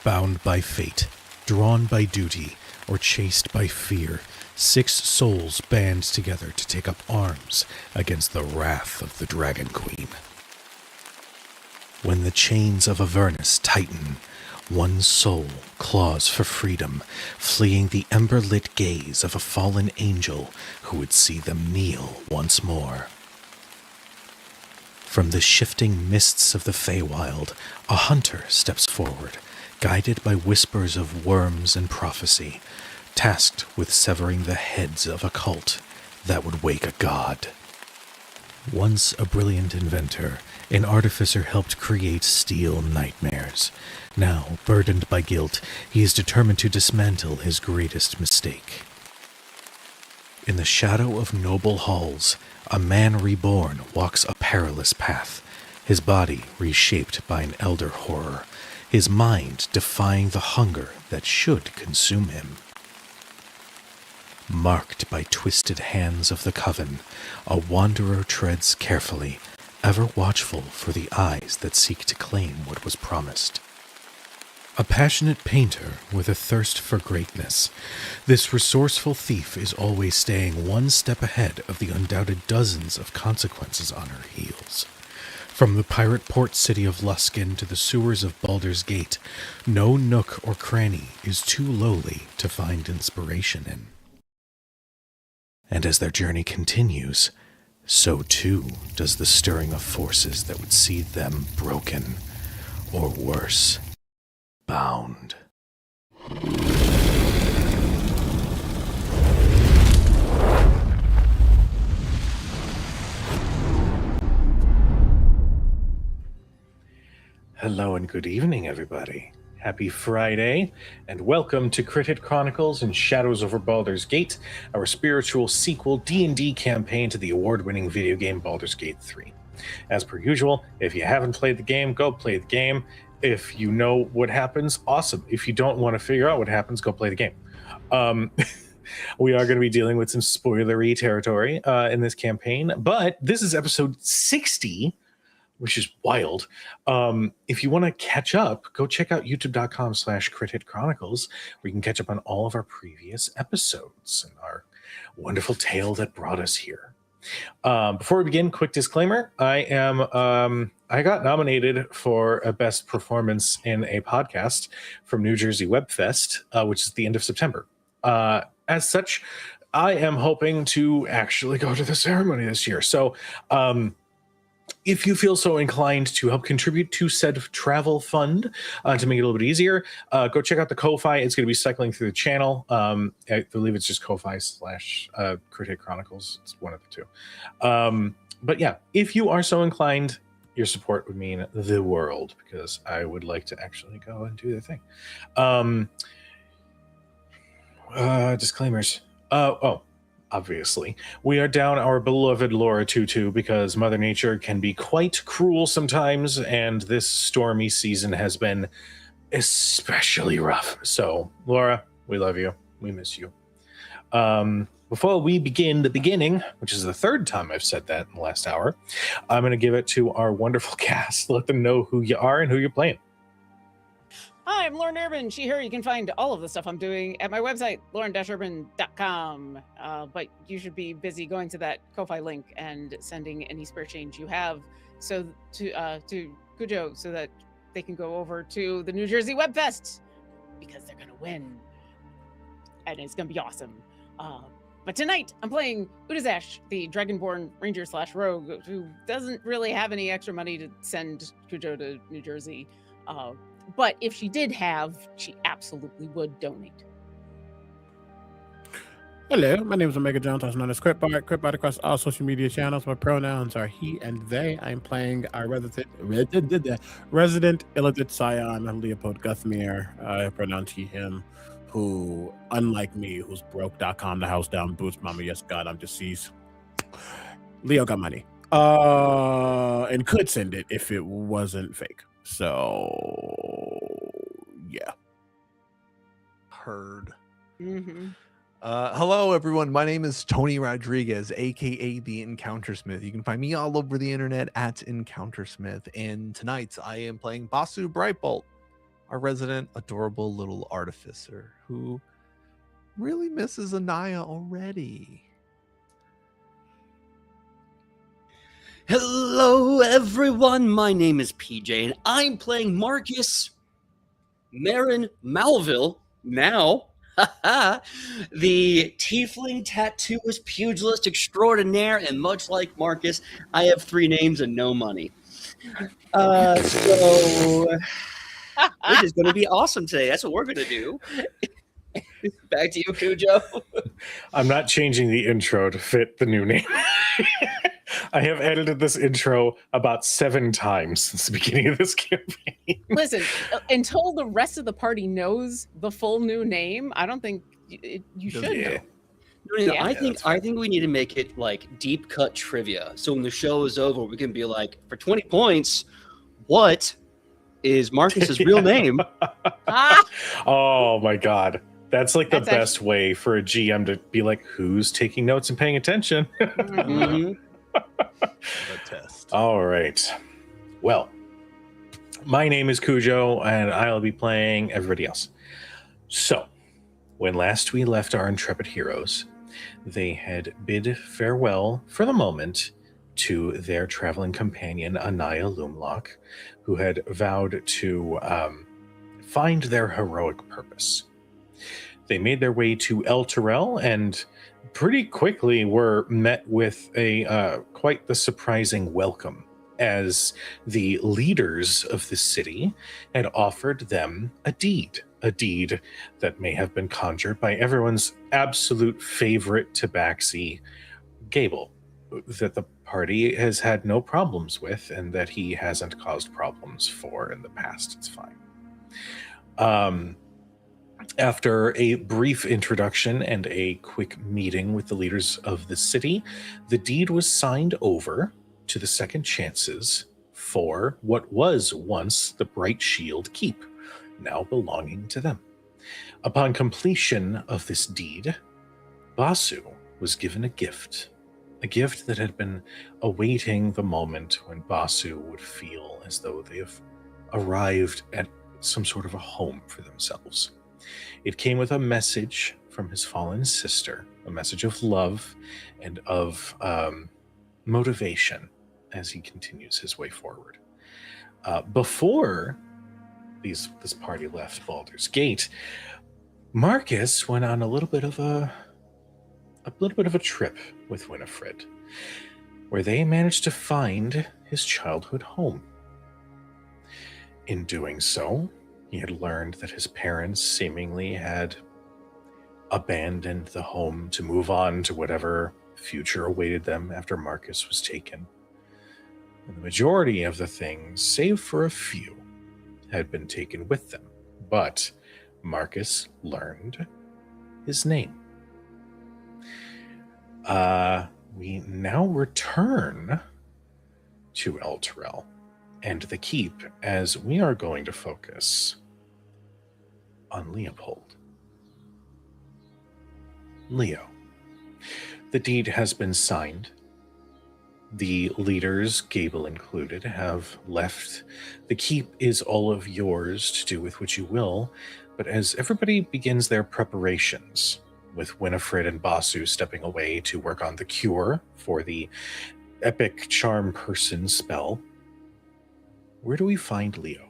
Bound by fate, drawn by duty, or chased by fear, 6 souls band together to take up arms against the wrath of the Dragon Queen. When the chains of Avernus tighten, one soul claws for freedom, fleeing the ember-lit gaze of a fallen angel who would see them kneel once more. From the shifting mists of the Feywild, a hunter steps forward, guided by whispers of worms and prophecy, tasked with severing the heads of a cult that would wake a god. Once a brilliant inventor, an artificer helped create steel nightmares. Now, burdened by guilt, he is determined to dismantle his greatest mistake. In the shadow of noble halls, a man reborn walks a perilous path, his body reshaped by an elder horror, his mind defying the hunger that should consume him. Marked by twisted hands of the coven, a wanderer treads carefully, ever watchful for the eyes that seek to claim what was promised. A passionate painter with a thirst for greatness, this resourceful thief is always staying one step ahead of the undoubted dozens of consequences on her heels. From the pirate port city of Luskan to the sewers of Baldur's Gate, no nook or cranny is too lowly to find inspiration in. And as their journey continues, so too does the stirring of forces that would see them broken, or worse, bound. Hello and good evening, everybody. Happy Friday, and welcome to Crit Hit Chronicles and Shadows over Baldur's Gate, our spiritual sequel D&D campaign to the award-winning video game Baldur's Gate 3. As per usual, if you haven't played the game, go play the game. If you know what happens, awesome. If you don't want to figure out what happens, go play the game. We are going to be dealing with some spoilery territory in this campaign, but this is episode 60, which is wild. If you want to catch up, go check out youtube.com/CritHitChronicles, where you can catch up on all of our previous episodes and our wonderful tale that brought us here. Before we begin, quick disclaimer. I got nominated for a best performance in a podcast from New Jersey Web Fest, which is the end of September. As such, I am hoping to actually go to the ceremony this year. So, if you feel so inclined to help contribute to said travel fund to make it a little bit easier, go check out the Ko-Fi. It's going to be cycling through the channel. I believe it's just Ko-Fi / Crit Hit Chronicles. It's one of the two. But yeah, if you are so inclined, your support would mean the world, because I would like to actually go and do the thing. Disclaimers. Obviously, we are down our beloved Laura Tutu because Mother Nature can be quite cruel sometimes, and this stormy season has been especially rough. So, Laura, we love you. We miss you. Before we begin the beginning, which is the third time I've said that in the last hour, I'm going to give it to our wonderful cast. Let them know who you are and who you're playing. Hi, I'm Lauren Urban. She, her. You can find all of the stuff I'm doing at my website, lauren-urban.com. But you should be busy going to that Ko-Fi link and sending any spare change you have to Cujo so that they can go over to the New Jersey Web Fest because they're going to win. And it's going to be awesome. But tonight, I'm playing Udazash, the Dragonborn Ranger/Rogue, who doesn't really have any extra money to send Cujo to New Jersey. But if she did have, she absolutely would donate. Hello, my name is Omega Jones, also known as Critbart across all social media channels. My pronouns are he and they. I'm playing our resident Illithid Scion, Leopold Guthmere. I pronounce he, him, who, unlike me, who's broke.com, the house down, boots, mama, yes, God, I'm deceased. Leo got money. And could send it if it wasn't fake. So, yeah. Heard. Mm-hmm. Hello, everyone. My name is Tony Rodriguez, aka the Encountersmith. You can find me all over the internet at Encountersmith. And tonight I am playing Basu Brightbolt, our resident adorable little artificer who really misses Anaya already. Hello, everyone. My name is PJ, and I'm playing Marcus Marin Malville now. The tiefling tattooist pugilist extraordinaire, and much like Marcus, I have 3 names and no money. So which is going to be awesome today. That's what we're going to do. Back to you, Cujo. I'm not changing the intro to fit the new name. I have edited this intro about 7 times since the beginning of this campaign. Listen, until the rest of the party knows the full new name, I don't think you should know. No, Yeah. I think we need to make it like deep cut trivia. So when the show is over, we can be like, for 20 points, what is Marcus's real name? Oh my God. That's like the best way for a GM to be like, who's taking notes and paying attention? Mm-hmm. A test. All right. Well, my name is Cujo, and I'll be playing everybody else. So, when last we left our intrepid heroes, they had bid farewell for the moment to their traveling companion, Anaya Loomlock, who had vowed to find their heroic purpose. They made their way to El Terrell and pretty quickly were met with a quite the surprising welcome, as the leaders of the city had offered them a deed that may have been conjured by everyone's absolute favorite tabaxi, Gable, that the party has had no problems with and that he hasn't caused problems for in the past. It's fine. After a brief introduction and a quick meeting with the leaders of the city, the deed was signed over to the Second Chances for what was once the Bright Shield Keep, now belonging to them. Upon completion of this deed, Basu was given a gift that had been awaiting the moment when Basu would feel as though they have arrived at some sort of a home for themselves. It came with a message from his fallen sister, a message of love and of motivation as he continues his way forward. Before this party left Baldur's Gate, Marcus went on a little bit of a trip with Winifred, where they managed to find his childhood home. In doing so, he had learned that his parents seemingly had abandoned the home to move on to whatever The future awaited them after Marcus was taken. And the majority of the things, save for a few, had been taken with them. But Marcus learned his name. We now return to El Terrell and the Keep, as we are going to focus on Leopold. Leo. The deed has been signed. The leaders, Gable included, have left. The Keep is all of yours to do with what you will, but as everybody begins their preparations, with Winifred and Basu stepping away to work on the cure for the epic charm person spell, where do we find Leo?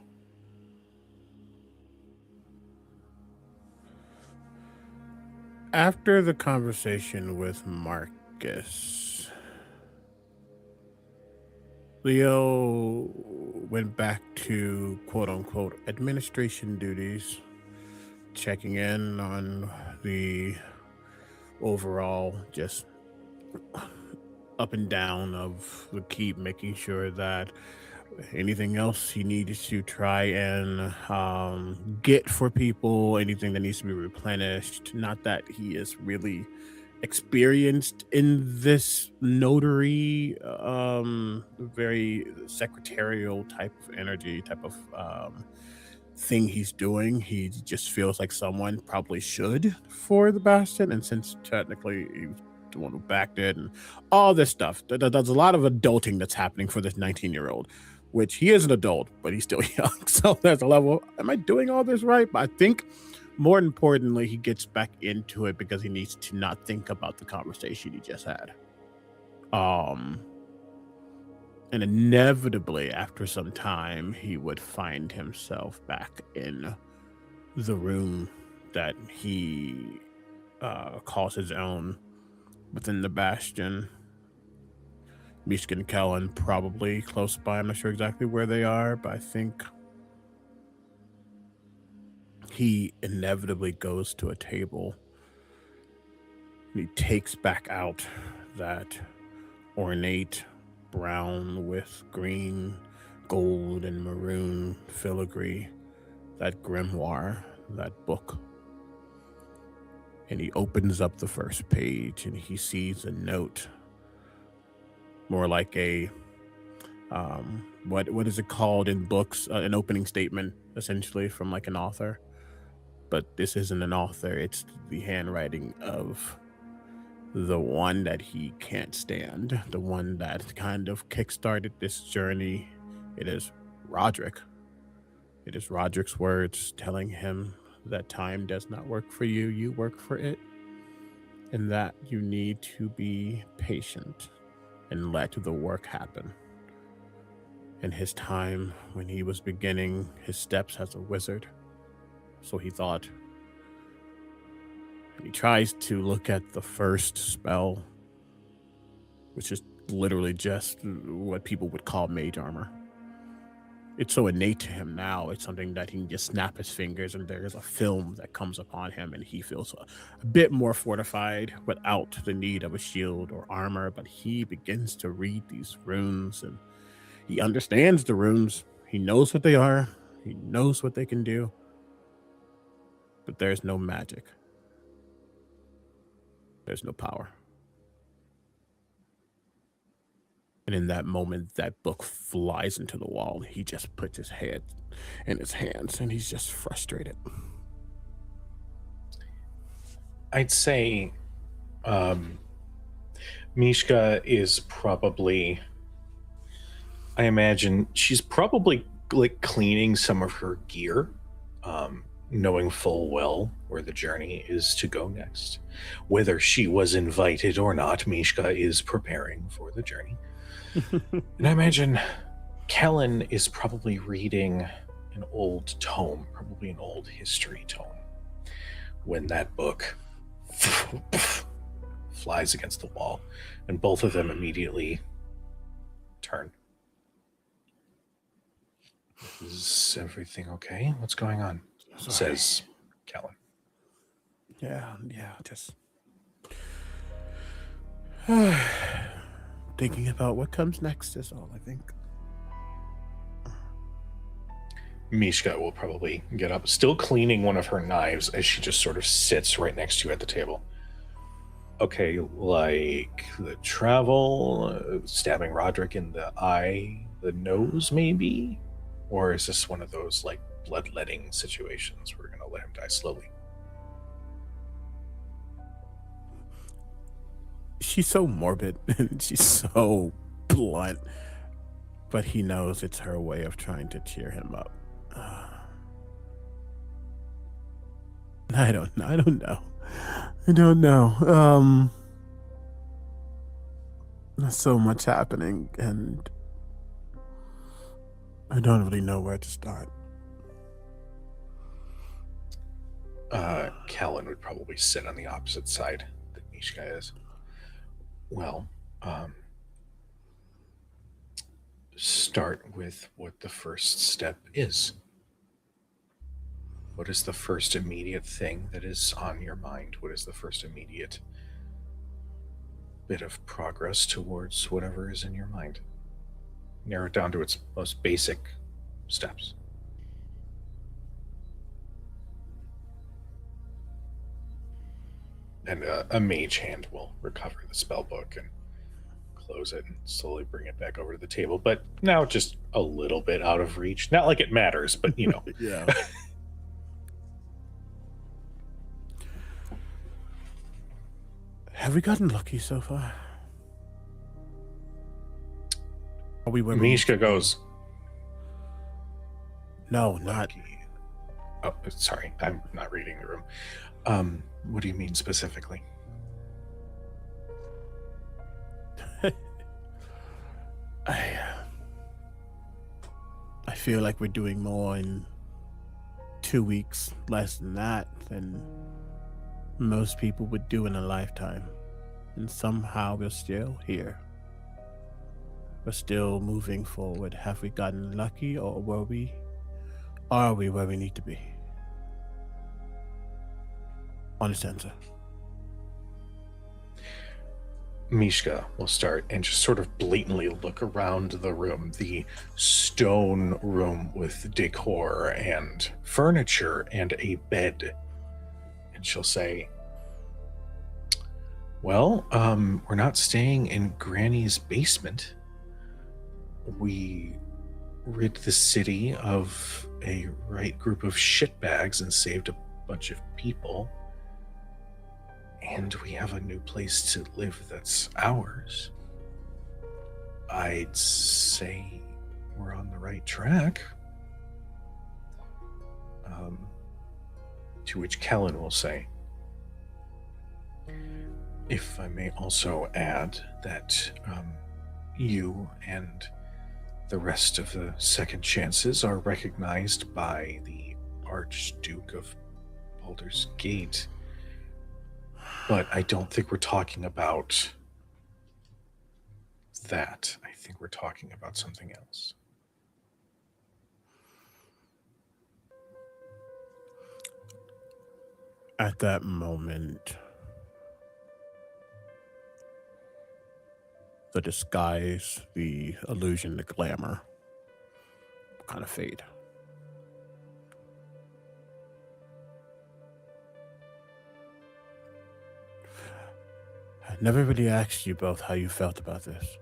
After the conversation with Marcus, Leo went back to quote-unquote administration duties, checking in on the overall just up and down of the Keep, making sure that anything else he needed to try and get for people, anything that needs to be replenished. Not that he is really experienced in this notary, very secretarial type of energy, type of thing he's doing. He just feels like someone probably should for the Bastion, and since technically he was the one who backed it and all this stuff, there's a lot of adulting that's happening for this 19-year-old, which he is an adult, but he's still young. So there's a level of, am I doing all this right? But I think more importantly, he gets back into it because he needs to not think about the conversation he just had. And inevitably, after some time, he would find himself back in the room that he calls his own within the Bastion. Mishka and Kellen probably close by. I'm not sure exactly where they are, but I think he inevitably goes to a table. He takes back out that ornate brown with green, gold, and maroon filigree, that grimoire, that book. And he opens up the first page and he sees a note, more like a what is it called in books, an opening statement essentially from like an author. But this isn't an author, it's the handwriting of the one that he can't stand, the one that kind of kickstarted this journey. It is Roderick. It is Roderick's words telling him that time does not work for you, you work for it, and that you need to be patient and let the work happen. In his time, when he was beginning his steps as a wizard, so he thought. And he tries to look at the first spell, which is literally just what people would call mage armor. It's so innate to him now. It's something that he can just snap his fingers and there's a film that comes upon him and he feels a bit more fortified without the need of a shield or armor. But he begins to read these runes and he understands the runes. He knows what they are. He knows what they can do. But there's no magic. There's no power. And in that moment, that book flies into the wall. He just puts his head in his hands and he's just frustrated. I'd say Mishka is probably, I imagine she's probably like cleaning some of her gear, knowing full well where the journey is to go next. Whether she was invited or not, Mishka is preparing for the journey. And I imagine Kellen is probably reading an old tome, probably an old history tome, when that book flies against the wall, and both of them immediately turn. Is everything okay? What's going on? Sorry. Says Kellen. Yeah, just Thinking about what comes next is all, I think. Mishka will probably get up, still cleaning one of her knives as she just sort of sits right next to you at the table. Okay, like the travel, stabbing Roderick in the eye, the nose, maybe? Or is this one of those, like, bloodletting situations where we're going to let him die slowly? She's so morbid and she's so blunt, but he knows it's her way of trying to cheer him up. I don't know. There's so much happening and I don't really know where to start. Callan would probably sit on the opposite side that Mishka is. Well, start with what the first step is. What is the first immediate thing that is on your mind? What is the first immediate bit of progress towards whatever is in your mind? Narrow it down to its most basic steps. And a mage hand will recover the spell book and close it and slowly bring it back over to the table. But now just a little bit out of reach. Not like it matters, but you know. Yeah. Have we gotten lucky so far? Are we where we Mishka goes, No, not. lucky. Oh, sorry. I'm not reading the room. What do you mean specifically? I feel like we're doing more in 2 weeks, less than that, than most people would do in a lifetime. And somehow we're still here. We're still moving forward. Have we gotten lucky, or are we where we need to be? Honest answer. Mishka will start and just sort of blatantly look around the room, the stone room with decor and furniture and a bed. And she'll say, well, we're not staying in Granny's basement. We rid the city of a right group of shitbags and saved a bunch of people. And we have a new place to live that's ours. I'd say we're on the right track. To which Kellen will say, if I may also add that you and the rest of the second chances are recognized by the Archduke of Baldur's Gate. But I don't think we're talking about that. I think we're talking about something else. At that moment, the disguise, the illusion, the glamour kind of fade. I never really asked you both how you felt about this.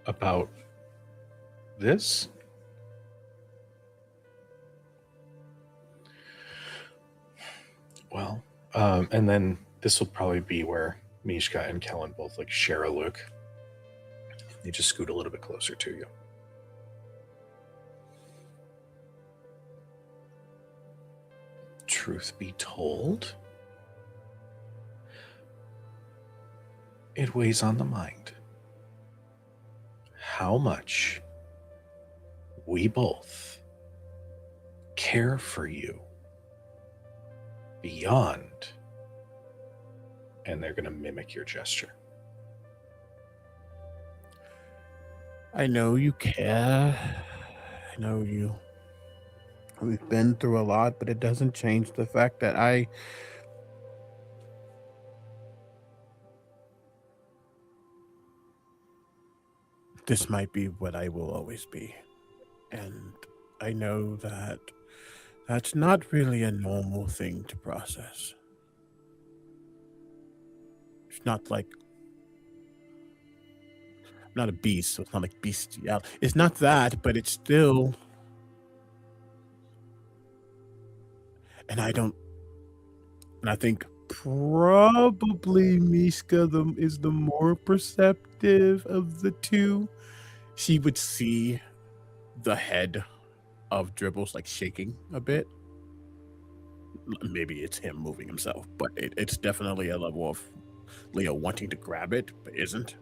About this? Well, and then this will probably be where Mishka and Kellen both like share a look. They just scoot a little bit closer to you. Truth be told, it weighs on the mind how much we both care for you beyond, and they're going to mimic your gesture. I know you care, I know you. We've been through a lot, but it doesn't change the fact that this might be what I will always be. And I know that that's not really a normal thing to process. It's not like I'm not a beast, so it's not like bestial. It's not that, but it's still. And I don't. And I think probably Mishka is the more perceptive of the two. She would see the head of Dribbles like shaking a bit. Maybe it's him moving himself, but it's definitely a level of Leo wanting to grab it, but isn't.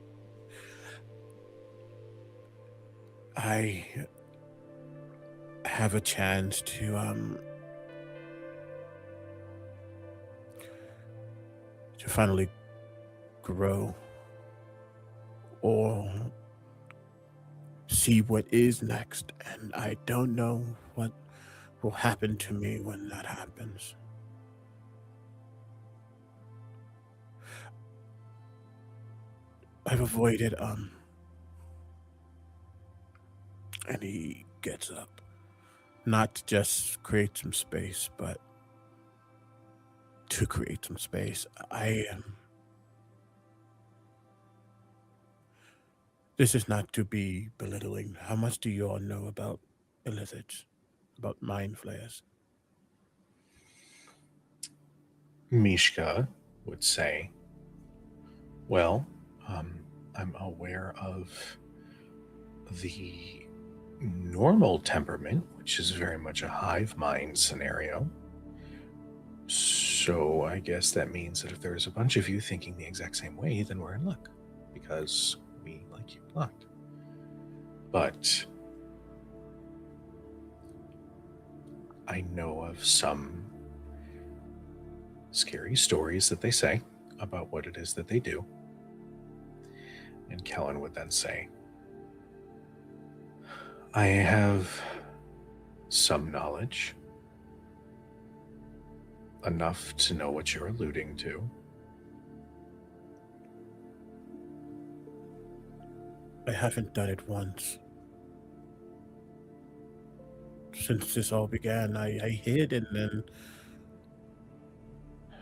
I have a chance to finally grow or see what is next, and I don't know what will happen to me when that happens. I've avoided and he gets up, not to just create some space, but to create some space. This is not to be belittling. How much do you all know about illithids, about mind flayers? Mishka would say, well, I'm aware of the normal temperament, which is very much a hive mind scenario. So I guess that means that if there's a bunch of you thinking the exact same way, then we're in luck, because we like you a lot. But I know of some scary stories that they say about what it is that they do. And Kellen would then say, I have some knowledge, enough to know what you're alluding to. I haven't done it once. Since this all began, I hid, and then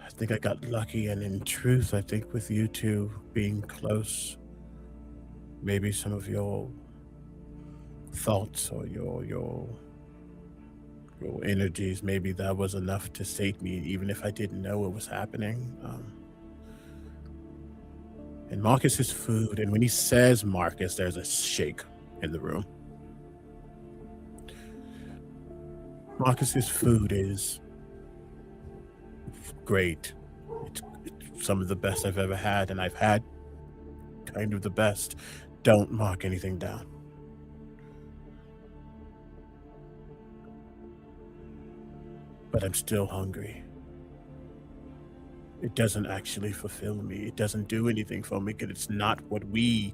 I think I got lucky, and in truth, I think with you two being close, maybe some of your thoughts or your energies, maybe that was enough to sate me, even if I didn't know what was happening. And Marcus's food, and when he says Marcus, there's a shake in the room. Marcus's food is great. It's some of the best I've ever had, and I've had kind of the best. Don't mark anything down. But I'm still hungry. It doesn't actually fulfill me. It doesn't do anything for me because it's not what we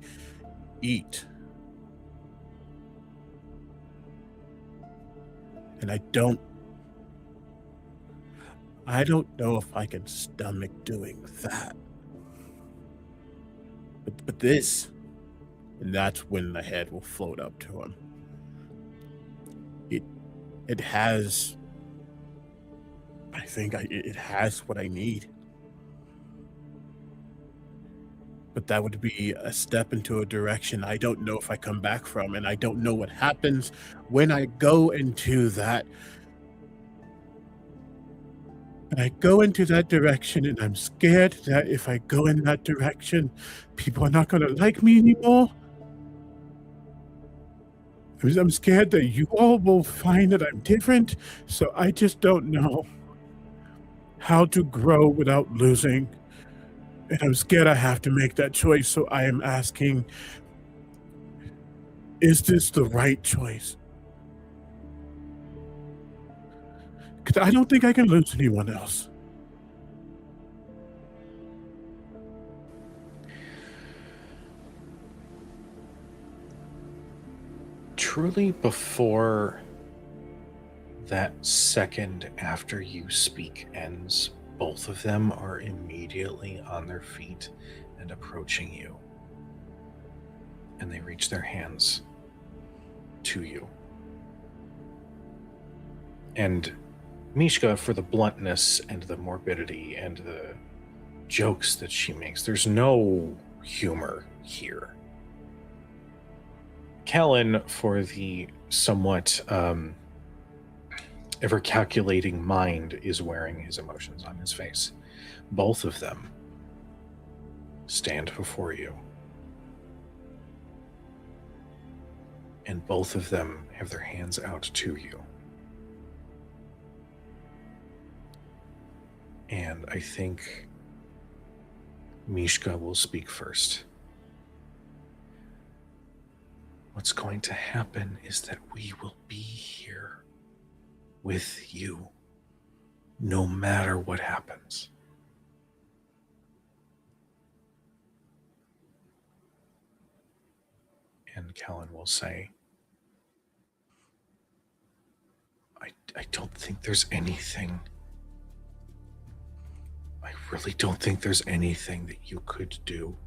eat. And I don't know if I can stomach doing that. But this, and that's when the head will float up to him. It has, I think it has what I need. But that would be a step into a direction I don't know if I come back from, and I don't know what happens when I go into that. And I go into that direction, and I'm scared that if I go in that direction, people are not going to like me anymore. I'm scared that you all will find that I'm different, so I just don't know how to grow without losing. And I'm scared I have to make that choice, so I am asking, is this the right choice? Because I don't think I can lose anyone else. truly before that second after you speak ends, both of them are immediately on their feet and approaching you. And they reach their hands to you. And Mishka, for the bluntness and the morbidity and the jokes that she makes, there's no humor here. Kellen, for the somewhat ever calculating mind, is wearing his emotions on his face. Both of them stand before you. And both of them have their hands out to you. And I think Mishka will speak first. What's going to happen is that we will be here with you, no matter what happens. And Kellen will say, I don't think there's anything. I really don't think there's anything that you could do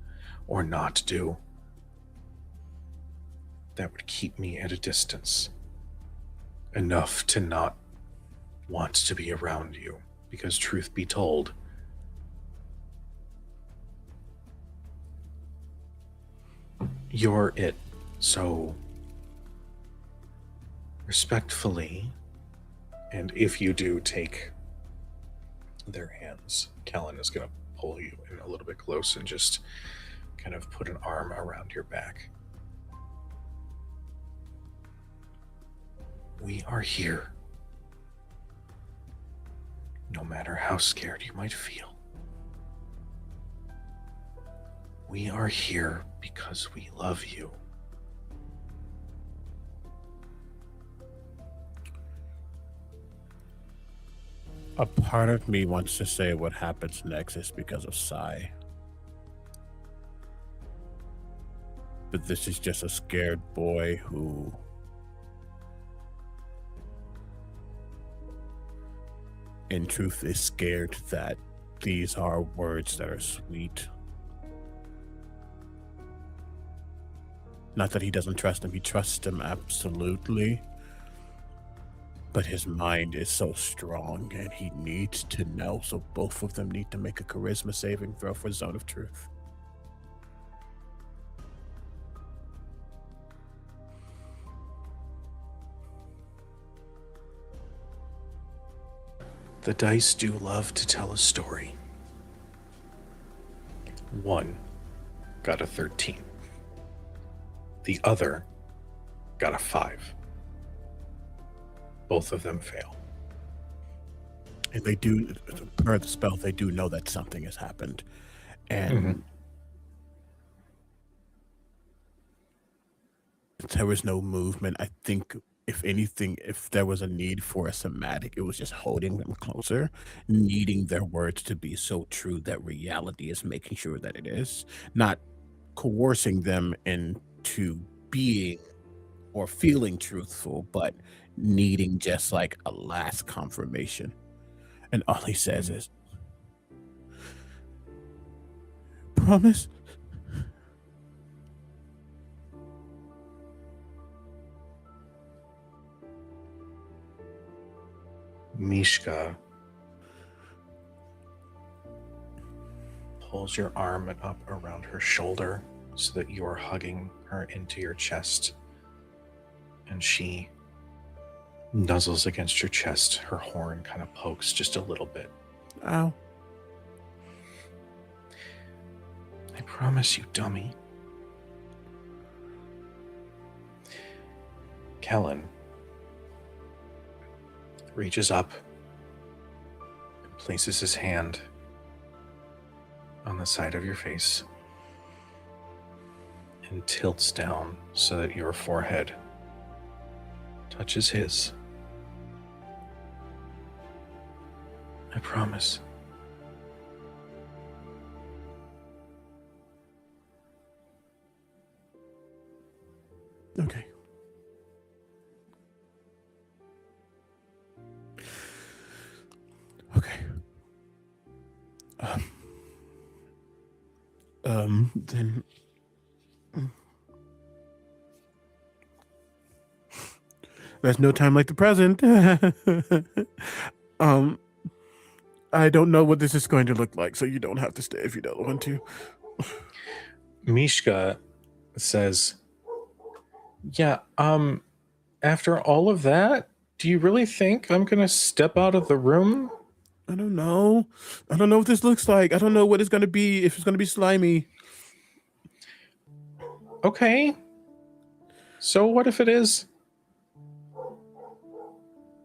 or not do that would keep me at a distance enough to not want to be around you. Because truth be told, you're it. So respectfully, and if you do take their hands, Kellen is going to pull you in a little bit close and just kind of put an arm around your back. We are here, no matter how scared you might feel. We are here because we love you. A part of me wants to say what happens next is because of Sai. But this is just a scared boy who in truth is scared that these are words that are sweet. Not that he doesn't trust him, he trusts him absolutely. But his mind is so strong and he needs to know, so both of them need to make a charisma saving throw for Zone of Truth. The dice do love to tell a story. 1 got a 13. The other got a 5. Both of them fail. And they do, per the spell, they do know that something has happened. And there was no movement. I think, if anything, if there was a need for a somatic, it was just holding them closer, needing their words to be so true that reality is making sure that it is, not coercing them into being or feeling truthful, but needing just like a last confirmation. And all he says is, promise? Mishka pulls your arm up around her shoulder so that you are hugging her into your chest. And she nuzzles against your chest. Her horn kind of pokes just a little bit. Ow. I promise you, dummy. Kellen reaches up and places his hand on the side of your face and tilts down so that your forehead touches his. I promise. Okay. Then there's no time like the present. I don't know what this is going to look like, so you don't have to stay if you don't want to. Mishka says, yeah, after all of that, do you really think I'm gonna step out of the room? I don't know. I don't know what this looks like. I don't know what it's going to be, if it's going to be slimy. Okay. So what if it is?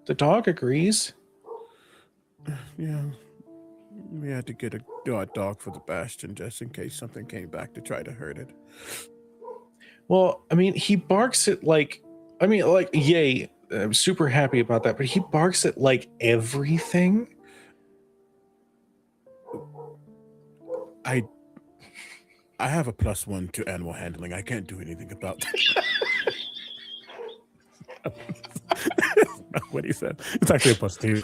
The dog agrees. Yeah. We had to get a dog for the Bastion just in case something came back to try to hurt it. Well, I mean, he barks at yay, I'm super happy about that, but he barks at like everything. I have a +1 to animal handling. I can't do anything about that. Not what he said. It's actually a +2.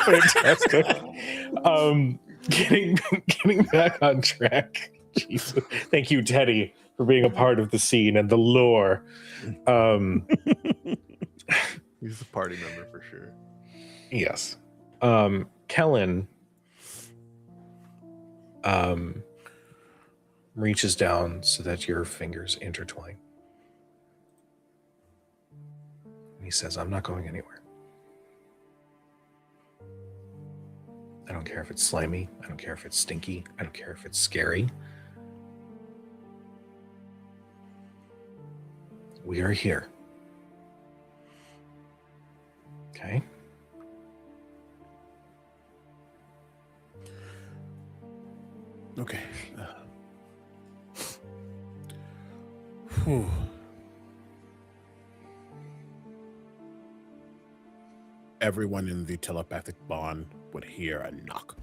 Fantastic. Getting back on track. Jesus. Thank you, Teddy, for being a part of the scene and the lore. He's a party member for sure. Yes. Kellen reaches down so that your fingers intertwine. And he says, I'm not going anywhere. I don't care if it's slimy. I don't care if it's stinky. I don't care if it's scary. We are here. Okay? Okay. Whew. Everyone in the telepathic bond would hear a knock.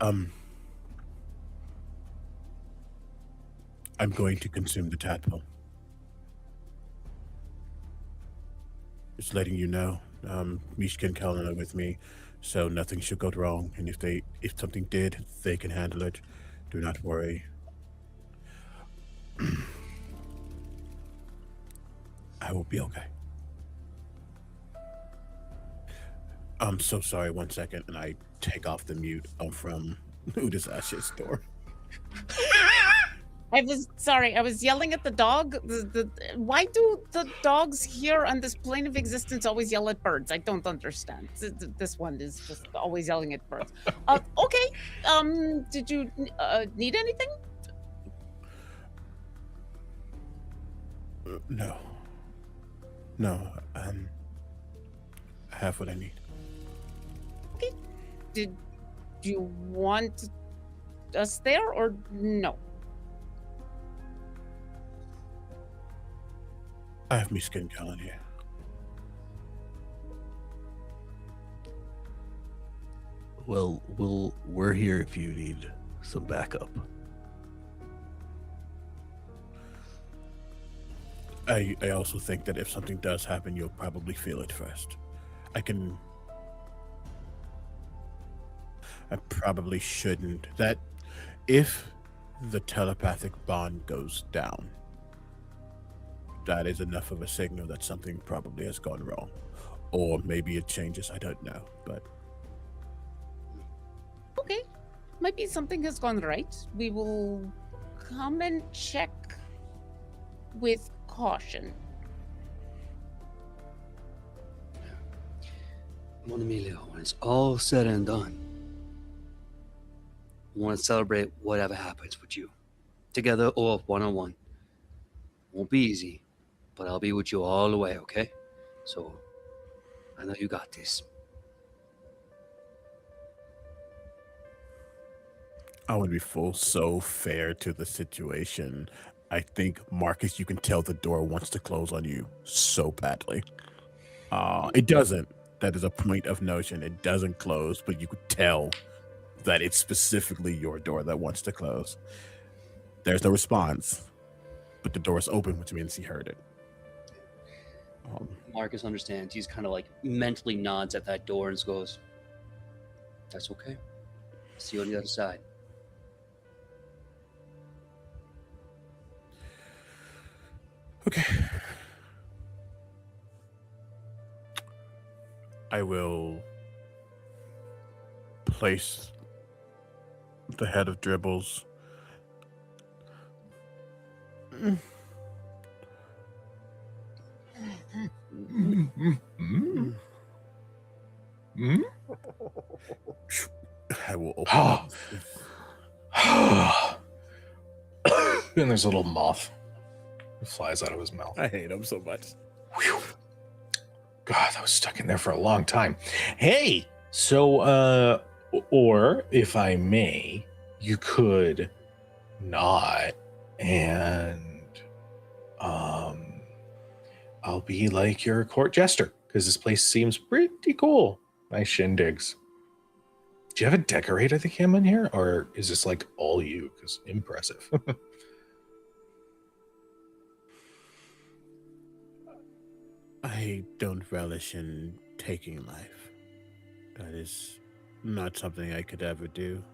I'm going to consume the tadpole. Just letting you know, Mishka and Kellen are with me, so nothing should go wrong. And if something did, they can handle it. Do not worry. I will be okay. I'm so sorry. 1 second, and I take off the mute from Uda's Ash's door. I was yelling at the dog. Why do the dogs here on this plane of existence always yell at birds? I don't understand. This one is just always yelling at birds. Okay. Did you need anything? No. I have what I need. Okay. Did you want us there or no? I have Mishka and Kellen here. Well, we're here if you need some backup. I also think that if something does happen, you'll probably feel it first. I probably shouldn't. That if the telepathic bond goes down, that is enough of a signal that something probably has gone wrong. Or maybe it changes, I don't know, but... Okay. Maybe something has gone right. We will come and check with caution. Mon Emilio, when it's all said and done, I want to celebrate whatever happens with you, together or one-on-one. Won't be easy, but I'll be with you all the way, okay? So, I know you got this. I want to be so fair to the situation. I think, Marcus, you can tell the door wants to close on you so badly. It doesn't. That is a point of notion. It doesn't close, but you could tell that it's specifically your door that wants to close. There's no response, but the door is open, which means he heard it. Marcus understands. He's kind of like mentally nods at that door and just goes, "That's okay. See you on the other side." Okay. I will place the head of Dribbles I will open up. And there's a little moth that flies out of his mouth. I hate him so much. Whew. God, that was stuck in there for a long time. Hey, so, or if I may, you could not, and, I'll be like your court jester, because this place seems pretty cool. Nice shindigs. Do you have a decorator that came in here, or is this like all you? Because impressive. I don't relish in taking life. That is not something I could ever do.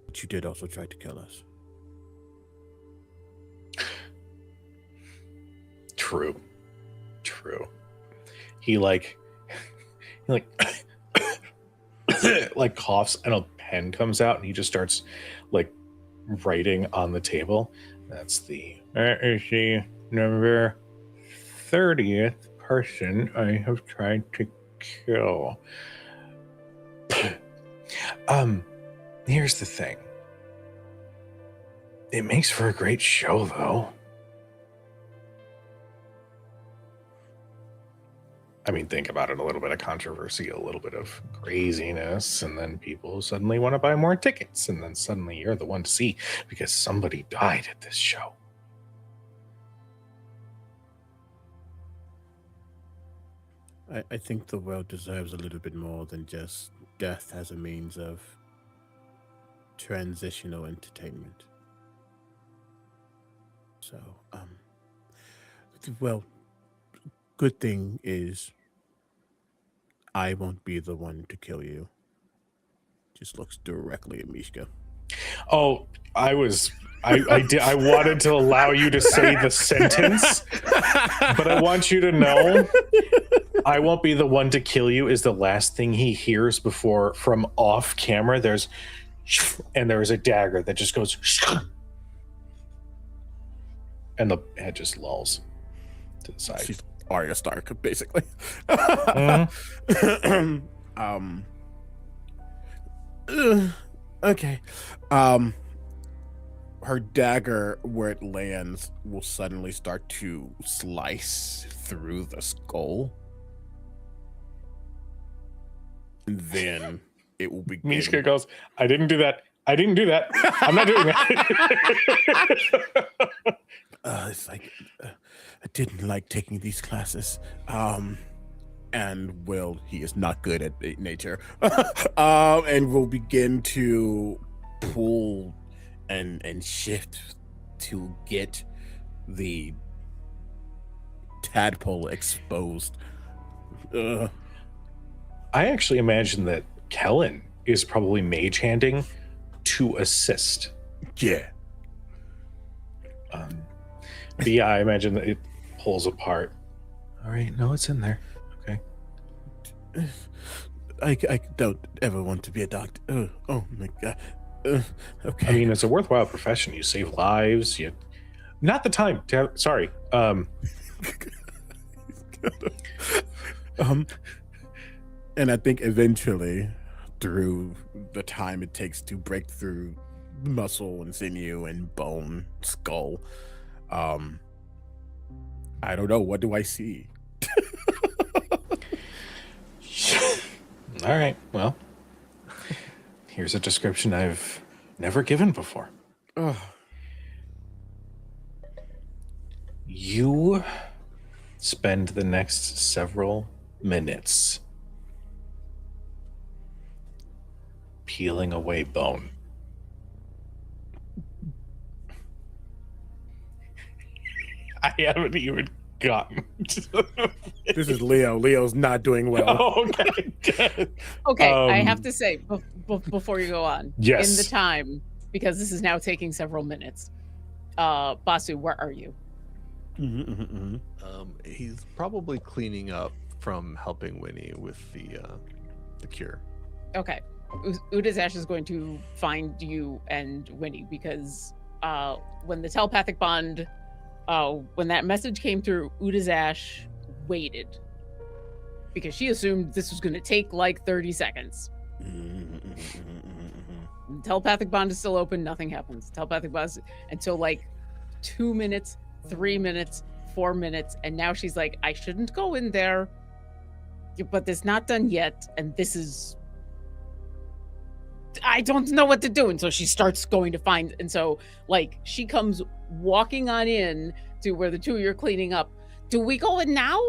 But you did also try to kill us. True. He like like like coughs and a pen comes out and he just starts like writing on the table. That is the number 30th person I have tried to kill. Here's the thing. It makes for a great show, though. I mean, think about it, a little bit of controversy, a little bit of craziness, and then people suddenly want to buy more tickets, and then suddenly you're the one to see because somebody died at this show. I think the world deserves a little bit more than just death as a means of transitional entertainment. So, well, good thing is I won't be the one to kill you. Just looks directly at Mishka. Oh, I wanted to allow you to say the sentence, but I want you to know I won't be the one to kill you is the last thing he hears before from off camera. There's a dagger that just goes and the head just lolls to the side. She's Arya Stark, basically. Okay. Her dagger, where it lands, will suddenly start to slice through the skull. And then it will begin. Mishka goes, I didn't do that. I'm not doing that. It's like, I didn't like taking these classes. And Will, he is not good at nature. And will begin to pull and shift to get the tadpole exposed. I actually imagine that Kellen is probably mage handing to assist. Yeah. But yeah, I imagine that it pulls apart. All right, no, it's in there. Okay. I don't ever want to be a doctor. Oh my god. Okay. I mean, it's a worthwhile profession. You save lives. Not the time. Sorry. And I think eventually, through the time it takes to break through muscle and sinew and bone, skull, I don't know. What do I see? All right. Well, here's a description I've never given before. You spend the next several minutes peeling away bone. I haven't even gotten. This is Leo. Leo's not doing well. Oh, okay. Good. Okay, I have to say before you go on. Yes. In the time, because this is now taking several minutes. Basu, where are you? He's probably cleaning up from helping Winnie with the cure. Okay. Udazash is going to find you and Winnie because when the telepathic bond, when that message came through, Udazash waited because she assumed this was going to take like 30 seconds. The telepathic bond is still open. Nothing happens. Telepathic bond until like 2 minutes, 3 minutes, 4 minutes. And now she's like, I shouldn't go in there, but it's not done yet. And this is, I don't know what to do. And so she starts going to find, and so like she comes walking on in to where the two of you are cleaning up. Do we go in now?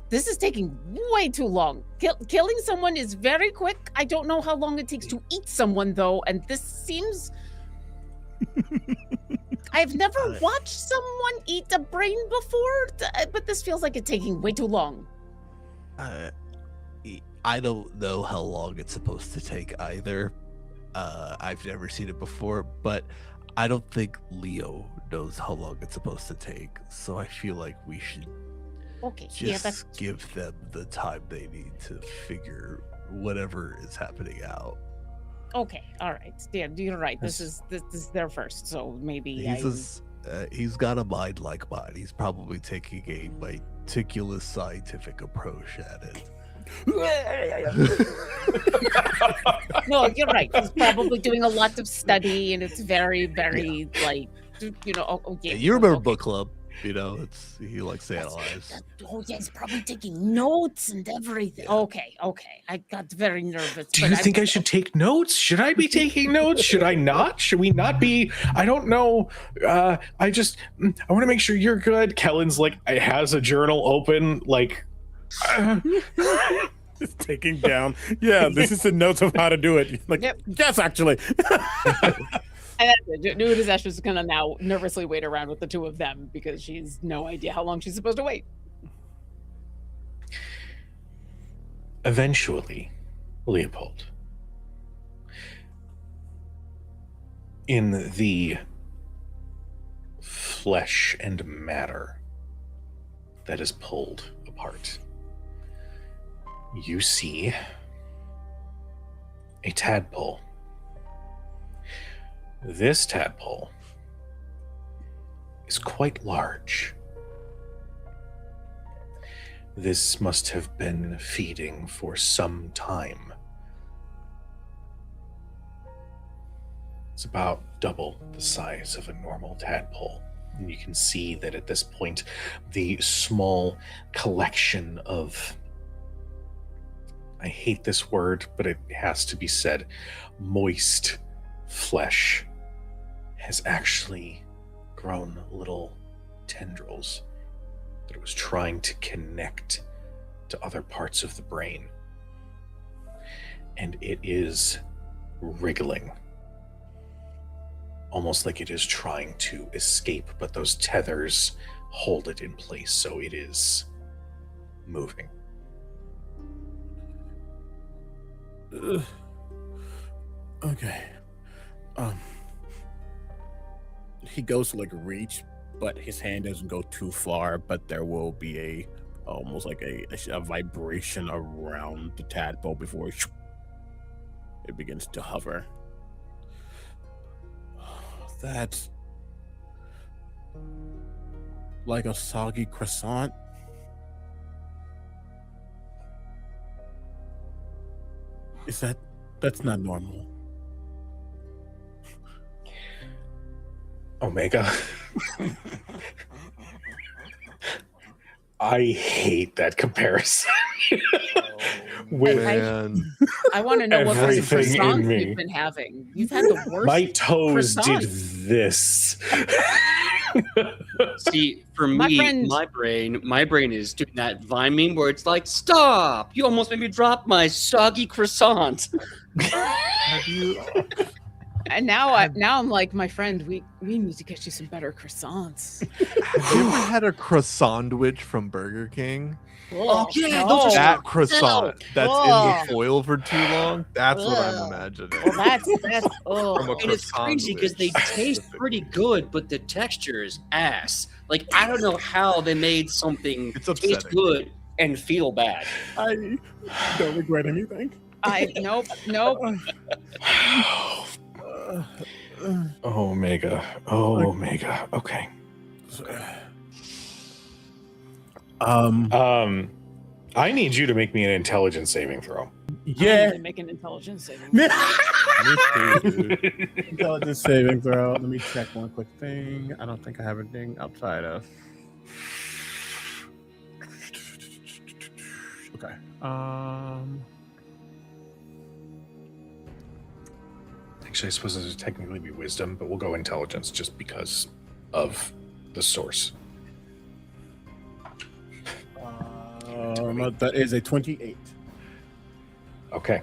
This is taking way too long. Killing someone is very quick. I don't know how long it takes to eat someone though. And this seems, I've never watched someone eat a brain before, but this feels like it's taking way too long. I don't know how long it's supposed to take either. I've never seen it before, but I don't think Leo knows how long it's supposed to take. So I feel like we should just give them the time they need to figure whatever is happening out. Okay, all right. Yeah, you're right. This is their first, so maybe he's got a mind like mine. He's probably taking a meticulous scientific approach at it. No, you're right. He's probably doing a lot of study, and it's very, very like, you know. Yeah, you remember book club? You know, he likes to analyze. Yeah, he's probably taking notes and everything. Yeah. Okay. I got very nervous. Do you think I should take notes? Should I be taking notes? Should I not? Should we not be? I don't know. I want to make sure you're good. Kellen's like, has a journal open, like. Just taking down. Yeah, this is the notes of how to do it. Like, yep. Yes, actually. And Udazash is gonna now nervously wait around with the two of them because she's no idea how long she's supposed to wait. Eventually, Leopold, in the flesh and matter that is pulled apart, you see a tadpole. This tadpole is quite large. This must have been feeding for some time. It's about double the size of a normal tadpole. And you can see that at this point, the small collection of, I hate this word, but it has to be said, moist flesh has actually grown little tendrils that it was trying to connect to other parts of the brain. And it is wriggling, almost like it is trying to escape, but those tethers hold it in place, so it is moving. Okay. He goes to like reach, but his hand doesn't go too far, but there will be almost like a vibration around the tadpole before it begins to hover. That's like a soggy croissant. That's not normal. Omega. I hate that comparison. I want to know what kind of croissants you've been having. You've had the worst. My toes croissants. did this. See, for me, my brain is doing that Vine meme where it's like, stop! You almost made me drop my soggy croissant. And now I'm like, my friend, we need to get you some better croissants. Have you ever had a croissant from Burger King? Oh, yeah, no. those are That croissant that's in the Ugh. foil for too long. That's what I'm Ugh. imagining. Well, that's oh. From a And it's crazy because they taste pretty good, but the texture is ass. Like, I don't know how they made something It's taste upsetting. good and feel bad. I don't regret anything. Nope. Omega. Omega. Okay. I need you to make me an intelligence saving throw. Yeah. Make an intelligence saving. Me too, dude. Intelligence saving throw. Let me check one quick thing. I don't think I have anything outside of. Okay. Actually, I suppose this would technically be wisdom, but we'll go intelligence just because of the source. That is a 28. Okay.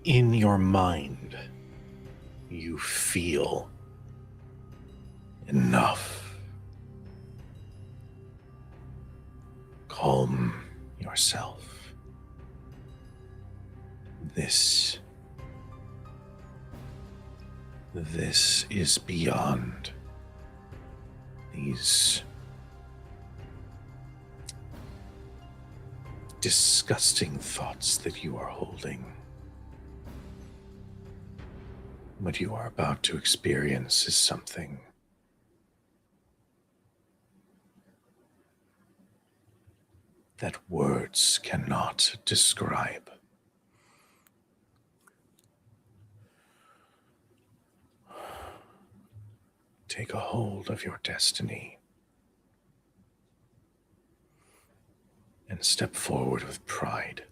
In your mind, you feel enough. Calm yourself. This is beyond these disgusting thoughts that you are holding. What you are about to experience is something that words cannot describe. Take a hold of your destiny and step forward with pride.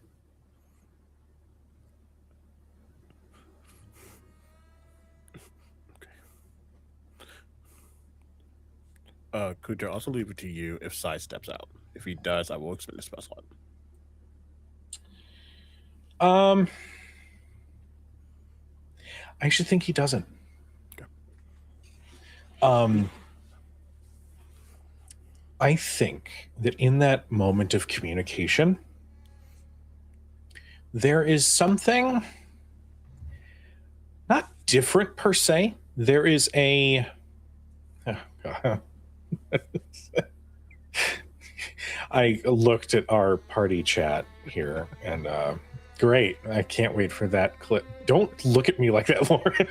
Kuja, also leave it to you if Sai steps out. If he does, I will expend a spell slot. I actually think he doesn't. Okay. I think that in that moment of communication, there is something not different per se. There is a I looked at our party chat here and great. I can't wait for that clip. Don't look at me like that, Lauren.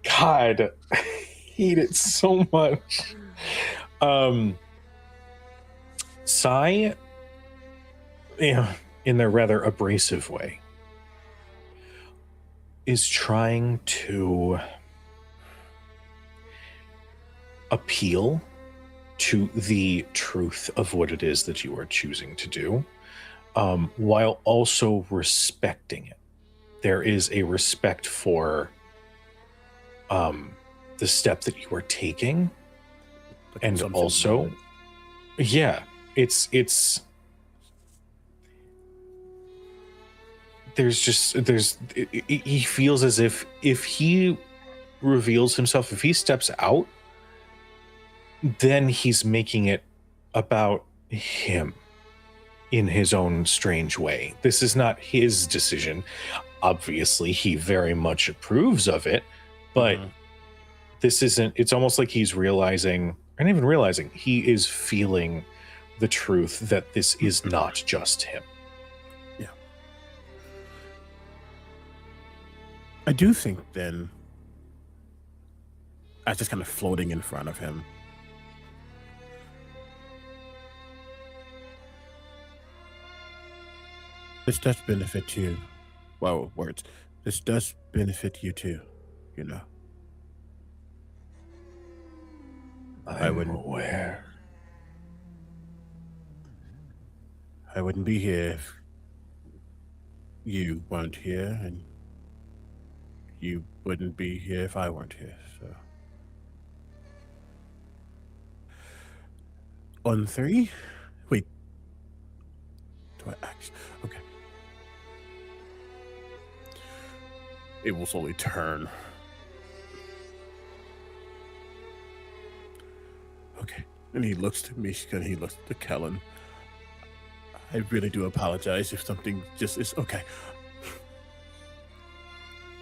God, I hate it so much. Sai, in their rather abrasive way, is trying to appeal to the truth of what it is that you are choosing to do, while also respecting it. There is a respect for the step that you are taking, and also, yeah, it's he feels as if he reveals himself, if he steps out, then he's making it about him in his own strange way. This is not his decision. Obviously, he very much approves of it, but this isn't, it's almost like he's realizing, or not even realizing, he is feeling the truth that this is not just him. Yeah. I do think then, as just kind of floating in front of him, this does benefit you. Well, words. This does benefit you too, you know. I'm aware. I wouldn't be here if you weren't here, and you wouldn't be here if I weren't here, so. On 3? Wait. Do I actually? Okay. it will slowly turn. Okay. And he looks to Mishka and he looks to Kellen. I really do apologize if something just is okay.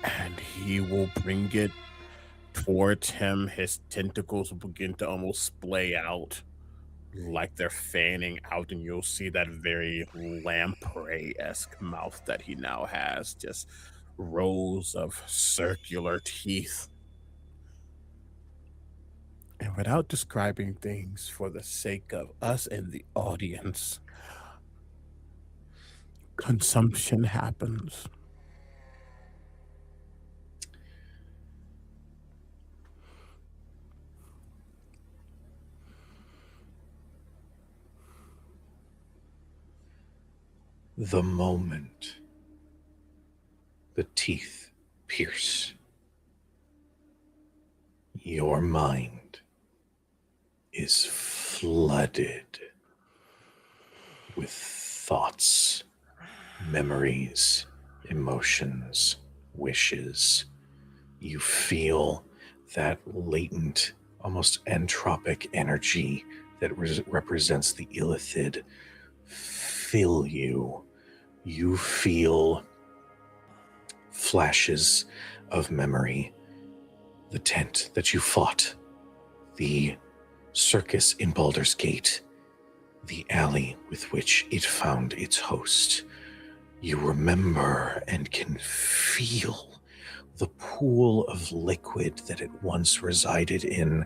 And he will bring it towards him. His tentacles will begin to almost splay out like they're fanning out, and you'll see that very lamprey-esque mouth that he now has, just rows of circular teeth. And without describing things for the sake of us and the audience, consumption happens. The moment the teeth pierce, your mind is flooded with thoughts, memories, emotions, wishes. You feel that latent, almost entropic energy that represents the illithid fill you. You feel flashes of memory. The tent that you fought, the circus in Baldur's Gate, the alley with which it found its host. You remember and can feel the pool of liquid that it once resided in.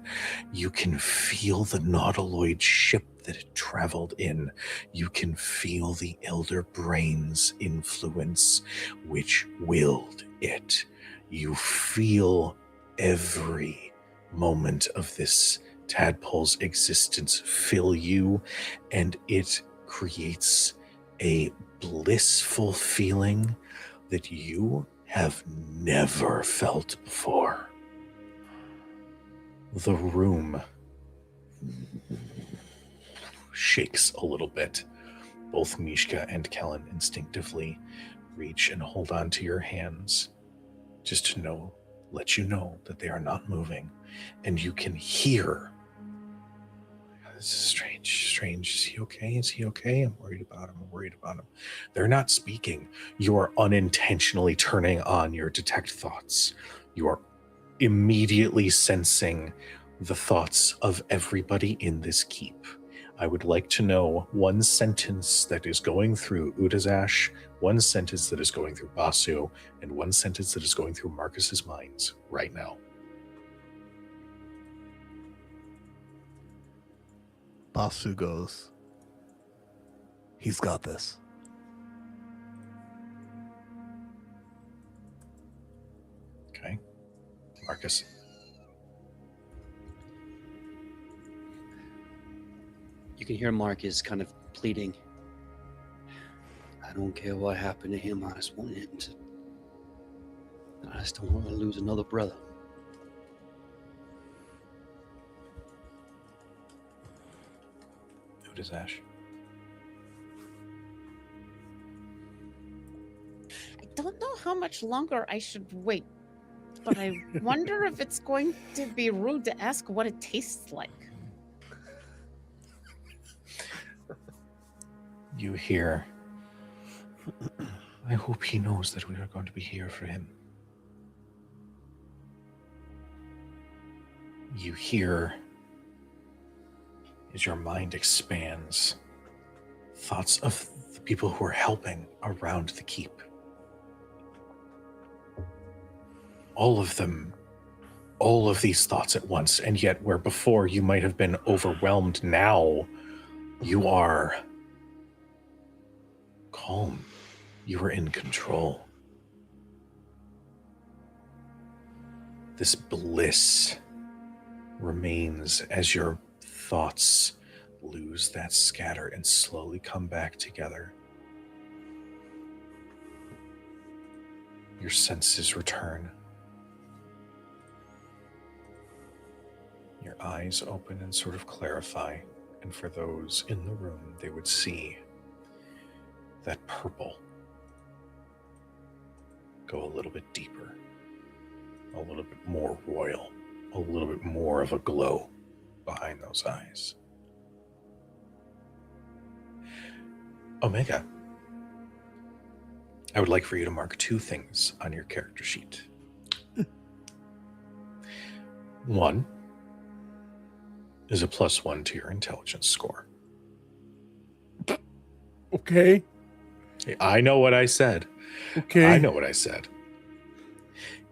You can feel the nautiloid ship that it traveled in. You can feel the elder brain's influence which willed it. You feel every moment of this tadpole's existence fill you, and it creates a blissful feeling that you have never felt before. The room shakes a little bit. Both Mishka and Kellen instinctively reach and hold on to your hands, just to let you know that they are not moving. And you can hear, this is strange. Is he okay? Is he okay? I'm worried about him. They're not speaking. You are unintentionally turning on your detect thoughts. You are immediately sensing the thoughts of everybody in this keep. I would like to know one sentence that is going through Udazash, one sentence that is going through Basu, and one sentence that is going through Marcus's minds right now. Basu goes, he's got this. Okay. Marcus. You can hear Marcus kind of pleading. I don't care what happened to him. I just want him to. I just don't want to lose another brother. Udazash. I don't know how much longer I should wait, but I wonder if it's going to be rude to ask what it tastes like. You hear, I hope he knows that we are going to be here for him. You hear, as your mind expands, thoughts of the people who are helping around the keep. All of them, all of these thoughts at once, and yet where before you might have been overwhelmed, now you are calm. You are in control. This bliss remains as your thoughts lose that scatter and slowly come back together. Your senses return. Your eyes open and sort of clarify, and for those in the room, they would see that purple go a little bit deeper, a little bit more royal, a little bit more of a glow behind those eyes. Omega, I would like for you to mark 2 things on your character sheet. 1 is a +1 to your intelligence score. Okay. Hey, I know what I said. Okay. I know what I said.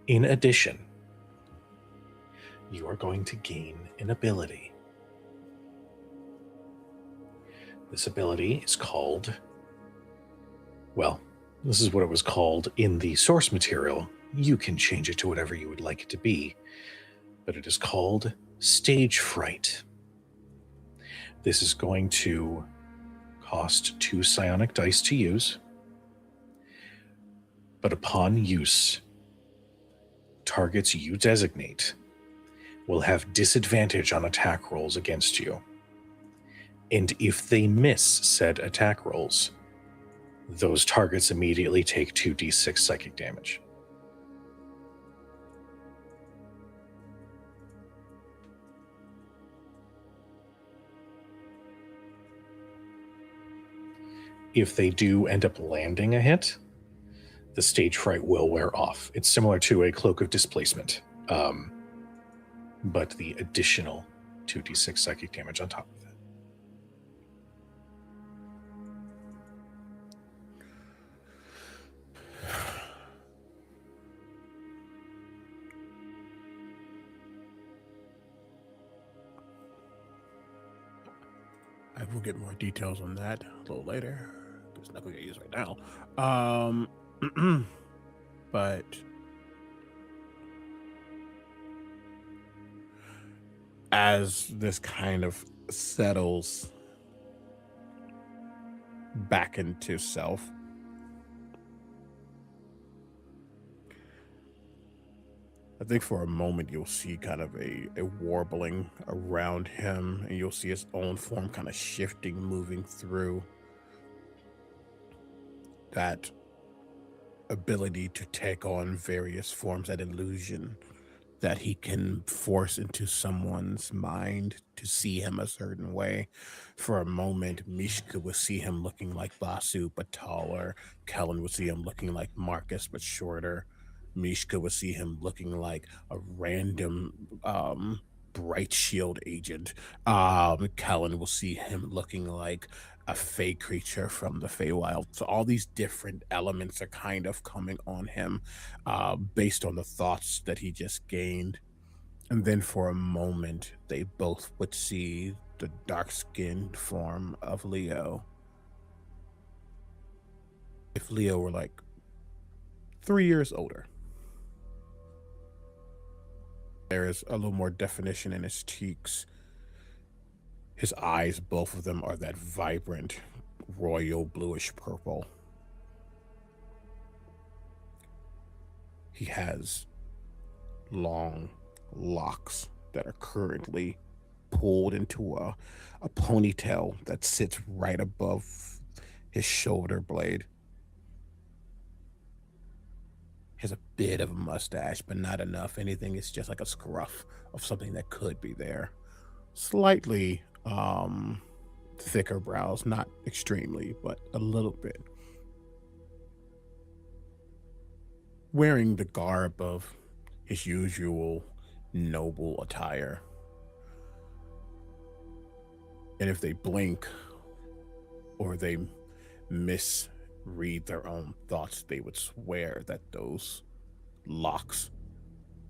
In addition, you are going to gain an ability. This ability is called, well, this is what it was called in the source material. You can change it to whatever you would like it to be, but it is called Stage Fright. This is going to cost 2 psionic dice to use, but upon use, targets you designate will have disadvantage on attack rolls against you. And if they miss said attack rolls, those targets immediately take 2d6 psychic damage. If they do end up landing a hit, the stage fright will wear off. It's similar to a cloak of displacement, but the additional 2d6 psychic damage on top of that. I will get more details on that a little later. It's not going to get used right now. But as this kind of settles back into self, I think for a moment you'll see kind of a warbling around him, and you'll see his own form kind of shifting, moving through that ability to take on various forms, that illusion that he can force into someone's mind to see him a certain way. For a moment, Mishka would see him looking like Basu, but taller. Kellen would see him looking like Marcus, but shorter. Mishka would see him looking like a random bright shield agent. Kellen will see him looking like a fey creature from the Feywild. So all these different elements are kind of coming on him based on the thoughts that he just gained. And then for a moment, they both would see the dark-skinned form of Leo. If Leo were like 3 years older. There is a little more definition in his cheeks. His eyes, both of them, are that vibrant, royal bluish purple. He has long locks that are currently pulled into a ponytail that sits right above his shoulder blade. He has a bit of a mustache, but not enough. Anything, it's just like a scruff of something that could be there. Slightly thicker brows, not extremely, but a little bit. Wearing the garb of his usual noble attire. And if they blink or they misread their own thoughts, they would swear that those locks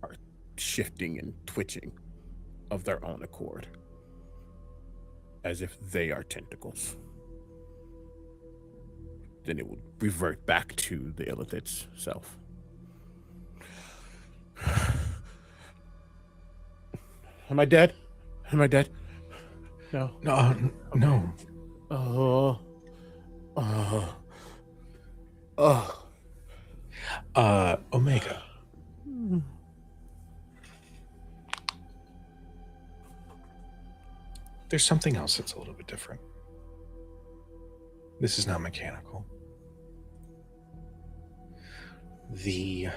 are shifting and twitching of their own accord, as if they are tentacles. Then it would revert back to the illithid's self. Am I dead? Am I dead? No. No. Omega. There's something else that's a little bit different. This is not mechanical. the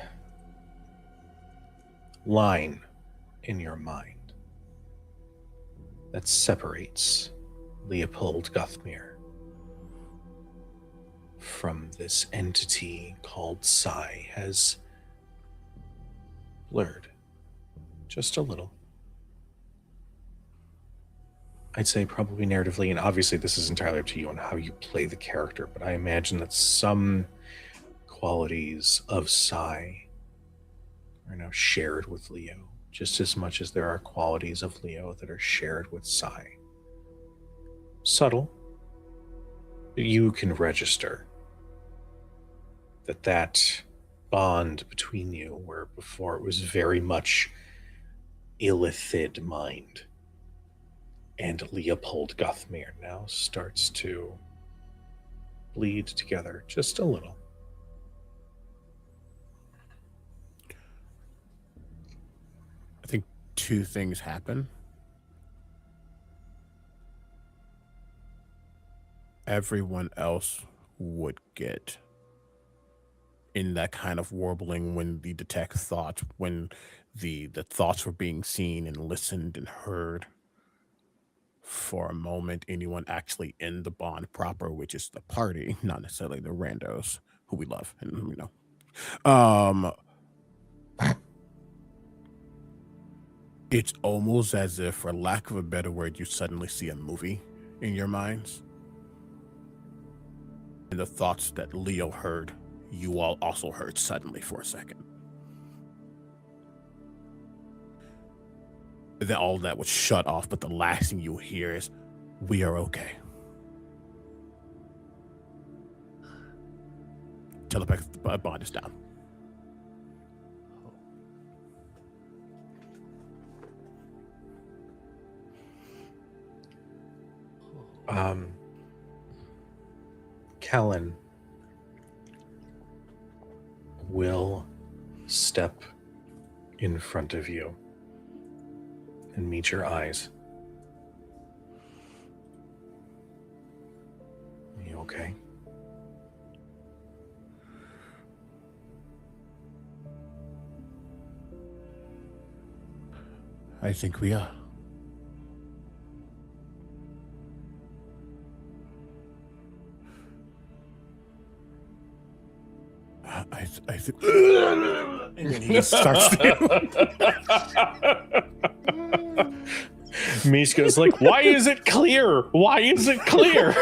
line in your mind that separates Leopold Guthmere from this entity called Psi has blurred just a little. I'd say probably narratively, and obviously this is entirely up to you on how you play the character, but I imagine that some qualities of Psi are now shared with Leo, just as much as there are qualities of Leo that are shared with Psi. Subtle, but you can register that bond between you, where before it was very much Illithid mind and Leopold Guthmere, now starts to bleed together just a little. I think two things happen. Everyone else would get in that kind of warbling when the detect thought, when the thoughts were being seen and listened and heard. For a moment, anyone actually in the bond proper, which is the party, not necessarily the randos who we love, and you know, it's almost as if, for lack of a better word, you suddenly see a movie in your minds, and the thoughts that Leo heard, you all also heard suddenly for a second. Then all that was shut off, but the last thing you hear is, "We are okay." Telepathic bond is down. Kellen will step in front of you and meet your eyes. Are you okay? I think we are. I think. And then he starts to. Mishka's like, why is it clear? Why is it clear?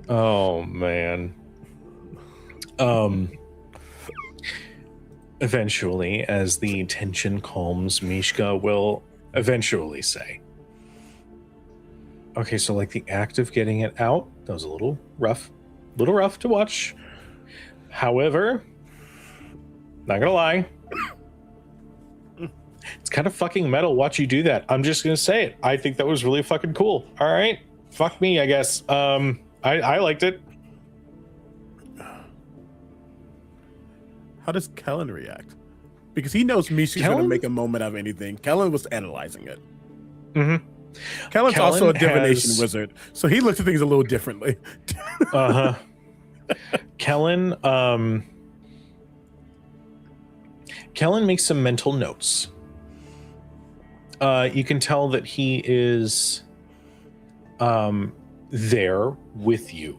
Oh, man. Eventually, as the tension calms, Mishka will eventually say, okay, so like the act of getting it out, that was a little rough to watch. However, not gonna lie, it's kind of fucking metal watch you do that. I'm just gonna say it. I think that was really fucking cool. All right, fuck me, I guess. I liked it. How does Kellen react? Because he knows Misha's going to make a moment out of anything. Kellen was analyzing it. Mm-hmm. Kellen's also a divination wizard, so he looks at things a little differently. Uh-huh. Kellen makes some mental notes. You can tell that he is there with you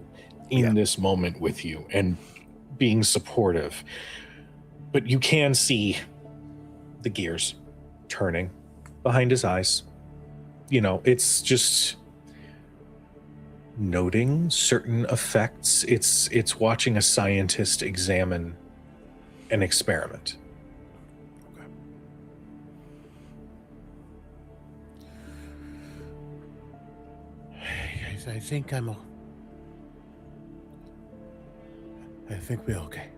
in this moment with you and being supportive. But you can see the gears turning behind his eyes. You know, it's just noting certain effects. It's watching a scientist examine an experiment. Okay. I think we're okay.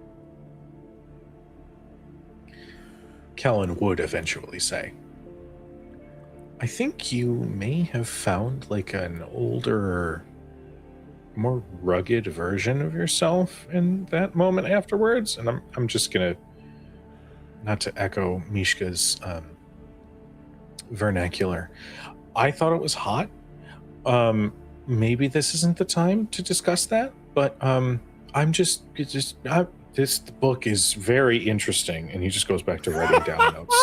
Kellen would eventually say, I think you may have found like an older, more rugged version of yourself in that moment afterwards. And I'm just gonna, not to echo Mishka's vernacular, I thought it was hot. maybe this isn't the time to discuss that, but this book is very interesting, and he just goes back to writing down notes.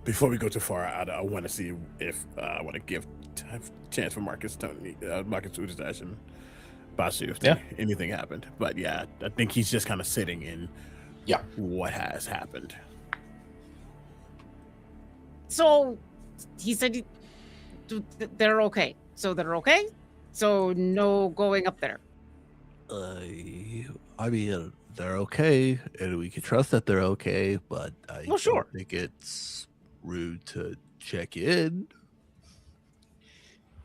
Before we go too far, I want to see if I want to give a chance for Marcus Udash and Basu if anything happened. But yeah, I think he's just kind of sitting in what has happened. So he said they're okay. So they're okay? So no going up there. I mean, they're okay, and we can trust that they're okay, but I don't think it's rude to check in.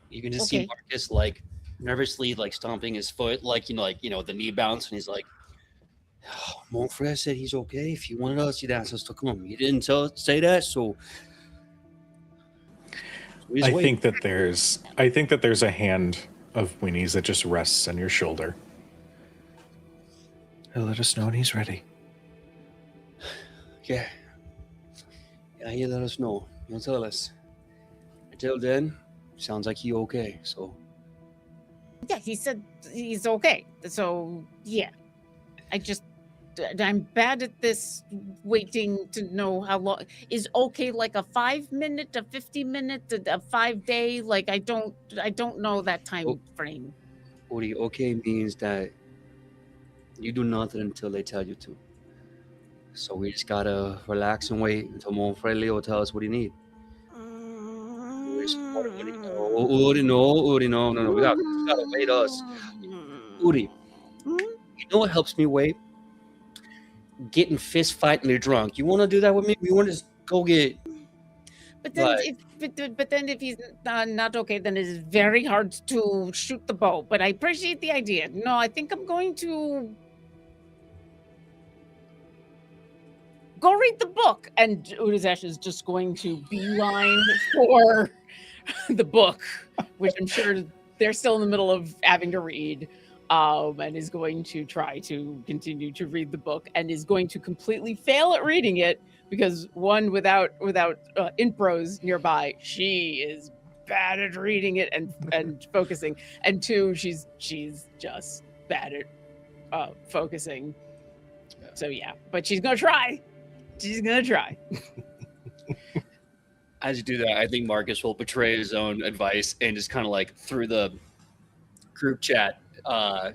You can just see Marcus like nervously like stomping his foot, like the knee bounce, and he's like, oh, Monfrey said he's okay. If you wanted us, you'd ask us to come. You didn't say that, so I think that there's a hand of Winnie's that just rests on your shoulder. He'll let us know when he's ready. Yeah, he'll let us know. He'll tell us. Until then, sounds like he's okay. So yeah, he said he's okay. So yeah, I'm bad at this waiting to know how long is okay. Like a 5 minute, a 50 minute, a 5 day. Like I don't know that time frame. Uri, okay means that you do nothing until they tell you to. So we just gotta relax and wait until Monfrey will tell us what he needs. Uri, no. We gotta wait us. Uri, you know what helps me wait? Getting fist fightingly drunk. You want to do that with me? We want to just go get. But then, if he's not okay, then it is very hard to shoot the bow. But I appreciate the idea. No, I think I'm going to go read the book. And Udazesh is just going to beeline for the book, which I'm sure they're still in the middle of having to read. And is going to try to continue to read the book and is going to completely fail at reading it because one, without intros nearby, she is bad at reading it and focusing, and two, she's just bad at focusing. So yeah, but she's gonna try. As you do that, I think Marcus will betray his own advice and just kind of like through the group chat.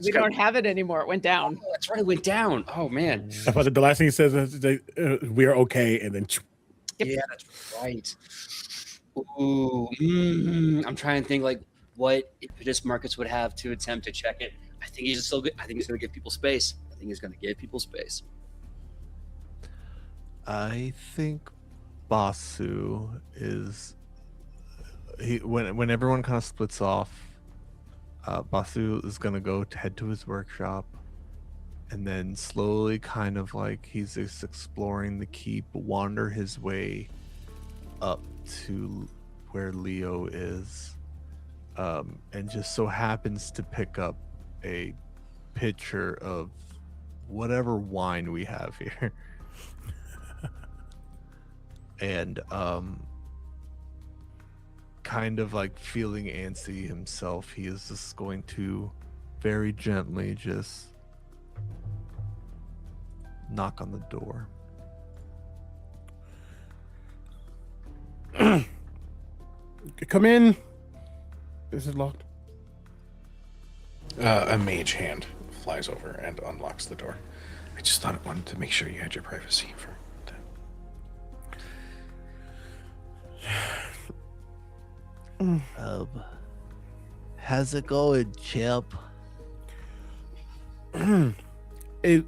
We don't have it anymore. It went down. Oh, that's right. It went down. Oh, man. I thought the last thing he says is we are okay. And then. Yep. Yeah, that's right. Ooh. I'm trying to think like what impetus Marcus would have to attempt to check it. I think he's still good. I think he's going to give people space. I think Basu is. When everyone kind of splits off, Basu is going to head to his workshop and then slowly kind of like he's just exploring the keep, wander his way up to where Leo is, and just so happens to pick up a pitcher of whatever wine we have here. And kind of like feeling antsy himself, he is just going to very gently just knock on the door. Come in. Is it locked? A mage hand flies over and unlocks the door. I just thought I wanted to make sure you had your privacy for that. How's it going, champ? It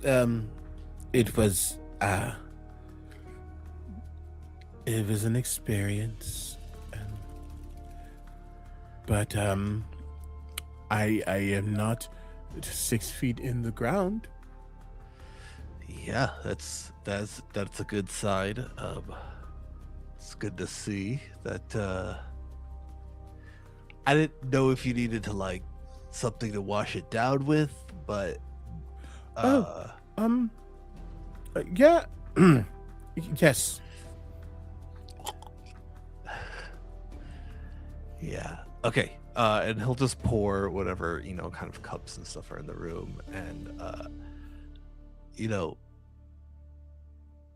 was an experience, but I am not 6 feet in the ground. Yeah, that's a good sign. It's good to see that. I didn't know if you needed to like something to wash it down with, but yeah. Yes. Yeah. Okay. And he'll just pour whatever, kind of cups and stuff are in the room. And,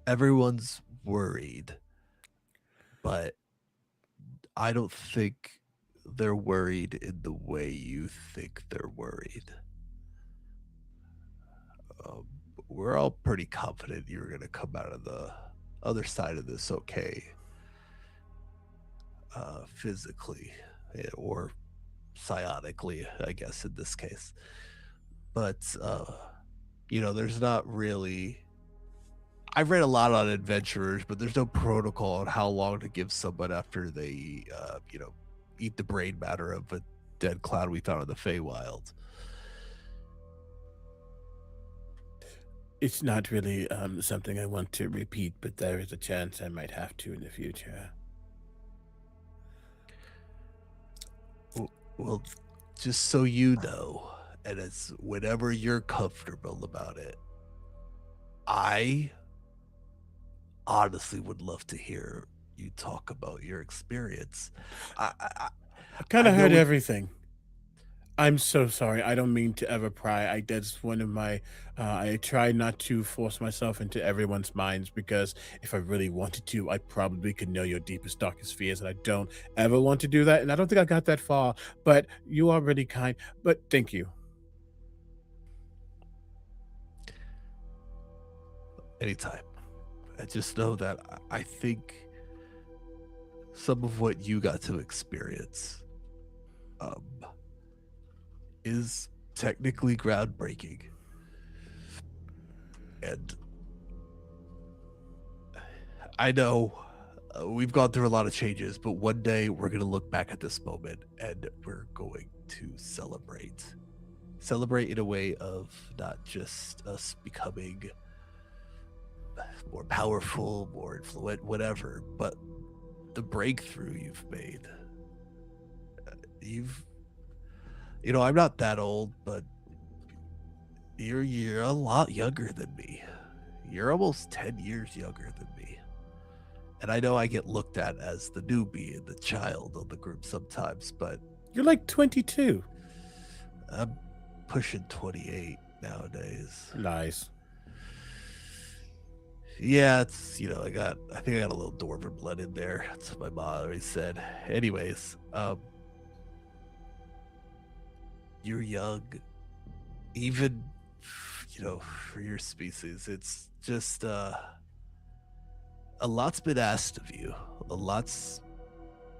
everyone's worried, but I don't think they're worried in the way you think they're worried. We're all pretty confident you're going to come out of the other side of this okay, physically or psionically, I guess, in this case. But, there's not really. I've read a lot on adventurers, but there's no protocol on how long to give someone after they, eat the brain matter of a dead cloud we found in the Feywild. It's not really something I want to repeat, but there is a chance I might have to in the future. Well, just so you know, and it's whenever you're comfortable about it, I honestly would love to hear you talk about your experience. I kind of know heard it- everything. I'm so sorry. I don't mean to ever pry. That's one of my. I try not to force myself into everyone's minds because if I really wanted to, I probably could know your deepest, darkest fears, and I don't ever want to do that. And I don't think I got that far. But you are really kind. But thank you. Anytime. I just know that I think some of what you got to experience is technically groundbreaking. And I know we've gone through a lot of changes, but one day we're going to look back at this moment and we're going to celebrate. Celebrate in a way of not just us becoming more powerful, more influential, whatever, but the breakthrough you've made. I'm not that old, but you're a lot younger than me. You're almost 10 years younger than me. And I know I get looked at as the newbie and the child of the group sometimes, but You're like 22. I'm pushing 28 nowadays. Nice. Yeah, it's I think I got a little dwarven blood in there. That's what my mom always said. Anyways, you're young, even for your species. It's just a lot's been asked of you.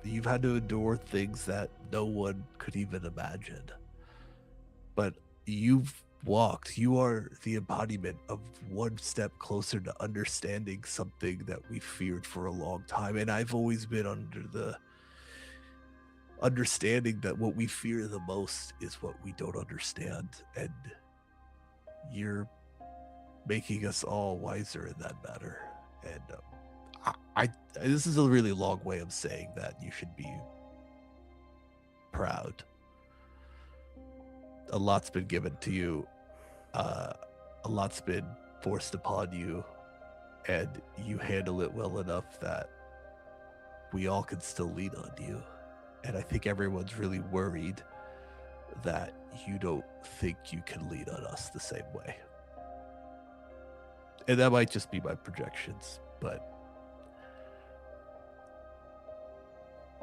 You've had to endure things that no one could even imagine. But you are the embodiment of one step closer to understanding something that we feared for a long time. And I've always been under the understanding that what we fear the most is what we don't understand. And you're making us all wiser in that matter. And this is a really long way of saying that you should be proud. A lot's been given to you. A lot's been forced upon you, and you handle it well enough that we all can still lean on you. And I think everyone's really worried that you don't think you can lean on us the same way. And that might just be my projections,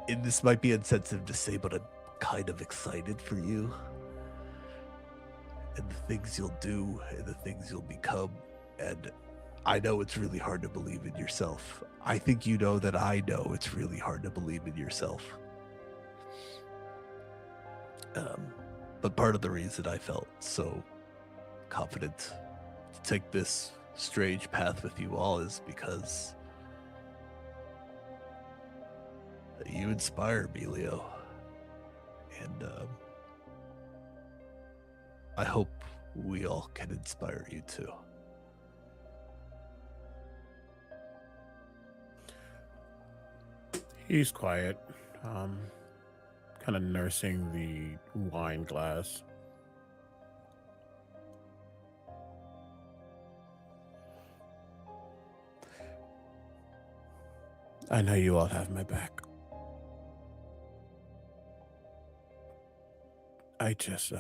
and this might be insensitive to say, but I'm kind of excited for you. And the things you'll do and the things you'll become. And I know it's really hard to believe in yourself. I think you know that I know it's really hard to believe in yourself. But part of the reason I felt so confident to take this strange path with you all is because you inspire me, Leo. And I hope we all can inspire you too. He's quiet, kind of nursing the wine glass. I know you all have my back. I just,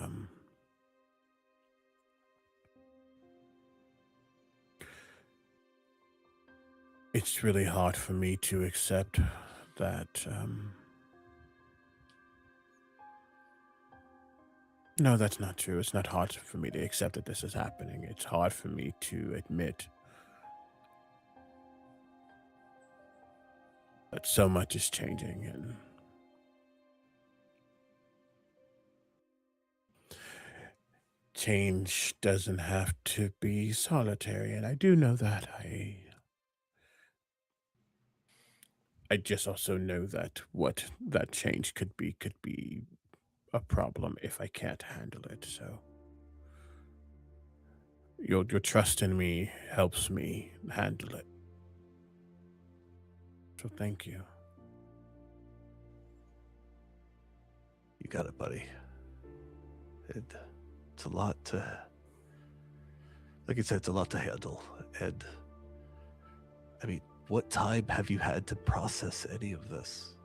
it's really hard for me to accept that, no, that's not true. It's not hard for me to accept that this is happening. It's hard for me to admit that so much is changing, and change doesn't have to be solitary, and I do know that. I just also know that what that change could be a problem if I can't handle it. So your trust in me helps me handle it. So thank you. You got it, buddy. It's a lot to, like I said, it's a lot to handle. And I mean, what time have you had to process any of this?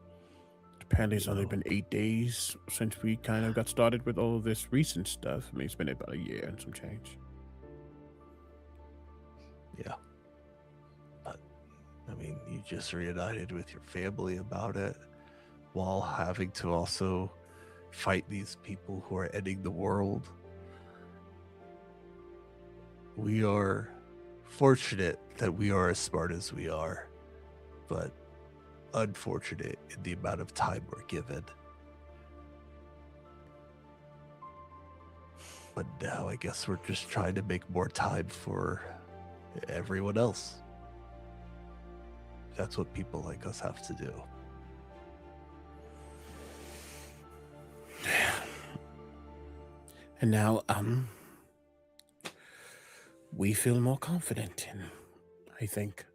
Apparently, it's only been 8 days since we kind of got started with all of this recent stuff. I mean, it's been about a year and some change. Yeah. But, I mean, you just reunited with your family about it while having to also fight these people who are ending the world. We are fortunate that we are as smart as we are, but unfortunate in the amount of time we're given. But now I guess we're just trying to make more time for everyone else. That's what people like us have to do. And now, we feel more confident, and I think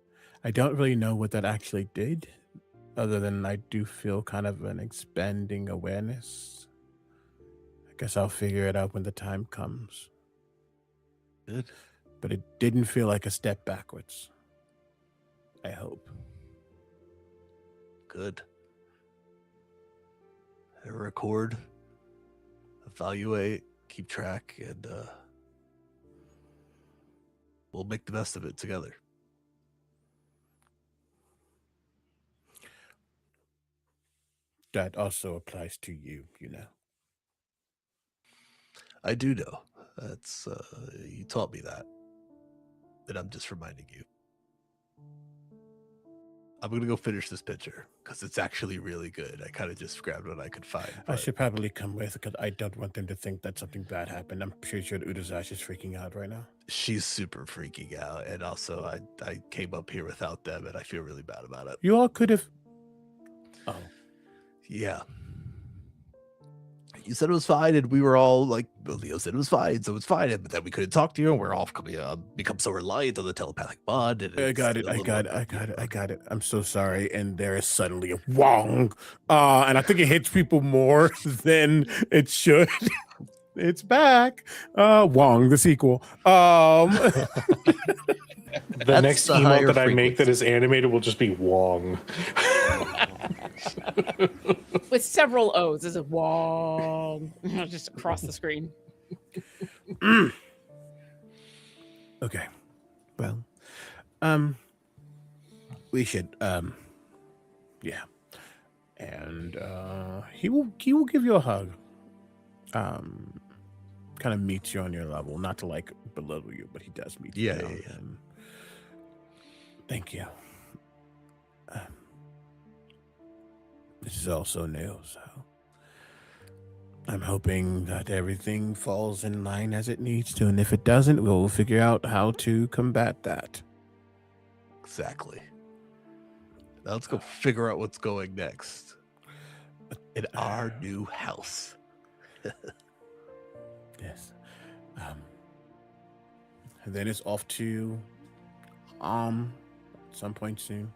I don't really know what that actually did, other than I do feel kind of an expanding awareness. I guess I'll figure it out when the time comes. Good. But it didn't feel like a step backwards. I hope. Good. Record, evaluate, keep track, and we'll make the best of it together. That also applies to you, you know. I do know. That's you taught me that. And I'm just reminding you. I'm gonna go finish this picture because it's actually really good. I kind of just grabbed what I could find. I should probably come with because I don't want them to think that something bad happened. I'm pretty sure Udazash is freaking out right now. She's super freaking out, and also I came up here without them, and I feel really bad about it. You all could have. Oh, Yeah. You said it was fine, and we were all like, well, Leo said it was fine, so it's fine. But then we couldn't talk to you, and we're all become so reliant on the telepathic bond. And I got it's it. a I little got it. I got it. I got it. I'm so sorry. And there is suddenly a wong. And I think it hits people more than it should. It's back. Wong, the sequel. The That's next the emote higher that I make that frequency. is animated will just be Wong. With several O's. Is it Wong? Just across the screen. Okay. Well, we should, yeah. And he will give you a hug. Kind of meets you on your level, not to like belittle you, but he does meet you. Yeah, down. yeah, yeah. Thank you. This is also new, so I'm hoping that everything falls in line as it needs to, and if it doesn't, we'll figure out how to combat that. Exactly. Now let's go figure out what's going next in our new house. Yes. And then it's off to some point soon.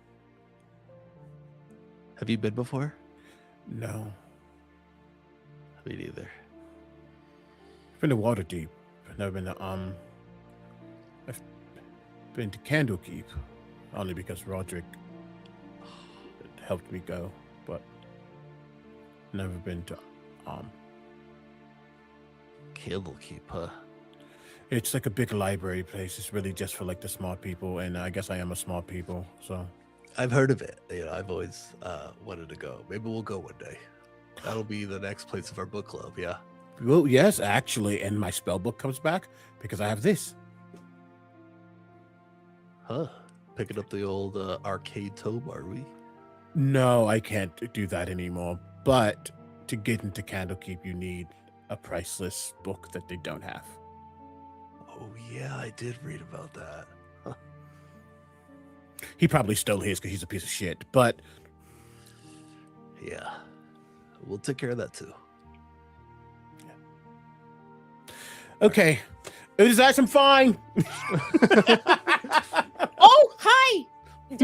Have you been before? No. Me neither. I've been to Waterdeep. I've never been to I've been to Candlekeep. Only because Roderick helped me go, but never been to Candlekeep, huh? It's like a big library place. It's really just for like the smart people, and I guess I am a smart people, so. I've heard of it. I've always wanted to go. Maybe we'll go one day. That'll be the next place of our book club. Yeah. Well, yes, actually, and my spell book comes back because I have this. Huh. Picking up the old arcade tome, are we? No, I can't do that anymore. But to get into Candlekeep, you need a priceless book that they don't have. Oh yeah, I did read about that. Huh. He probably stole his because he's a piece of shit, but Yeah. We'll take care of that too. okay. Is that some fine? Oh, hi.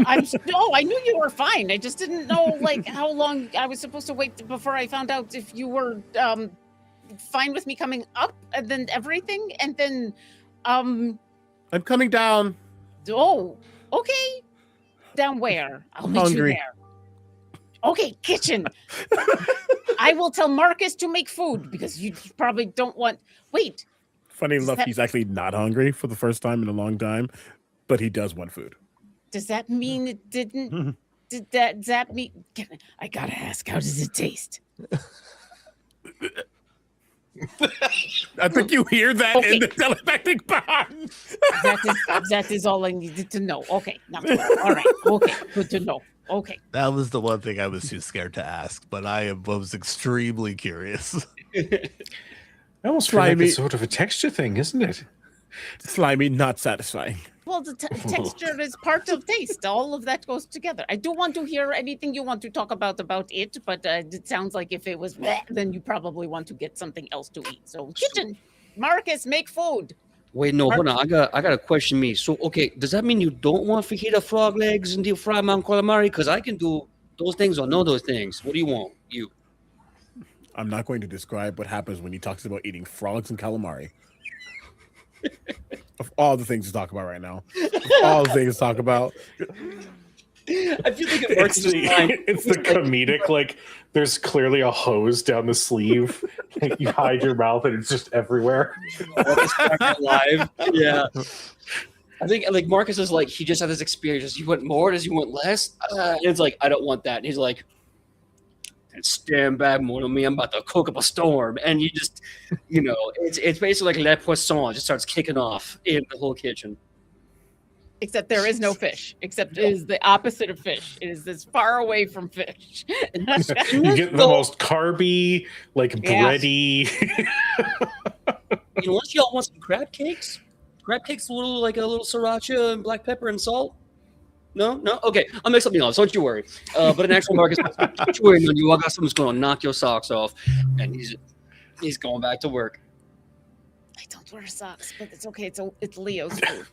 I knew you were fine. I just didn't know like how long I was supposed to wait before I found out if you were fine with me coming up and then everything and then I'm coming down. oh, okay. Down where? I'll meet Hungry. you there. Okay, kitchen. I will tell Marcus to make food because you probably don't want. Wait, Funny Is enough, that- he's actually not hungry for the first time in a long time, but he does want food. does that mean it didn't? Does that mean? I gotta ask. How does it taste? I think you hear that Okay. in the telepathic bond. That is all I needed to know. Okay, not to know. All right. Okay, good to know. Okay. That was the one thing I was too scared to ask, but was extremely curious. I almost feel like Slimy. it's sort of a texture thing, isn't it? Slimy, not satisfying. Well, the texture is part of taste. All of that goes together. I do want to hear anything you want to talk about it, but it sounds like if it was bleh, then you probably want to get something else to eat. So, kitchen, Marcus, make food. Wait, no, hold on. I got a question. Me. So, okay, does that mean you don't want fajita frog legs and deep fried mount calamari? Because I can do those things or know those things. What do you want? You. I'm not going to describe what happens when he talks about eating frogs and calamari. Of all the things to talk about right now, of all the things to talk about, I feel like it works just fine. It's the comedic, like, there's clearly a hose down the sleeve. Like, you hide your mouth and it's just everywhere. Marcus cracked alive. Yeah. I think like Marcus is like he just had this experience. Does he want more? Does he want less? And it's like I don't want that. And he's like, stand back, more than me. I'm about to cook up a storm. And you just, it's basically like Le Poisson. It just starts kicking off in the whole kitchen. Except there is no fish. Except it is the opposite of fish. It is as far away from fish. You get the most carby, like Yes. bready. Unless y'all want some crab cakes. Crab cakes, a little sriracha and black pepper and salt. No. Okay, I'll make something else. Don't you worry. But an actual Marcus, don't you worry, you. I got something that's going to knock your socks off, and he's going back to work. I don't wear socks, but it's okay. It's Leo's food.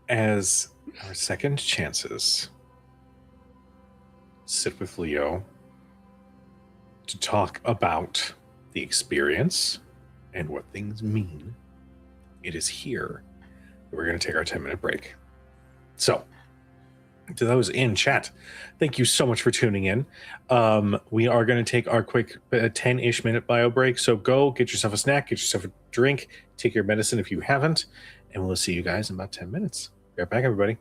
As our second chances sit with Leo to talk about the experience and what things mean, it is here that we're going to take our 10-minute break. So, to those in chat, thank you so much for tuning in. We are going to take our quick 10-ish minute bio break. So go get yourself a snack, get yourself a drink, take your medicine if you haven't, and we'll see you guys in about 10 minutes. Be right back, everybody.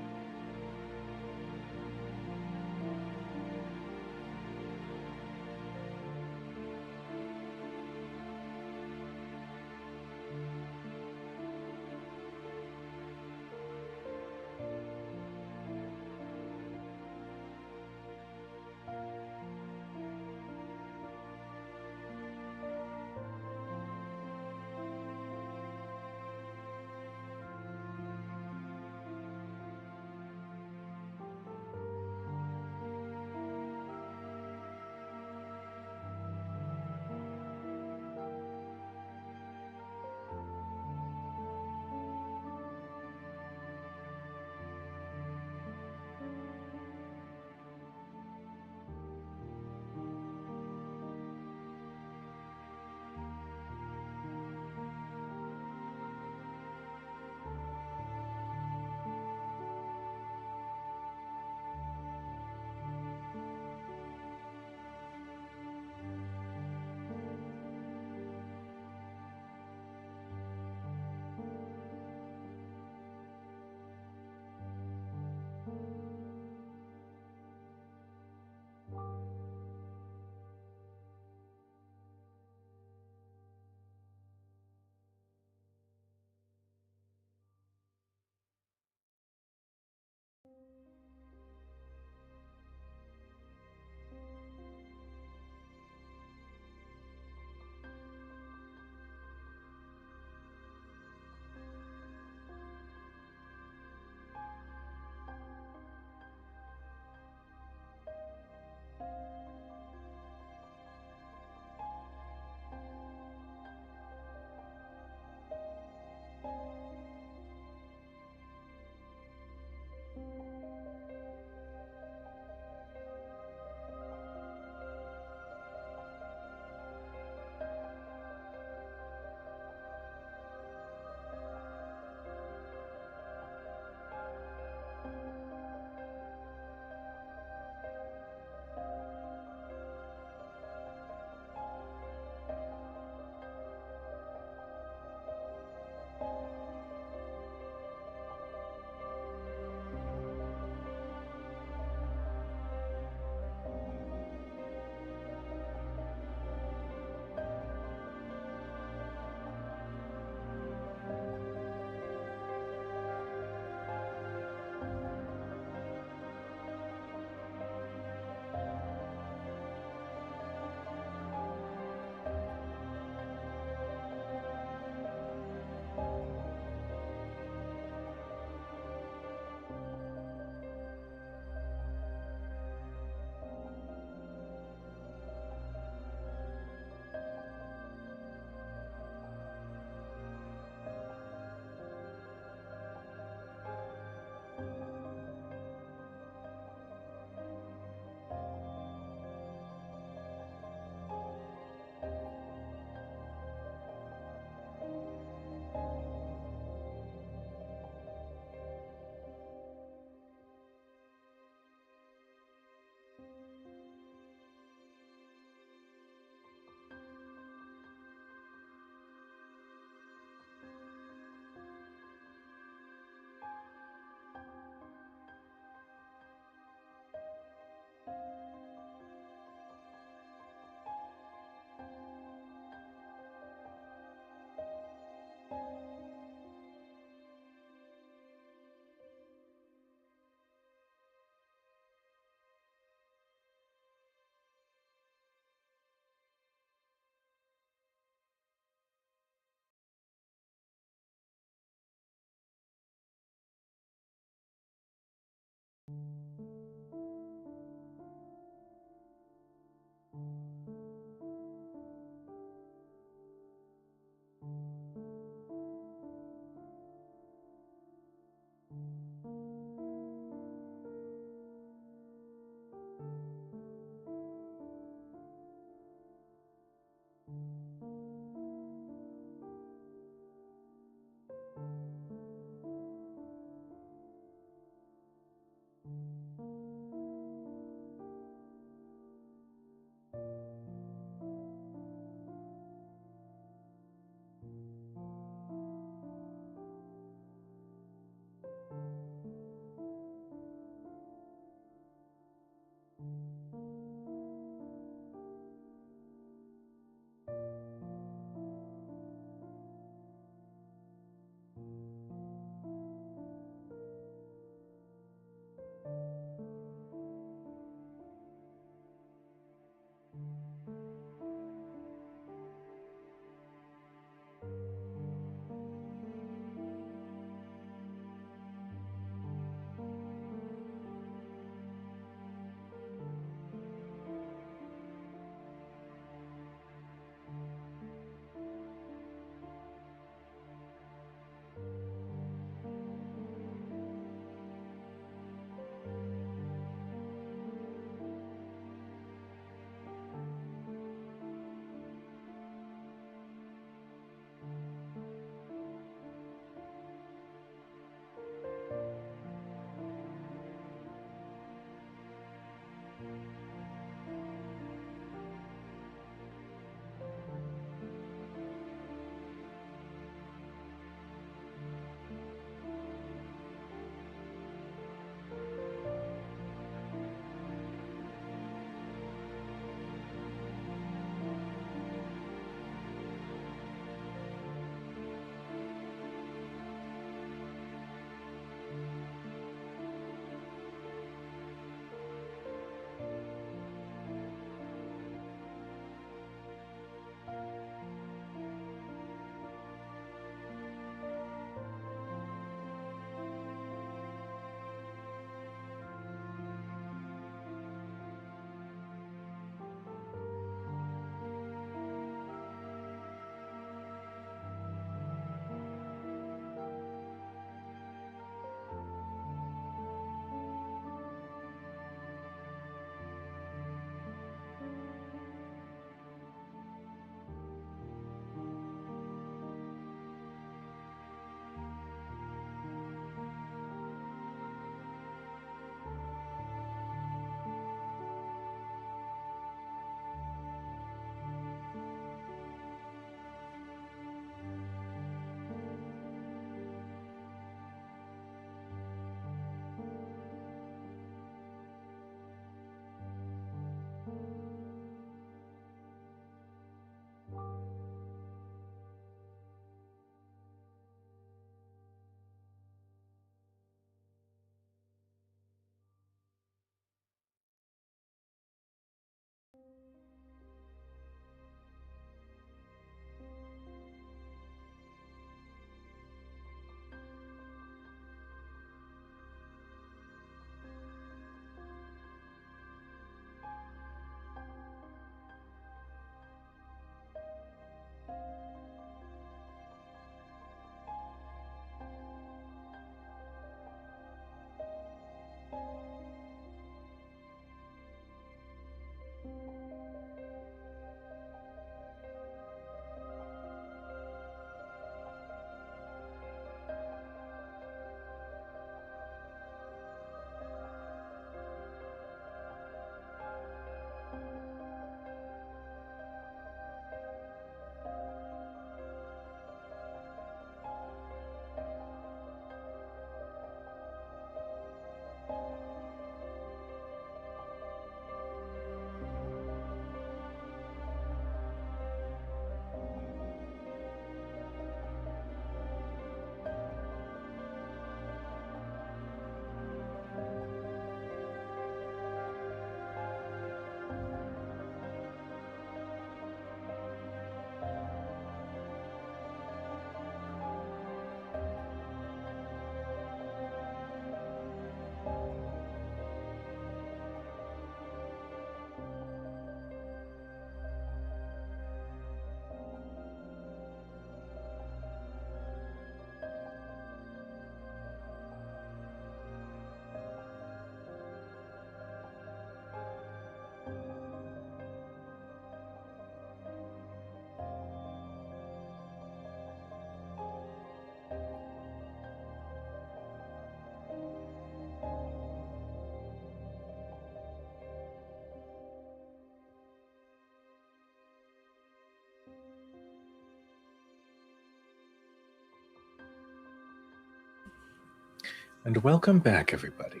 And welcome back, everybody.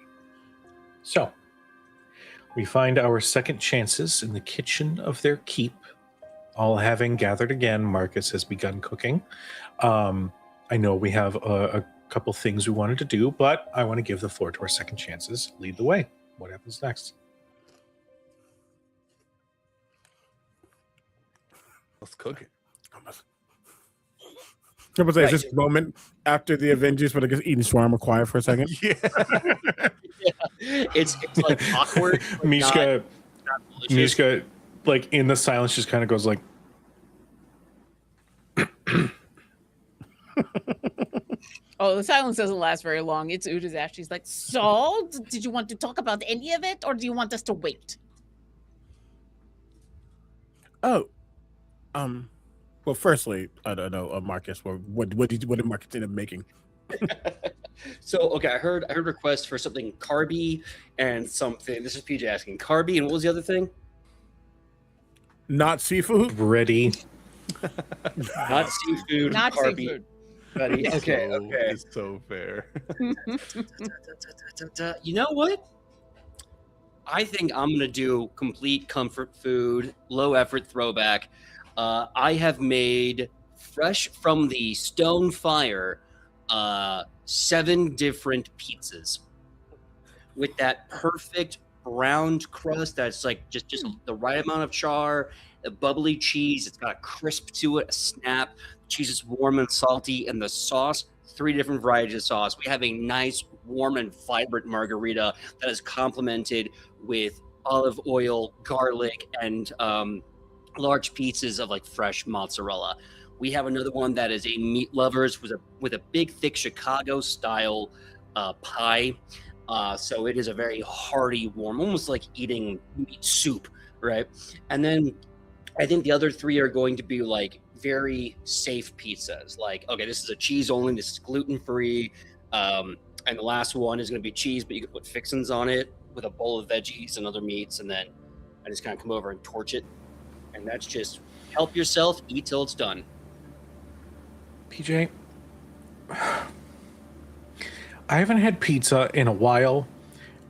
So, we find our second chances in the kitchen of their keep. All having gathered again, Marcus has begun cooking. I know we have a couple things we wanted to do, but I want to give the floor to our second chances. Lead the way. What happens next? Let's cook it. I was say, is this moment after the Avengers where they're just eating shawarma quiet for a second? Yeah. It's like awkward. but Mishka, not delicious. Mishka, like in the silence, just kind of goes like, Oh, the silence doesn't last very long. It's Uda's Ash. She's like, so, did you want to talk about any of it, or do you want us to wait? Oh, well, firstly, I don't know, Marcus. What did Marcus end up making? So okay, I heard requests for something carby and something. This is PJ asking carby, and what was the other thing? Not seafood. ready. Not seafood. Not carby. seafood. Buddy. Okay, So- okay. It's so fair. You know what? I think I'm gonna do complete comfort food, low effort throwback. I have made fresh from the stone fire 7 different pizzas with that perfect browned crust that's like just the right amount of char, the bubbly cheese. It's got a crisp to it, a snap. The cheese is warm and salty, and the sauce, 3 different varieties of sauce. We have a nice, warm, and vibrant margarita that is complemented with olive oil, garlic, and large pieces of like fresh mozzarella. We have another one that is a meat lovers with a big, thick Chicago style pie. So it is a very hearty, warm, almost like eating meat soup, right? And then I think the other 3 are going to be like very safe pizzas. Like, okay, this is a cheese only, this is gluten free, and the last one is going to be cheese, but you can put fixins on it with a bowl of veggies and other meats, and then I just kind of come over and torch it, and that's just help yourself, eat till it's done. PJ, I haven't had pizza in a while,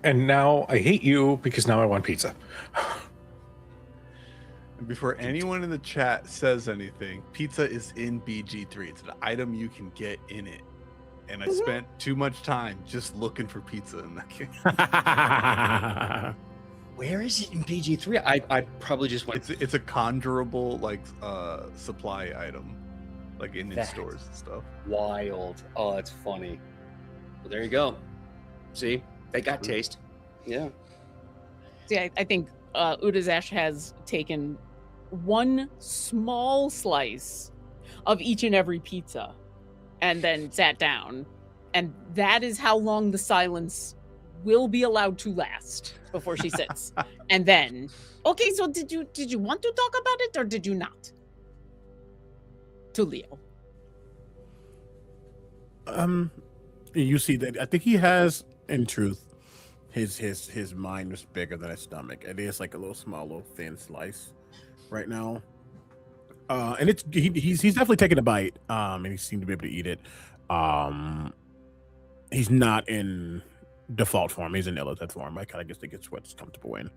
and now I hate you because now I want pizza. And before anyone in the chat says anything, pizza is in BG3. It's an item you can get in it. And I spent too much time just looking for pizza in that game. Where is it in PG3? I probably just went. It's a conjurable like supply item, like in That's stores and stuff. wild. Oh, that's funny. Well, there you go. See, they got taste. Yeah. See, I think Uda's Ash has taken one small slice of each and every pizza and then sat down. And that is how long the silence will be allowed to last before she sits. And then, okay, so did you want to talk about it or did you not? To Leo. You see that I think he has, in truth, his mind is bigger than his stomach. It is like a little small, little thin slice right now. And he's definitely taking a bite. And he seemed to be able to eat it. He's not in default form. He's in illithid form. I kind of guess he gets what's comfortable in.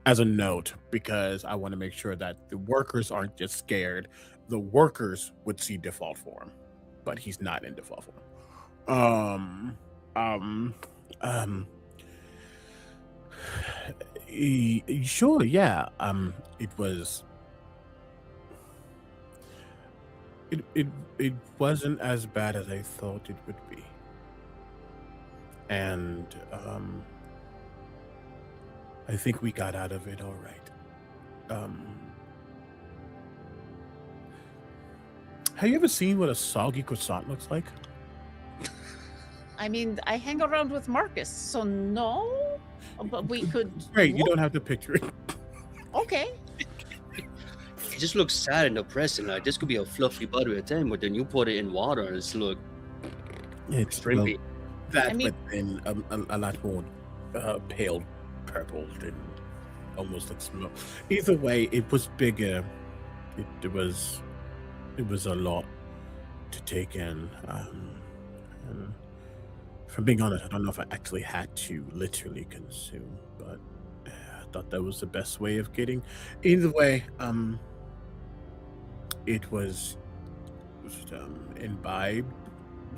As a note, because I want to make sure that the workers aren't just scared. The workers would see default form, but he's not in default form. Sure, yeah. It wasn't as bad as I thought it would be. And I think we got out of it all right. Have you ever seen what a soggy croissant looks like? I mean, I hang around with Marcus, so no, but we could. Great, you look- don't have to picture it. Okay. It just looks sad and depressing. Like this could be a fluffy, buttery thing, but then you put it in water and it's look It's shrimpy. that, I mean- but then a lot more pale purple and almost like smoke. Either way, it was bigger. It was a lot to take in. And If I'm being honest, I don't know if I actually had to literally consume, but I thought that was the best way of getting. Either way, it was imbibed,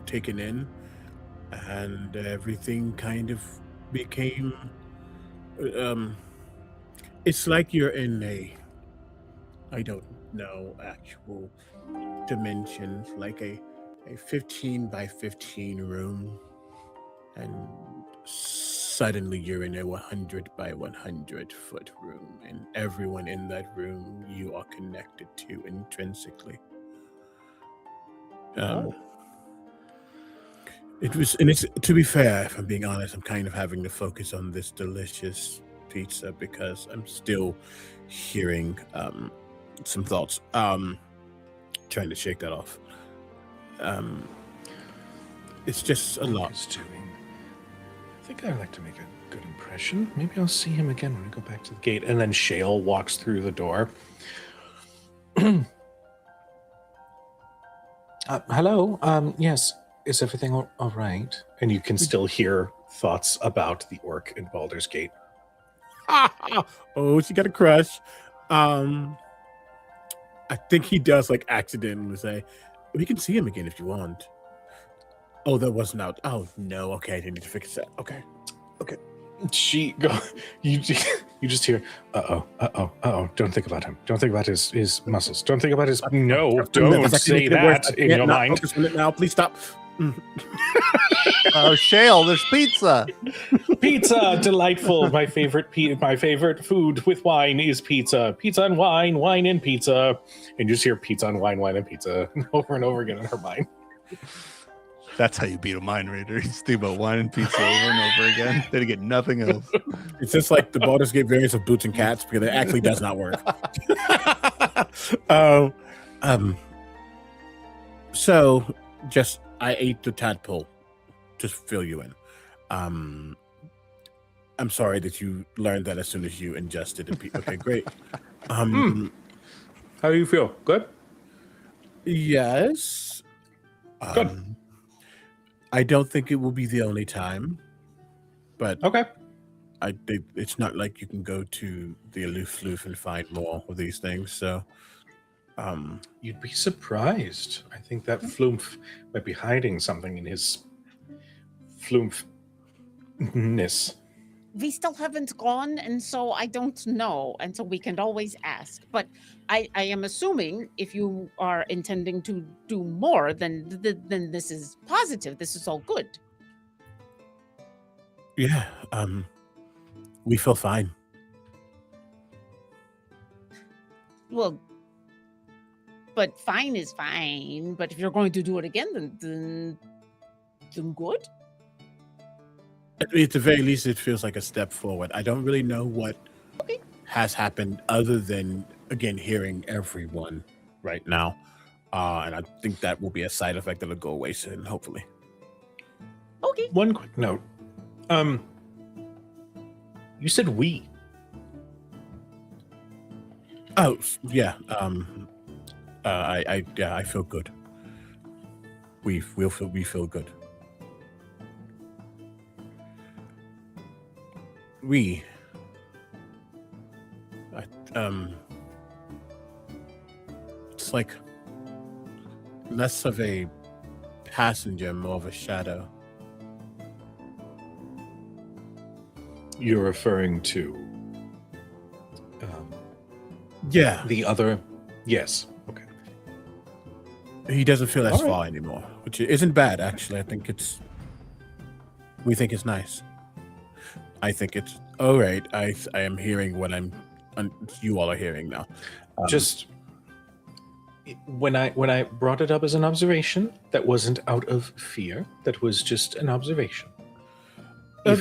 taken in, and everything kind of became. It's like you're in I don't know, actual dimensions, like a 15 by 15 room, and suddenly you're in a 100 by 100 foot room, and everyone in that room you are connected to intrinsically. It was, and it's, to be fair, if I'm being honest, I'm kind of having to focus on this delicious pizza because I'm still hearing some thoughts. Trying to shake that off. It's just a lot. I think I'd like to make a good impression. Maybe I'll see him again when we go back to the gate. And then Shale walks through the door. Hello. Yes. Is everything all right? And you can still hear thoughts about the orc in Baldur's Gate. Oh, she got a crush. I think he does like accidentally say, "We can see him again if you want." Oh, that wasn't out. Oh no. Okay, I didn't need to fix that. Okay. She go. You just hear. Don't think about him. Don't think about his muscles. Don't think about his. No, don't say that in your mind. Focus on it now. Please stop. Oh, Shale, there's pizza. Pizza, delightful. My favorite food with wine is pizza. Pizza and wine, wine and pizza. And you just hear pizza and wine and pizza over and over again in her mind. That's how you beat a mind raider. You just think about wine and pizza over and over again. They get nothing else. It's just like the Baldur's Gate variants of Boots and Cats because it actually does not work. So just I ate the tadpole. Just fill you in. I'm sorry that you learned that as soon as you ingested it. Okay, great. How do you feel? Good? Yes. Good. I don't think it will be the only time, but Okay. It's not like you can go to the Aloof Floof and find more of these things. So, You'd be surprised. I think that Flumph might be hiding something in his Flumphness. We still haven't gone, and so I don't know, and so we can always ask. But I am assuming if you are intending to do more, then this is positive. This is all good. yeah, we feel fine. Well, but fine is fine. But if you're going to do it again, then good. At the very least, it feels like a step forward. I don't really know what has happened other than, again, hearing everyone right now. And I think that will be a side effect that'll go away soon, hopefully. Okay. One quick note. You said we. Oh, yeah. I feel good. We feel good. It's like less of a passenger, more of a shadow. You're referring to Yeah, the other. Yes. Okay. he doesn't feel as All right. far anymore, which isn't bad actually. We think it's nice. I think it's all right. I am hearing what you all are hearing now. Just when I brought it up as an observation, that wasn't out of fear. That was just an observation.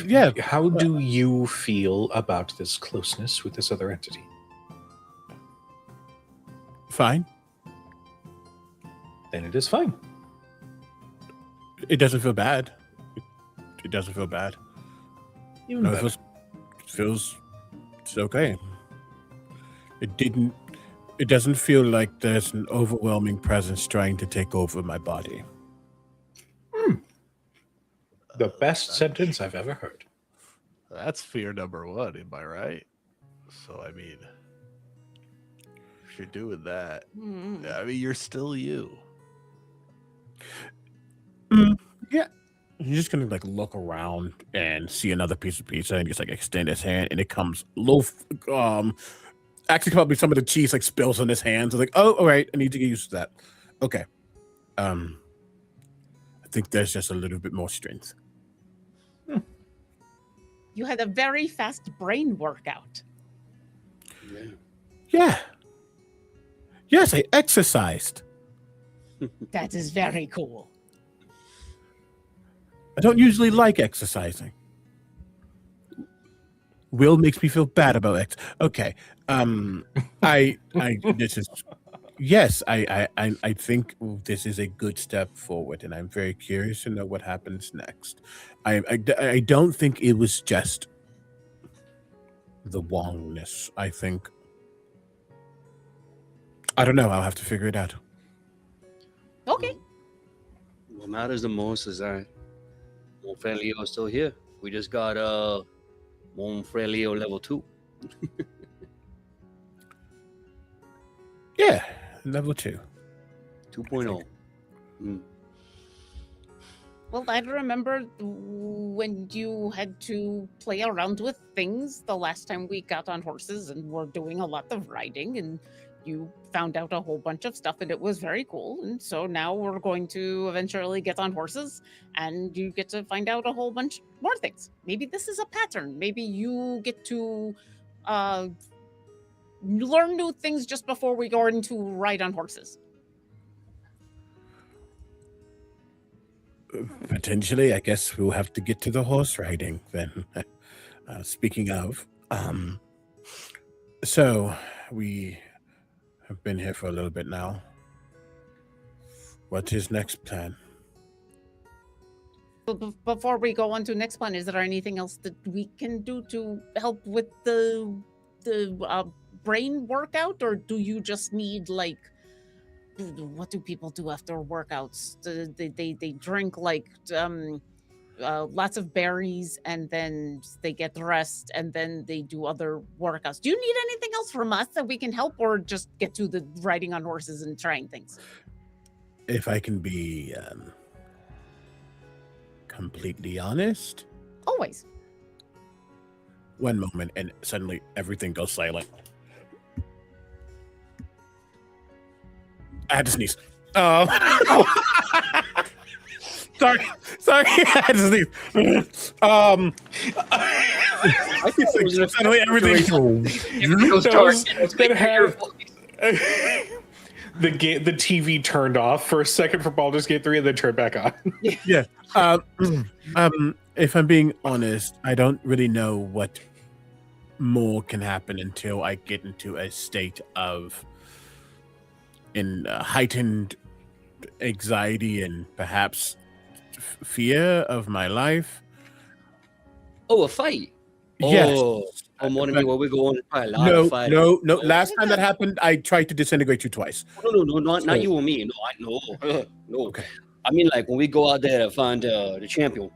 Yeah. How do you feel about this closeness with this other entity? Fine. Then it is fine. It doesn't feel bad. It doesn't feel bad. Even No, better. it feels it's okay. It doesn't feel like there's an overwhelming presence trying to take over my body. The best sentence I've ever heard. That's fear number one, am I right? So, I mean, if you're doing that, I mean, you're still you. Yeah. He's just gonna like look around and see another piece of pizza and just like extend his hand, and it comes actually probably some of the cheese like spills on his hands. Like, oh, all right, I need to get used to that. Okay. I think there's just a little bit more strength. You had a very fast brain workout. Yeah. Yes, I exercised. That is very cool. I don't usually like exercising. Will makes me feel bad about Okay. This is yes, I think this is a good step forward, and I'm very curious to know what happens next. I don't think it was just the wrongness. I think I don't know. I'll have to figure it out. Okay. What matters the most is that Monfred Leo is still here. We just got Monfred Leo level 2. Yeah, level 2. 2.0. Well, I remember when you had to play around with things the last time we got on horses and were doing a lot of riding, and you found out a whole bunch of stuff, and it was very cool. And so now we're going to eventually get on horses, and you get to find out a whole bunch more things. Maybe this is a pattern. Maybe you get to learn new things just before we go into ride on horses. Potentially, I guess we'll have to get to the horse riding then. Speaking of, so we have been here for a little bit now. What's his next plan? Before we go on to next plan, is there anything else that we can do to help with the brain workout, or do you just need like, what do people do after workouts? They drink like lots of berries, and then they get rest, and then they do other workouts. Do you need anything else from us that we can help, or just get to the riding on horses and trying things? If I can be completely honest. Always. One moment, and suddenly everything goes silent. I had to sneeze. Sorry, I had to sneeze. I think it was Suddenly everything. The TV turned off for a second for Baldur's Gate 3 and then turned back on. Yeah. If I'm being honest, I don't really know what more can happen until I get into a state of heightened anxiety and perhaps fear of my life. Oh, a fight. Yes. Oh, I'm wondering where we're going. Probably a lot of fighting. No. Last time that happened, I tried to disintegrate you twice. No, not you and me. No, I know. No. Okay. I mean, like when we go out there to find the champion,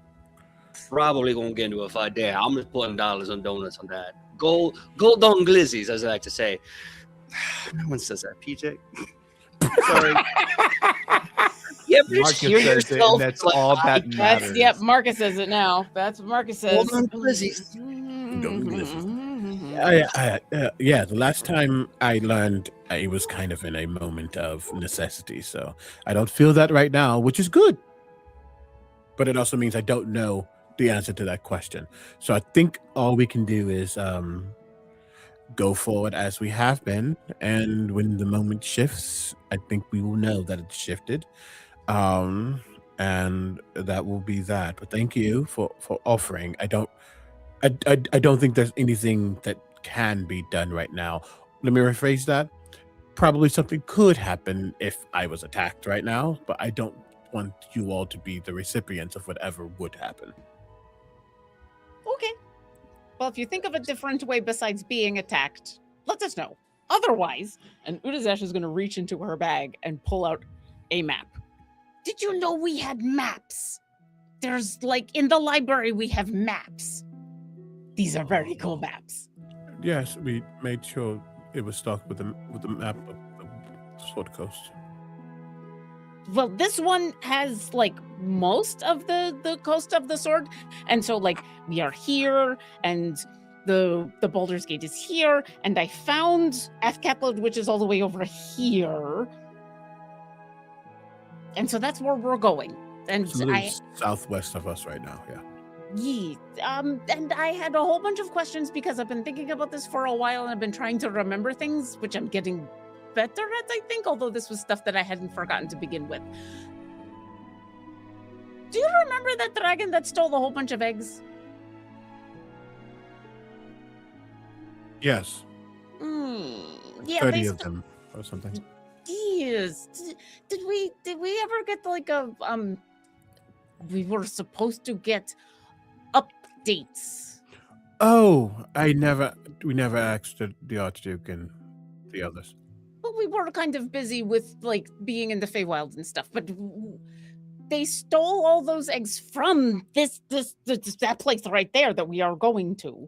probably gonna get into a fight there. I'm just putting dollars on donuts on that. Gold on glizzies, as I like to say. No one says that, PJ. Sorry. Yeah, but Marcus says it, and that's like, all that matters. Yep, Marcus says it now. That's what Marcus says. Gold on glizzies. Yeah, the last time I learned, it was kind of in a moment of necessity. So I don't feel that right now, which is good. But it also means I don't know the answer to that question. So I think all we can do is go forward as we have been. And when the moment shifts, I think we will know that it's shifted. And that will be that. But thank you for offering. I don't think there's anything that can be done right now. Let me rephrase that. Probably something could happen if I was attacked right now, but I don't want you all to be the recipients of whatever would happen. Okay. Well, if you think of a different way besides being attacked, let us know. Otherwise, and Udazesh is going to reach into her bag and pull out a map. Did you know we had maps? there's like in the library we have maps. These are very cool maps. Yes, we made sure it was stocked with the map of the Sword Coast. Well, this one has like most of the coast of the sword, and so like we are here, and the Baldur's Gate is here, and I found Athkatla, which is all the way over here, and so that's where we're going. And It's a little southwest of us right now. Yeah. and I had a whole bunch of questions because I've been thinking about this for a while, and I've been trying to remember things, which I'm getting better at, I think, although this was stuff that I hadn't forgotten to begin with. Do you remember that dragon that stole a whole bunch of eggs? Yes. Yeah, 30 of them or something. Yes. Did we ever get like a we were supposed to get updates. Oh, we never asked the Archduke and the others. Well, we were kind of busy with like being in the Feywild and stuff, but they stole all those eggs from that place right there that we are going to.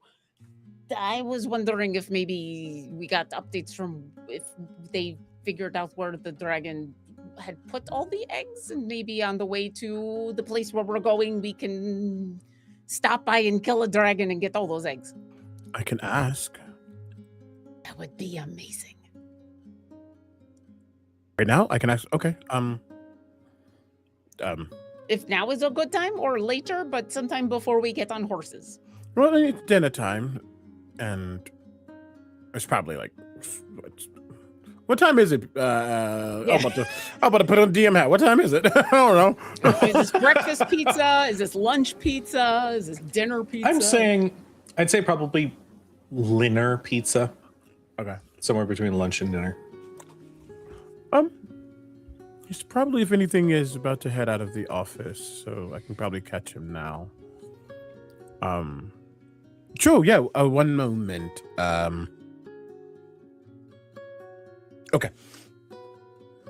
I was wondering if maybe we got updates from if they figured out where the dragon had put all the eggs, and maybe on the way to the place where we're going, we can stop by and kill a dragon and get all those eggs. I can ask. That would be amazing. Right now, I can ask. Okay. If now is a good time or later, but sometime before we get on horses. Well, it's dinner time, and it's probably like. What time is it? I'm about to put on DM hat. What time is it? I don't know. Is this breakfast pizza? Is this lunch pizza? Is this dinner pizza? I'd say probably dinner pizza. Okay. Somewhere between lunch and dinner. He's probably, if anything, is about to head out of the office, so I can probably catch him now. Sure, yeah, one moment. Okay.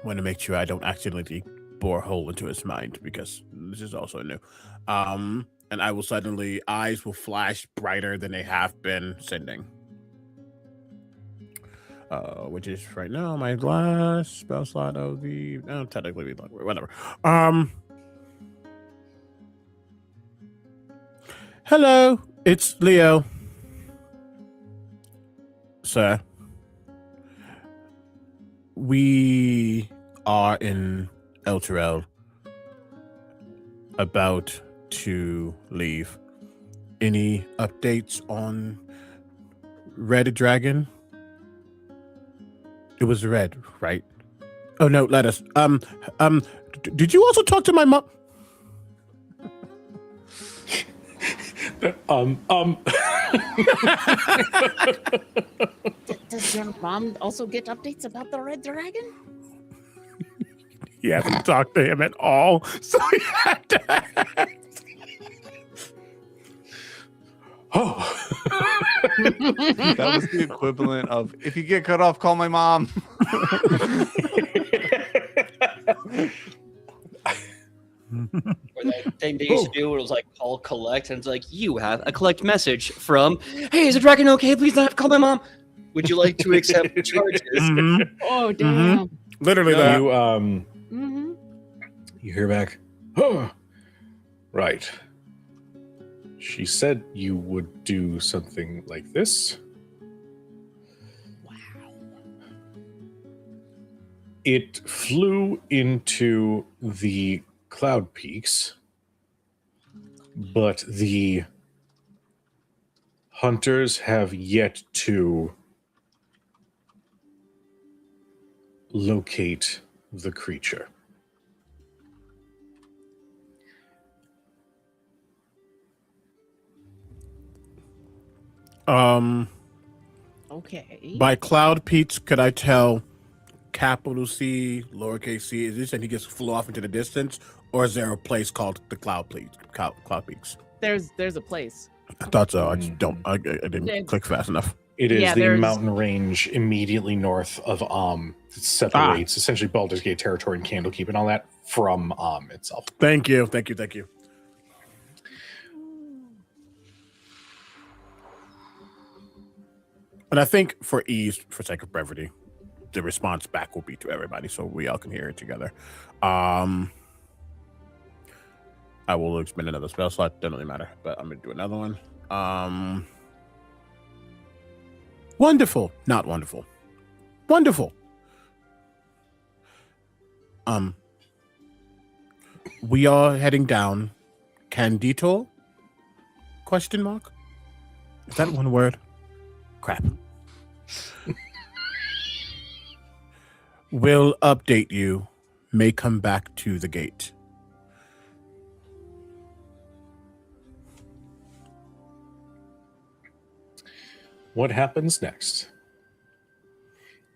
Want to make sure I don't accidentally bore a hole into his mind, because this is also new. And I will suddenly, eyes will flash brighter than they have been sending. Which is right now my last spell slot of the technically whatever. Hello, it's Leo. Sir. We are in Elturel, about to leave. Any updates on Red Dragon? It was red, right? Oh no, let us. Did you also talk to my mom? Does your mom also get updates about the red dragon? He hasn't talked to him at all, so he had to ask. Oh. That was the equivalent of, if you get cut off, call my mom. Or that thing they used to do where it was like call collect, and it's like, you have a collect message from, hey, is the dragon okay? Please don't have to call my mom. Would you like to accept charges? Mhm. Oh, damn. Literally No, that. You hear back. Oh, right. She said you would do something like this. Wow. It flew into the cloud peaks, but the hunters have yet to locate the creature. Okay. By cloud peaks, could I tell capital C, lowercase c? Is this and he just flew off into the distance, or is there a place called the cloud peaks? Cloud peaks. There's a place. I thought so. I just don't. I didn't click fast enough. It is Yeah, the there's- mountain range immediately north of that separates essentially Baldur's Gate territory and Candlekeep and all that from itself. Thank you. And I think for ease, for sake of brevity, the response back will be to everybody, so we all can hear it together. I will expend another spell slot. Doesn't really matter, but I'm gonna do another one. Wonderful, not wonderful. Wonderful. We are heading down Candito? Question mark? Is that one word? Crap. We'll update you. May come back to the gate. What happens next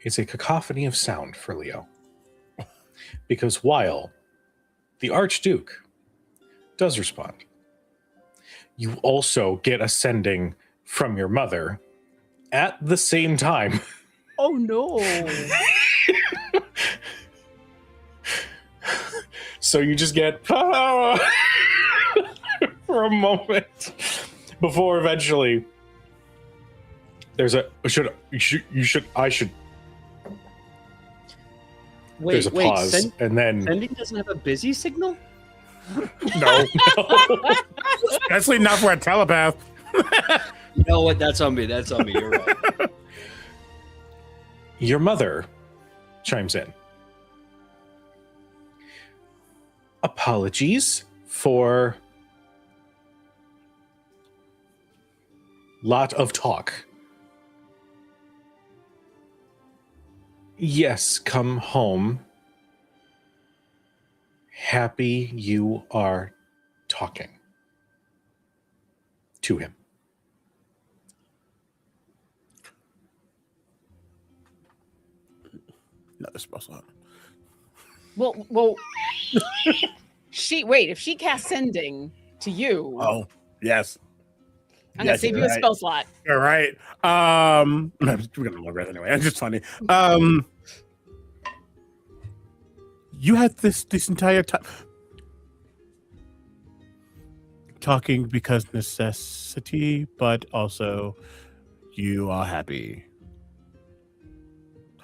is a cacophony of sound for Leo. Because while the Archduke does respond, you also get a sending from your mother at the same time. Oh no. So you just get for a moment before eventually there's a there's a pause and then Sending doesn't have a busy signal? no. Especially not for a telepath. You know what? That's on me. You're right. Your mother chimes in. Apologies for lot of talk. Yes, come home. Happy you are talking to him. Another spell slot. Well, if she casts sending to you, Oh, yes. I'm gonna save you a spell slot. You're right. We're gonna look right anyway. It's just funny. You had this entire time talking because necessity, but also you are happy.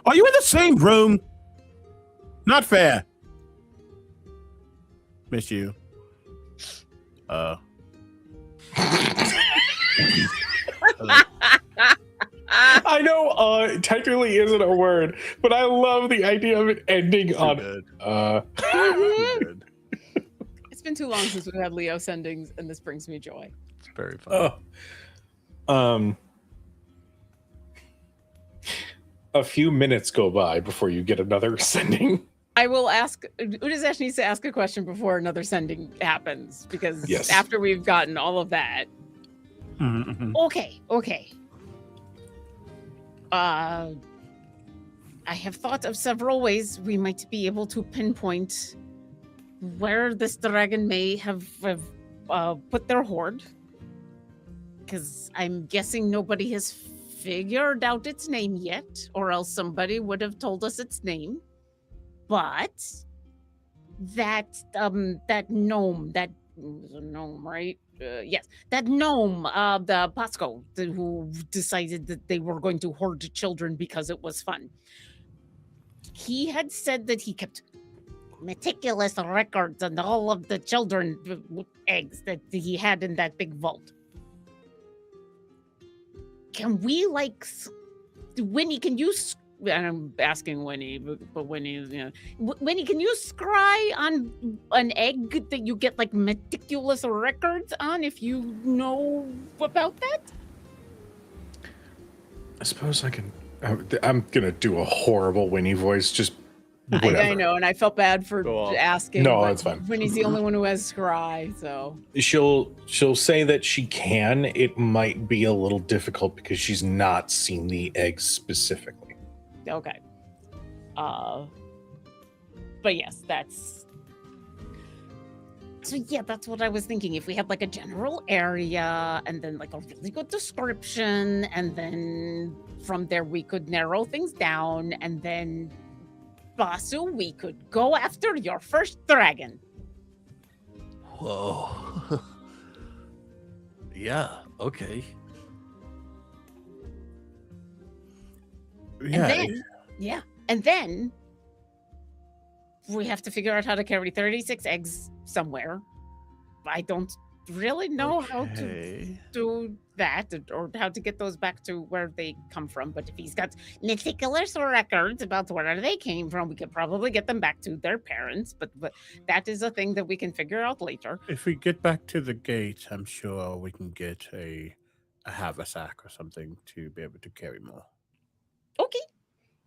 Are you in the same room? Not fair. Miss you. I know technically isn't a word, but I love the idea of it ending on Good. It's been too long since we've had Leo sendings, and this brings me joy. It's very fun. A few minutes go by before you get another sending. I will ask. Udizesh needs to ask a question before another sending happens, because Yes. after we've gotten all of that. Okay. I have thought of several ways we might be able to pinpoint where this dragon may have put their hoard. Because I'm guessing nobody has figured out its name yet, or else somebody would have told us its name. But that gnome, that was a gnome, right? Yes, that gnome, the Pasco, who decided that they were going to hoard children because it was fun. He had said that he kept meticulous records on all of the children eggs that he had in that big vault. Can we, Winnie, can you... And I'm asking Winnie, but Winnie, Winnie, can you scry on an egg that you get meticulous records on if you know about that? I suppose I can. I'm gonna do a horrible Winnie voice. Just whatever. I know, and I felt bad for asking. No, but that's fine. Winnie's the only one who has scry, so She'll say that she can. It might be a little difficult because she's not seen the eggs specifically. okay. But yes, that's what I was thinking. If we had a general area and then a really good description, and then from there we could narrow things down, and then Basu, we could go after your first dragon. Whoa. Yeah, okay. And then we have to figure out how to carry 36 eggs somewhere. I don't really know how to do that or how to get those back to where they come from. But if he's got meticulous records about where they came from, we could probably get them back to their parents. But that is a thing that we can figure out later. If we get back to the gate, I'm sure we can get a haversack or something to be able to carry more. Okay.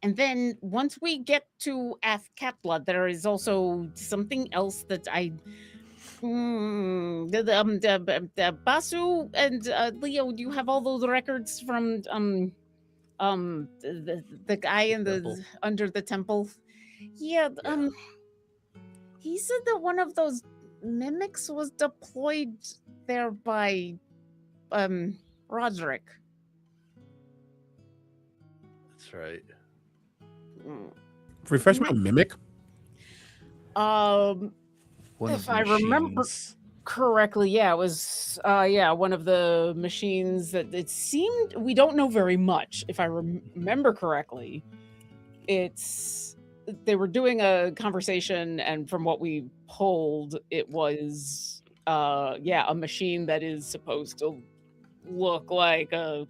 And then once we get to Athkatla, there is also something else that the Basu and Leo, do you have all those records from the guy in the under the temple? Yeah. He said that one of those mimics was deployed there by Roderick. That's right. Refresh my mimic. If I remember correctly, yeah, it was one of the machines that it seemed, we don't know very much. If I remember correctly, they were doing a conversation, and from what we pulled, it was a machine that is supposed to look like a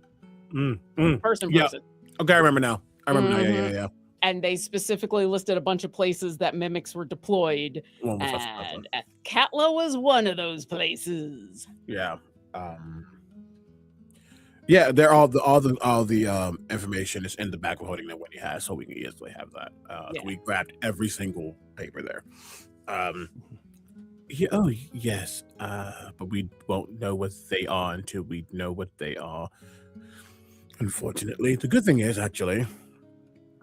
person. Yeah. Okay, I remember now. Mhm. Yeah. And they specifically listed a bunch of places that mimics were deployed, One was and Katla was one of those places. Yeah. Yeah, they're all the information is in the back of holding that Wendy has, so we can easily have that. We grabbed every single paper there. Yes. But we won't know what they are until we know what they are. Unfortunately, the good thing is actually,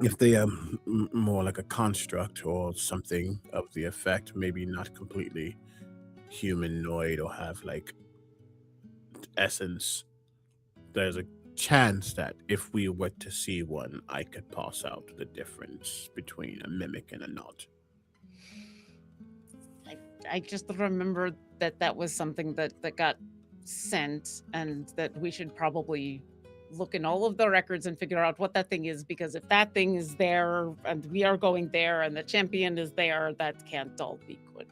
if they are more like a construct or something of the effect, maybe not completely humanoid or have like essence, there's a chance that if we were to see one, I could pass out the difference between a mimic and a not. I just remember that was something that got sent, and that we should probably look in all of the records and figure out what that thing is, because if that thing is there and we are going there and the champion is there, that can't all be good.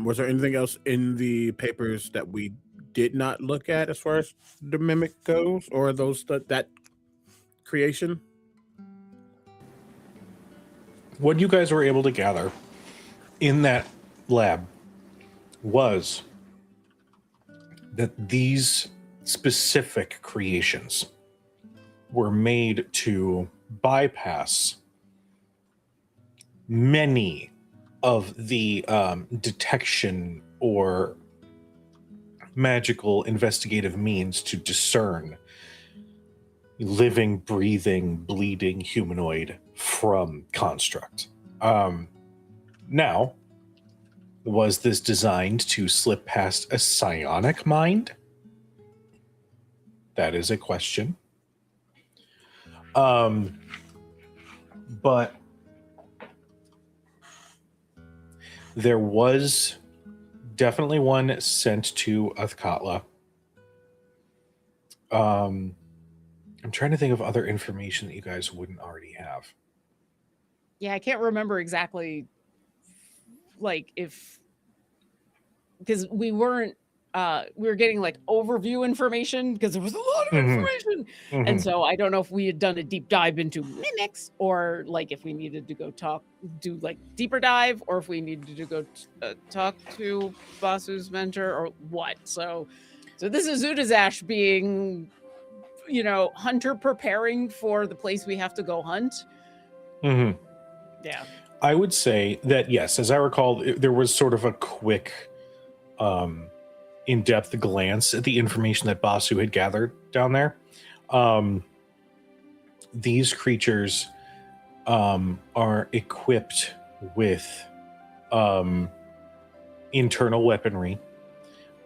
Was there anything else in the papers that we did not look at as far as the mimic goes, or those that creation? What you guys were able to gather in that lab was that these specific creations were made to bypass many of the detection or magical investigative means to discern living, breathing, bleeding humanoid from construct. Now, was this designed to slip past a psionic mind? That is a question. But there was definitely one sent to Athkatla. I'm trying to think of other information that you guys wouldn't already have. Yeah, I can't remember exactly, like, because we were getting like overview information because there was a lot of information. And so I don't know if we had done a deep dive into mimics, or like if we needed to go do like deeper dive, or if we needed to go talk to Basu's mentor or what. So this is Udazash being, hunter preparing for the place we have to go hunt. Yeah. I would say that, yes, as I recall, there was sort of a quick in-depth glance at the information that Basu had gathered down there. These creatures are equipped with internal weaponry,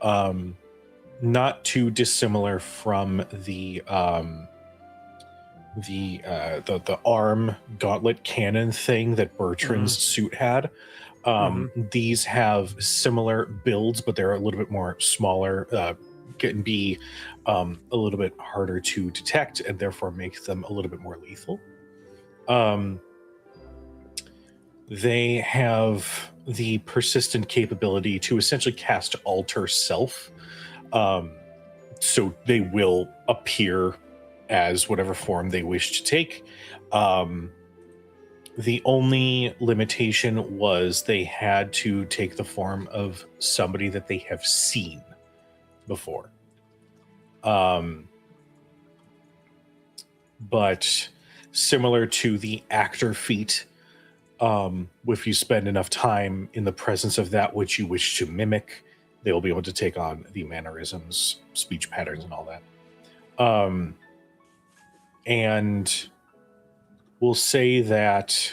not too dissimilar from the arm gauntlet cannon thing that Bertrand's suit had. These have similar builds, but they're a little bit more smaller, can be a little bit harder to detect and therefore make them a little bit more lethal. They have the persistent capability to essentially cast Alter Self. So they will appear as whatever form they wish to take. The only limitation was they had to take the form of somebody that they have seen before. But similar to the actor feat, if you spend enough time in the presence of that which you wish to mimic, they will be able to take on the mannerisms, speech patterns, and all that. And we'll say that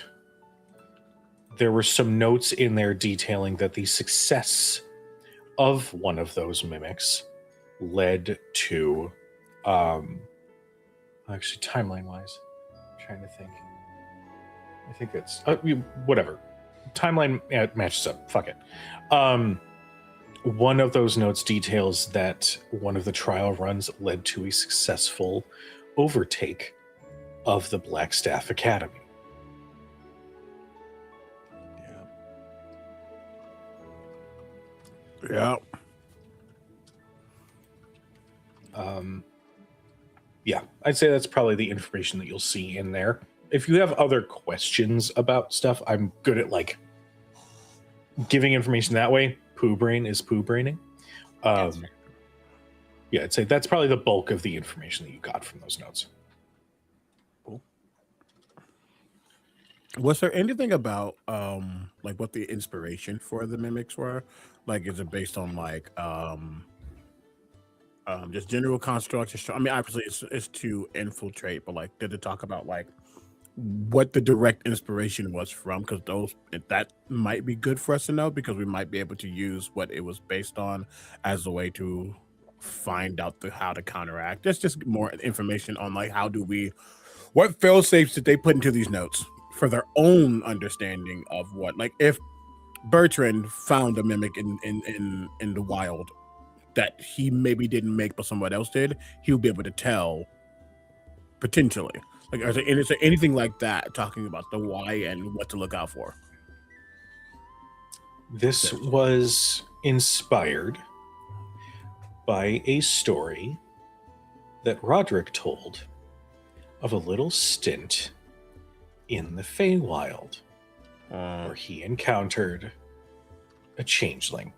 there were some notes in there detailing that the success of one of those mimics led to, actually, timeline-wise, I'm trying to think. I think it's whatever. Timeline matches up. Fuck it. One of those notes details that one of the trial runs led to a successful overtake of the Blackstaff Academy. Yeah. Yeah, I'd say that's probably the information that you'll see in there. If you have other questions about stuff, I'm good at like giving information that way. Poo brain is poo braining. Yeah, I'd say that's probably the bulk of the information that you got from those notes. Cool. Was there anything about like what the inspiration for the mimics were? Like, is it based on like just general constructs? I mean, obviously it's to infiltrate, but like, did it talk about like what the direct inspiration was from? Because that might be good for us to know, because we might be able to use what it was based on as a way to find out how to counteract. That's just more information on like what fail safes did they put into these notes for their own understanding of what, like, if Bertrand found a mimic in the wild that he maybe didn't make but someone else did, he would be able to tell potentially. Like, is there anything like that talking about the why and what to look out for? This was inspired by a story that Roderick told of a little stint in the Feywild where he encountered a changeling.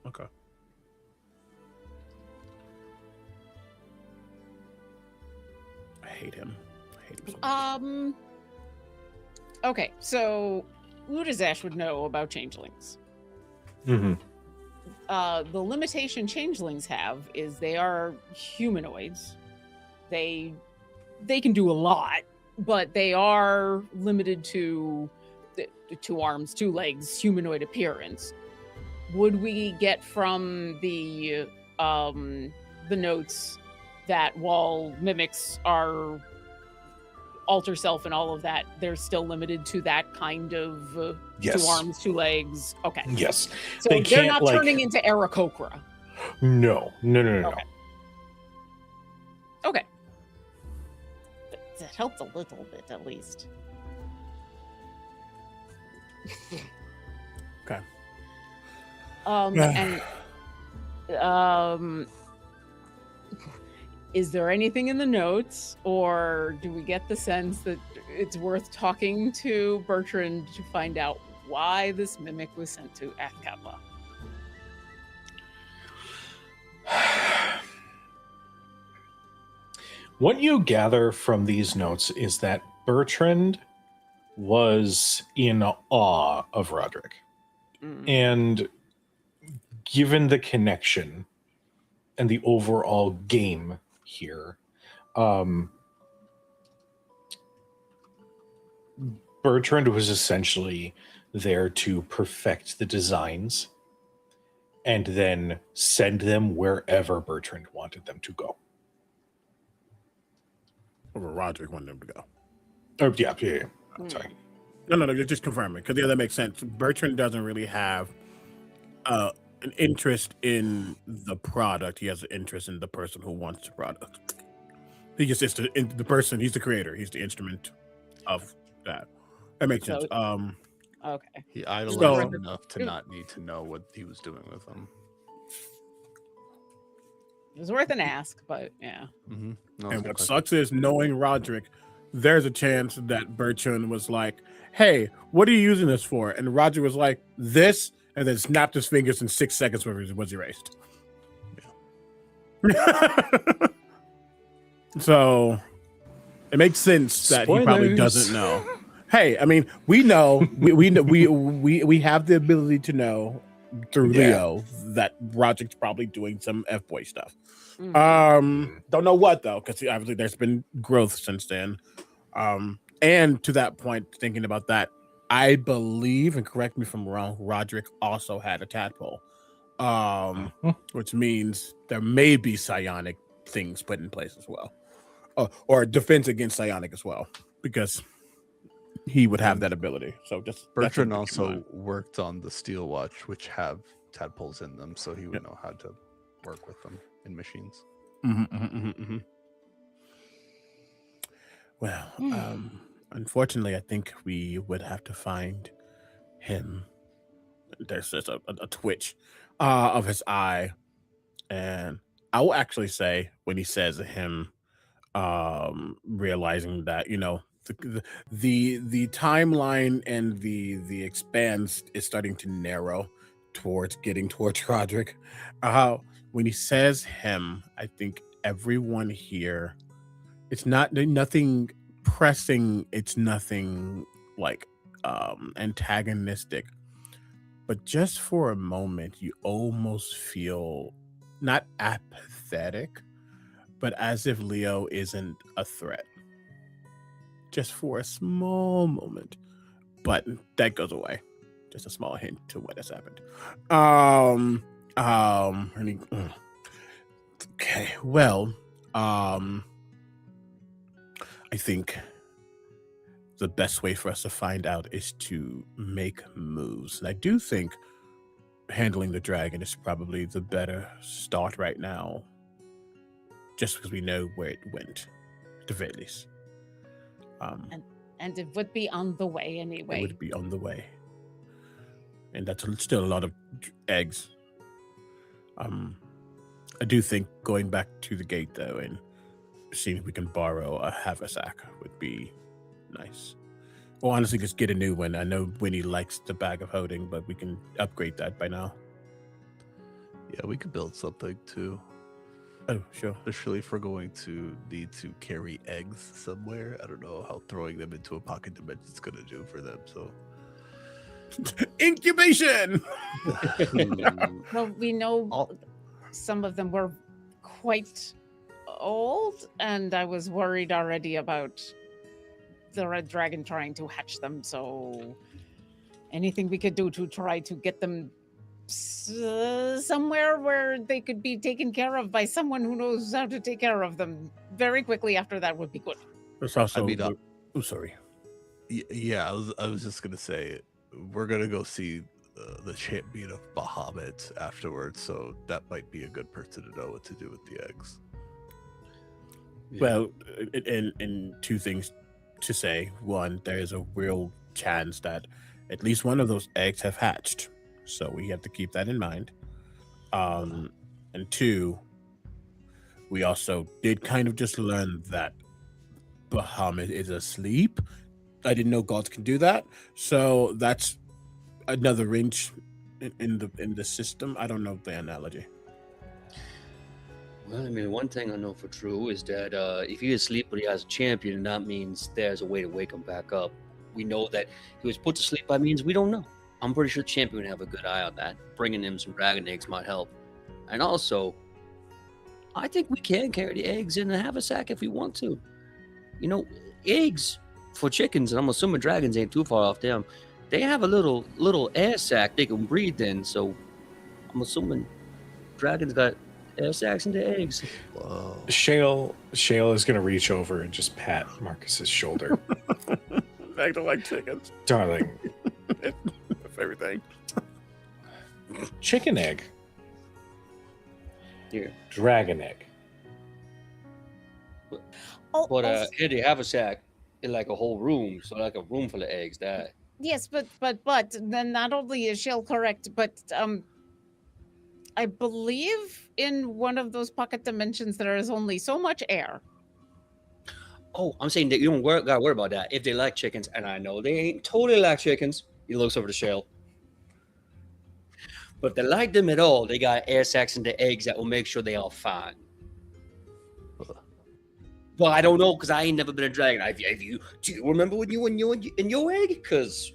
Okay. I hate him so much. Okay, so Udazash would know about changelings. Mm-hmm. The limitation changelings have is they are humanoids. They can do a lot, but they are limited to 2 arms, 2 legs, humanoid appearance. Would we get from the notes that while mimics are alter self and all of that, they're still limited to that kind of Yes. 2 arms, 2 legs? Okay. Yes. So They they're can't, not like- turning into Aarakocra. No. Okay. That helps a little bit, at least. Okay. Is there anything in the notes, or do we get the sense that it's worth talking to Bertrand to find out why this mimic was sent to Athkatla? What you gather from these notes is that Bertrand was in awe of Roderick. And given the connection and the overall game here, Bertrand was essentially there to perfect the designs and then send them wherever Bertrand wanted them to go. Or Roderick wanted them to go. Oh, yeah. I'm sorry. No, just confirm it, because that makes sense. Bertrand doesn't really have an interest in the product. He has an interest in the person who wants the product. He just is the person. He's the creator. He's the instrument of that. That makes sense. Okay. He idolized So- him enough to not need to know what he was doing with them. It was worth an ask, but yeah. Mm-hmm. No, And it's what good. sucks is knowing Roderick, there's a chance that Bertrand was like, "Hey, what are you using this for?" And Roger was like, "This," and then snapped his fingers in 6 seconds where it was erased. So it makes sense that he probably Spoilers. doesn't know. Hey, I mean, we know we have the ability to know through Yeah. Leo that Roderick's probably doing some F-boy stuff. Mhm. Don't know what though, because obviously there's been growth since then. And to that point, thinking about that, I believe, and correct me if I'm wrong, Roderick also had a tadpole, which means there may be psionic things put in place as well, or defense against psionic as well, because he would have that ability. So just that's Bertrand something to keep in also mind. worked on the Steel Watch, which have tadpoles in them, so he would know how to work with them in machines. Well, unfortunately, I think we would have to find him. There's just a twitch of his eye, and I will actually say when he says him, realizing that the timeline and the expanse is starting to narrow towards getting towards Roderick. When he says him, I think everyone here, it's nothing pressing, it's nothing like antagonistic, but just for a moment you almost feel not apathetic, but as if Leo isn't a threat, just for a small moment. But that goes away. Just a small hint to what has happened. Okay, well, I think the best way for us to find out is to make moves. And I do think handling the dragon is probably the better start right now, just because we know where it went, at the very least. And it would be on the way It anyway. would be on the way. And that's still a lot of eggs. I do think going back to the gate, though, and seeing if we can borrow a haversack would be nice. Or honestly, just get a new one. I know Winnie likes the bag of holding, but we can upgrade that by now. Yeah, we could build something too. Oh, sure. Especially if we're going to need to carry eggs somewhere. I don't know how throwing them into a pocket dimension is going to do for them. So Incubation! Well, we know some of them were quite old, and I was worried already about the red dragon trying to hatch them. So anything we could do to try to get them somewhere where they could be taken care of by someone who knows how to take care of them very quickly after that would be good. There's also... I mean, oh, sorry. yeah, I was just gonna say we're gonna go see the champion of Bahamut afterwards, so that might be a good person to know what to do with the eggs. Well, and two things to say. One, there is a real chance that at least one of those eggs have hatched, so we have to keep that in mind. And two, we also did kind of just learn that Bahamut is asleep. I didn't know gods can do that, so that's another wrench in the system. I don't know the analogy. Well, I mean, one thing I know for true is that if he is asleep but he has a champion, that means there's a way to wake him back up. We know that he was put to sleep by means we don't know. I'm pretty sure the champion would have a good eye on that. Bringing him some dragon eggs might help. And also, I think we can carry the eggs in a haversack if we want to. You know, eggs for chickens, and I'm assuming dragons ain't too far off them, they have a little air sac they can breathe in. So I'm assuming dragons got air sacs in their eggs. Whoa. Shale is going to reach over and just pat Marcus's shoulder. Acting like chickens. Darling, Of everything. chicken egg. Here. Dragon egg. Oh, But here they have a sack in like a whole room, so like a room full of eggs. That yes, but then not only is Shell correct, but I believe in one of those pocket dimensions there is only so much air. oh, I'm saying that you don't gotta worry about that. If they like chickens, and I know they ain't totally like chickens, he looks over the shell. But if they like them at all, they got air sacs in the eggs that will make sure they are fine. Well, I don't know because I ain't never been a dragon. Have you? Do you remember when you were in your egg? Because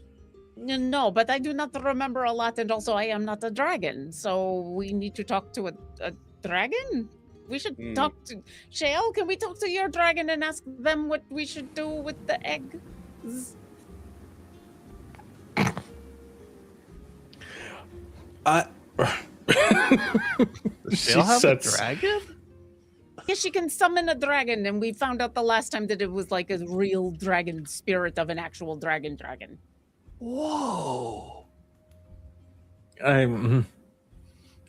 No, but I do not remember a lot, and also I am not a dragon, so we need to talk to a dragon. We should talk to Shale. Can we talk to your dragon and ask them what we should do with the eggs? They'll have a dragon? Yes, she can summon a dragon, and we found out the last time that it was like a real dragon spirit of an actual dragon. Whoa.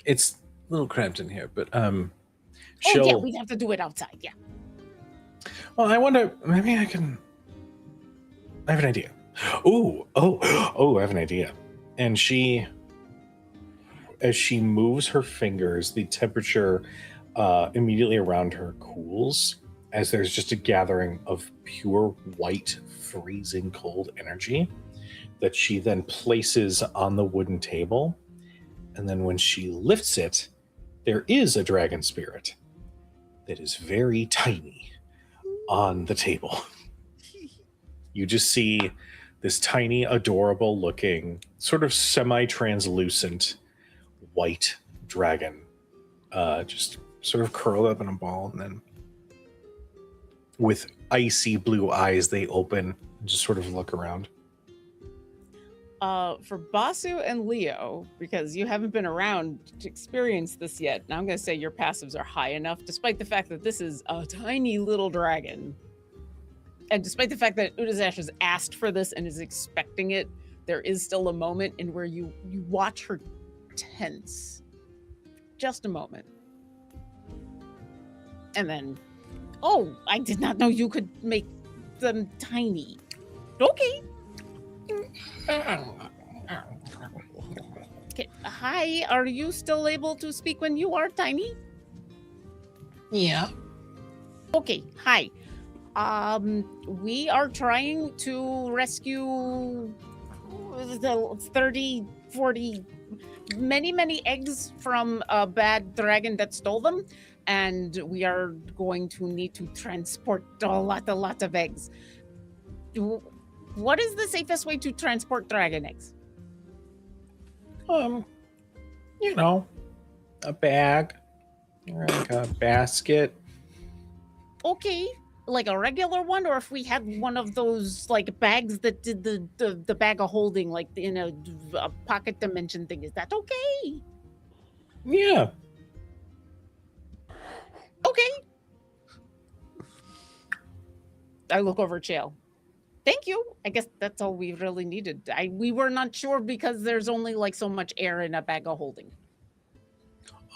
It's a little cramped in here, but Oh yeah, we'd have to do it outside. Yeah. Well, I wonder. Maybe I can. I have an idea. Oh! I have an idea. And as she moves her fingers, the temperature immediately around her cools, as there's just a gathering of pure white, freezing cold energy that she then places on the wooden table. And then when she lifts it, there is a dragon spirit that is very tiny on the table. You just see this tiny, adorable looking, sort of semi-translucent white dragon just sort of curled up in a ball, and then with icy blue eyes, they open and just sort of look around. For Basu and Leo, because you haven't been around to experience this yet, and I'm going to say your passives are high enough, despite the fact that this is a tiny little dragon. And despite the fact that Udazash has asked for this and is expecting it, there is still a moment in where you watch her tense. Just a moment. And then, oh, I did not know you could make them tiny. Okay. Okay. Hi, are you still able to speak when you are tiny? Yeah. Okay, hi. We are trying to rescue the 30, 40, many eggs from a bad dragon that stole them, and we are going to need to transport a lot of eggs. What is the safest way to transport dragon eggs? A bag, or like a basket. Okay, like a regular one, or if we had one of those like bags that did the bag of holding, like in a pocket dimension thing, is that okay? Yeah. Okay. I look over at Chael. Thank you. I guess that's all we really needed. We were not sure because there's only like so much air in a bag of holding.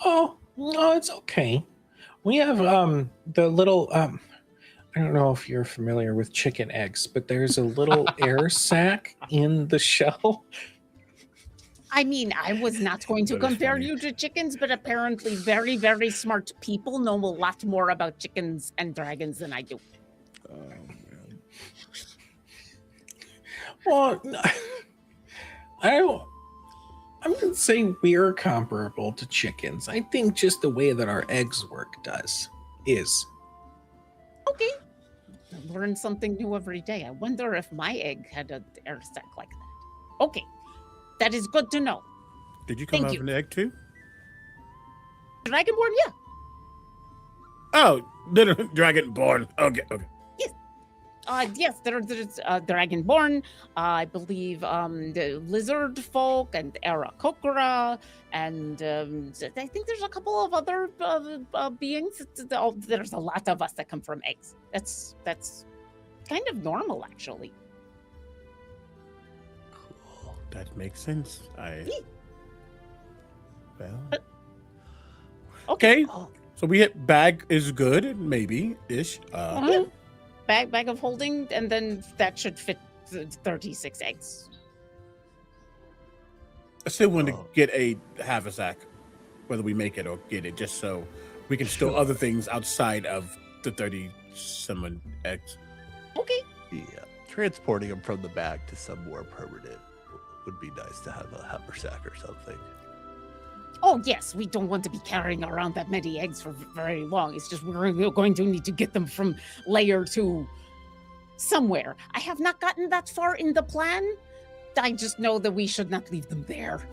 Oh, no, it's okay. We have the little I don't know if you're familiar with chicken eggs, but there's a little air sac in the shell. I mean, I was not going to That is compare funny. you to chickens, but apparently very, very smart people know a lot more about chickens and dragons than I do. Oh, man. Well, I wouldn't say we're comparable to chickens. I think just the way that our eggs work is. Okay. I learn something new every day. I wonder if my egg had an air sac like that. Okay. That is good to know. Did you come Thank out you. of an egg too? Dragonborn, yeah. Oh, little dragonborn. Okay. Yes, there's Dragonborn, I believe the lizard folk and Aarakocra, and I think there's a couple of other beings. There's a lot of us that come from eggs. That's kind of normal, actually. That makes sense. Well. Okay. So we hit bag is good, maybe ish. Yeah. Bag of holding, and then that should fit 36 eggs. I still want to get a half a sack, whether we make it or get it, just so we can store other things outside of the 30-some eggs. Okay. Yeah, transporting them from the bag to some more permanent would be nice to have a haversack or something. Oh, yes, we don't want to be carrying around that many eggs for very long. It's just we're going to need to get them from layer to somewhere. I have not gotten that far in the plan. I just know that we should not leave them there.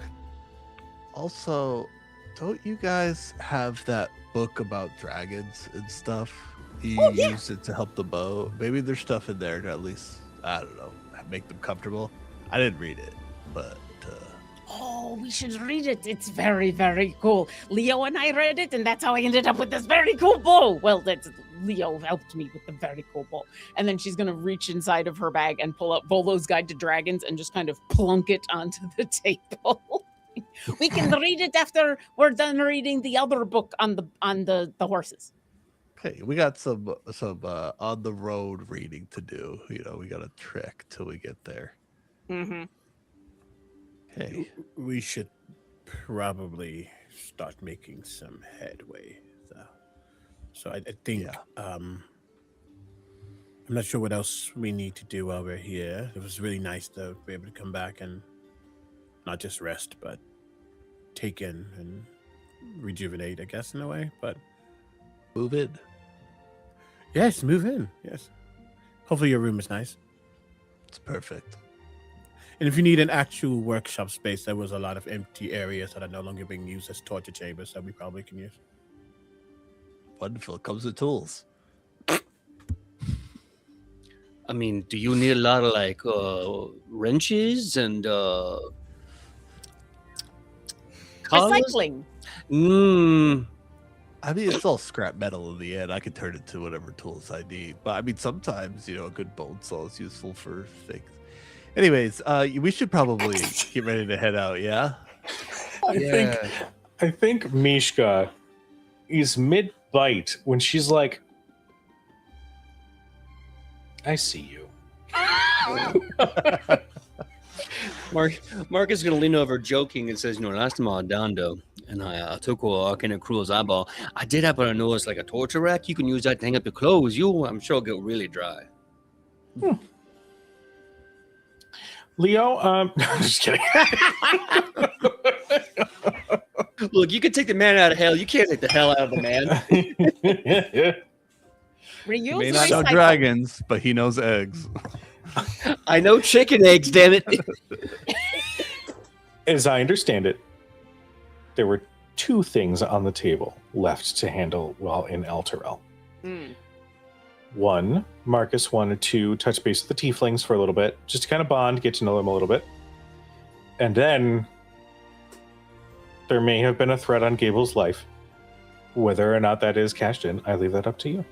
Also, don't you guys have that book about dragons and stuff? You use it to help the bow. Maybe there's stuff in there to at least, I don't know, make them comfortable. I didn't read it, but... Oh, we should read it. It's very, very cool. Leo and I read it, and that's how I ended up with this very cool bow. Well, Leo helped me with the very cool bow. And then she's going to reach inside of her bag and pull up Volo's Guide to Dragons and just kind of plunk it onto the table. We can read it after we're done reading the other book on the horses. Okay, we got some on the road reading to do. You know, we got a trek till we get there. Mm-hmm. Hey, we should probably start making some headway. So I think I'm not sure what else we need to do while we're here. It was really nice to be able to come back and not just rest, but take in and rejuvenate, I guess, in a way. But move in. Yes, move in. Yes. Hopefully your room is nice. It's perfect. And if you need an actual workshop space, there was a lot of empty areas that are no longer being used as torture chambers that we probably can use. Wonderful. It comes with tools. I mean, do you need a lot of like wrenches and recycling? I mean, it's all scrap metal in the end. I can turn it to whatever tools I need. But I mean, sometimes, a good bone saw is useful for things. Anyways, we should probably get ready to head out, yeah? I think Mishka is mid-bite when she's like, I see you. Mark is going to lean over joking and says, last time I was down, though, and I took Arcana Cruel's eyeball, I did happen to notice like a torture rack. You can use that to hang up your clothes. I'm sure it'll get really dry. Leo, I'm just kidding. Look, you can take the man out of hell. You can't take the hell out of the man. He may not know dragons, but he knows eggs. I know chicken eggs, damn it. As I understand it, there were two things on the table left to handle while in El Terrell. One, Marcus wanted to touch base with the tieflings for a little bit, just to kind of bond, get to know them a little bit. And then there may have been a threat on Gable's life. Whether or not that is cashed in, I leave that up to you.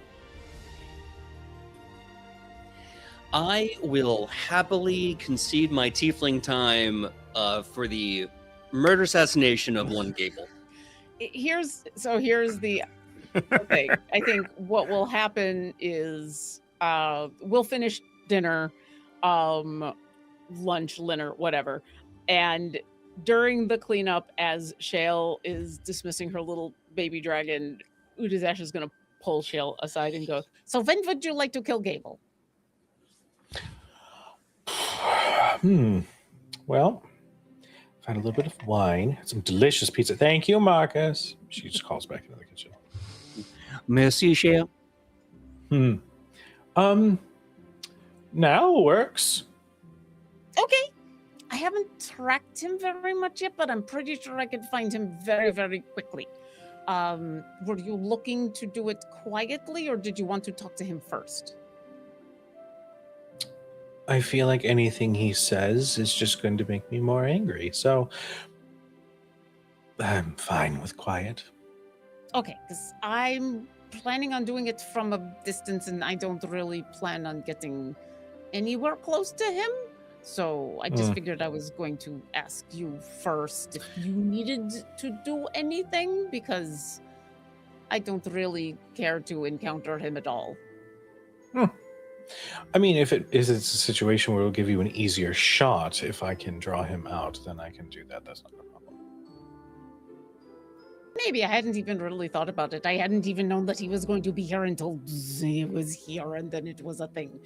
I will happily concede my tiefling time for the murder assassination of one Gable. Here's the thing. I think what will happen is we'll finish dinner, lunch, dinner, whatever, and during the cleanup, as Shale is dismissing her little baby dragon, Udizash is going to pull Shale aside and go, so when would you like to kill Gable? Well, I've had a little bit of wine, had some delicious pizza. Thank you, Marcus. She just calls back into the kitchen. Merci, Shale. Now works. Okay. I haven't tracked him very much yet, but I'm pretty sure I could find him very, very quickly. Were you looking to do it quietly, or did you want to talk to him first? I feel like anything he says is just going to make me more angry, so I'm fine with quiet. Okay, because I'm planning on doing it from a distance, and I don't really plan on getting anywhere close to him. So I just figured I was going to ask you first if you needed to do anything, because I don't really care to encounter him at all. I mean, if it's a situation where it'll give you an easier shot, if I can draw him out, then I can do that. That's not a problem. Maybe I hadn't even really thought about it. I hadn't even known that he was going to be here until he was here, and then it was a thing.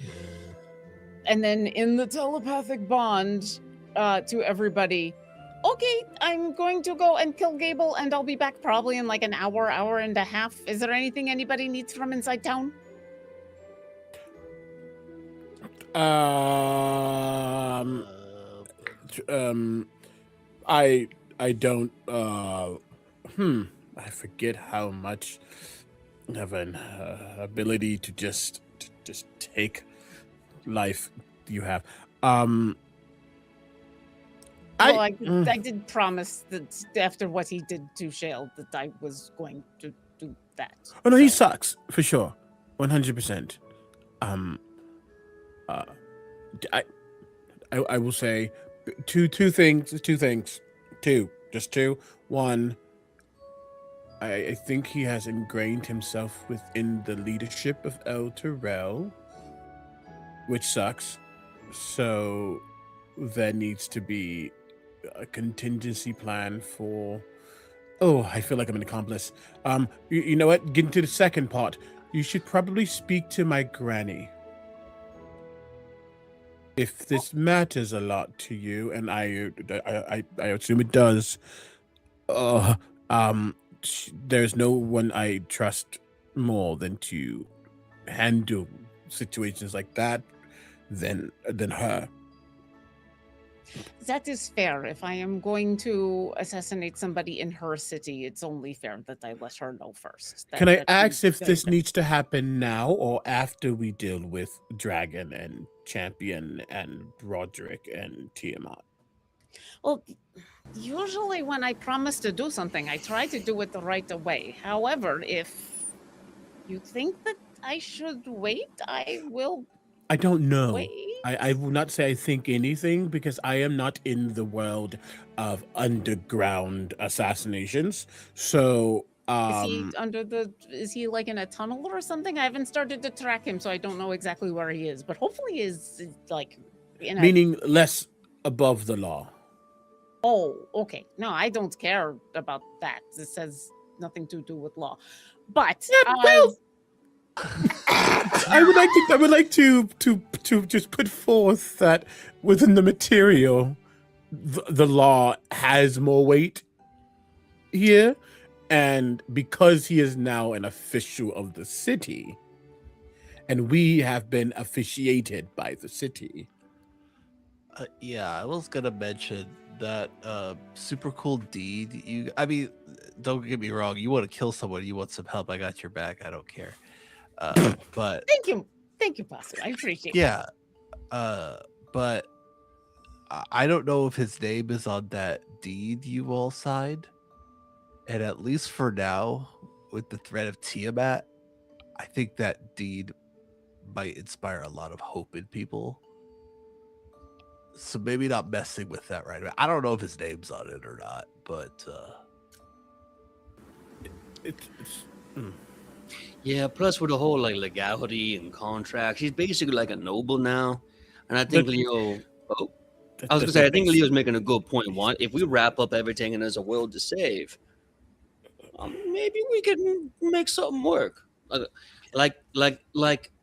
And then in the telepathic bond to everybody, okay, I'm going to go and kill Gable, and I'll be back probably in like an hour, hour and a half. Is there anything anybody needs from inside town? I don't I forget how much of an ability to just take life you have. I did promise that after what he did to Shale that I was going to do that. Oh no, he sucks for sure, 100%. I will say two things. Just two. One, I think he has ingrained himself within the leadership of El Terrell, which sucks. So there needs to be a contingency plan for. Oh, I feel like I'm an accomplice. You know what? Getting to the second part, you should probably speak to my granny. If this matters a lot to you, and I assume it does, there's no one I trust more than to handle situations like that than her. That is fair. If I am going to assassinate somebody in her city, it's only fair that I let her know first. Can I ask if this needs to happen now or after we deal with Dragon and Champion and Broderick and Tiamat? Well, usually when I promise to do something, I try to do it the right way. However, if you think that I should wait, I will. I don't know. Wait. I will not say I think anything because I am not in the world of underground assassinations. So is he like in a tunnel or something? I haven't started to track him, so I don't know exactly where he is, but hopefully is like meaning less above the law. Oh, okay. No, I don't care about that. It says nothing to do with law. But I would like to just put forth that within the material, the law has more weight here, and because he is now an official of the city, and we have been officiated by the city. I was gonna mention that super cool deed. I mean, don't get me wrong. You want to kill someone, you want some help. I got your back. I don't care. But thank you, Pastor. I appreciate it. Yeah, but I don't know if his name is on that deed you all signed. And at least for now, with the threat of Tiamat, I think that deed might inspire a lot of hope in people. So maybe not messing with that right away. I don't know if his name's on it or not, but Yeah, plus with the whole like legality and contracts, he's basically like a noble now. And I think Leo I was gonna say I think Leo's making a good point. One, if we wrap up everything and there's a world to save, maybe we can make something work. Like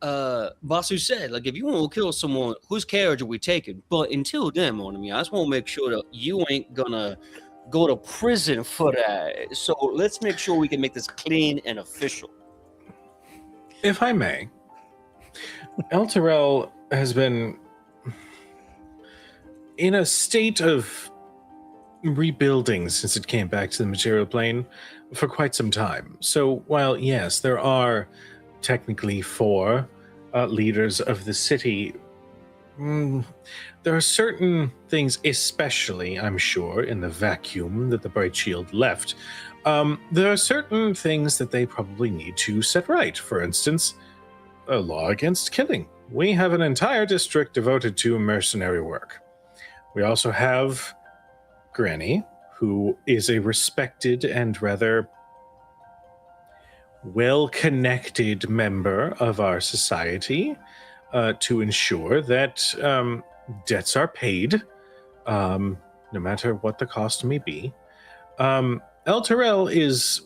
Vasu said, like if you want to kill someone, whose carriage are we taking? But until then, I just want to make sure that you ain't gonna go to prison for that. So let's make sure we can make this clean and official. If I may, El Terrell has been in a state of rebuilding since it came back to the material plane for quite some time. So while, yes, there are technically 4 leaders of the city, there are certain things, especially, I'm sure, in the vacuum that the Bright Shield left, there are certain things that they probably need to set right. For instance, a law against killing. We have an entire district devoted to mercenary work. We also have Granny, who is a respected and rather well-connected member of our society, to ensure that debts are paid, no matter what the cost may be. El Terrell is...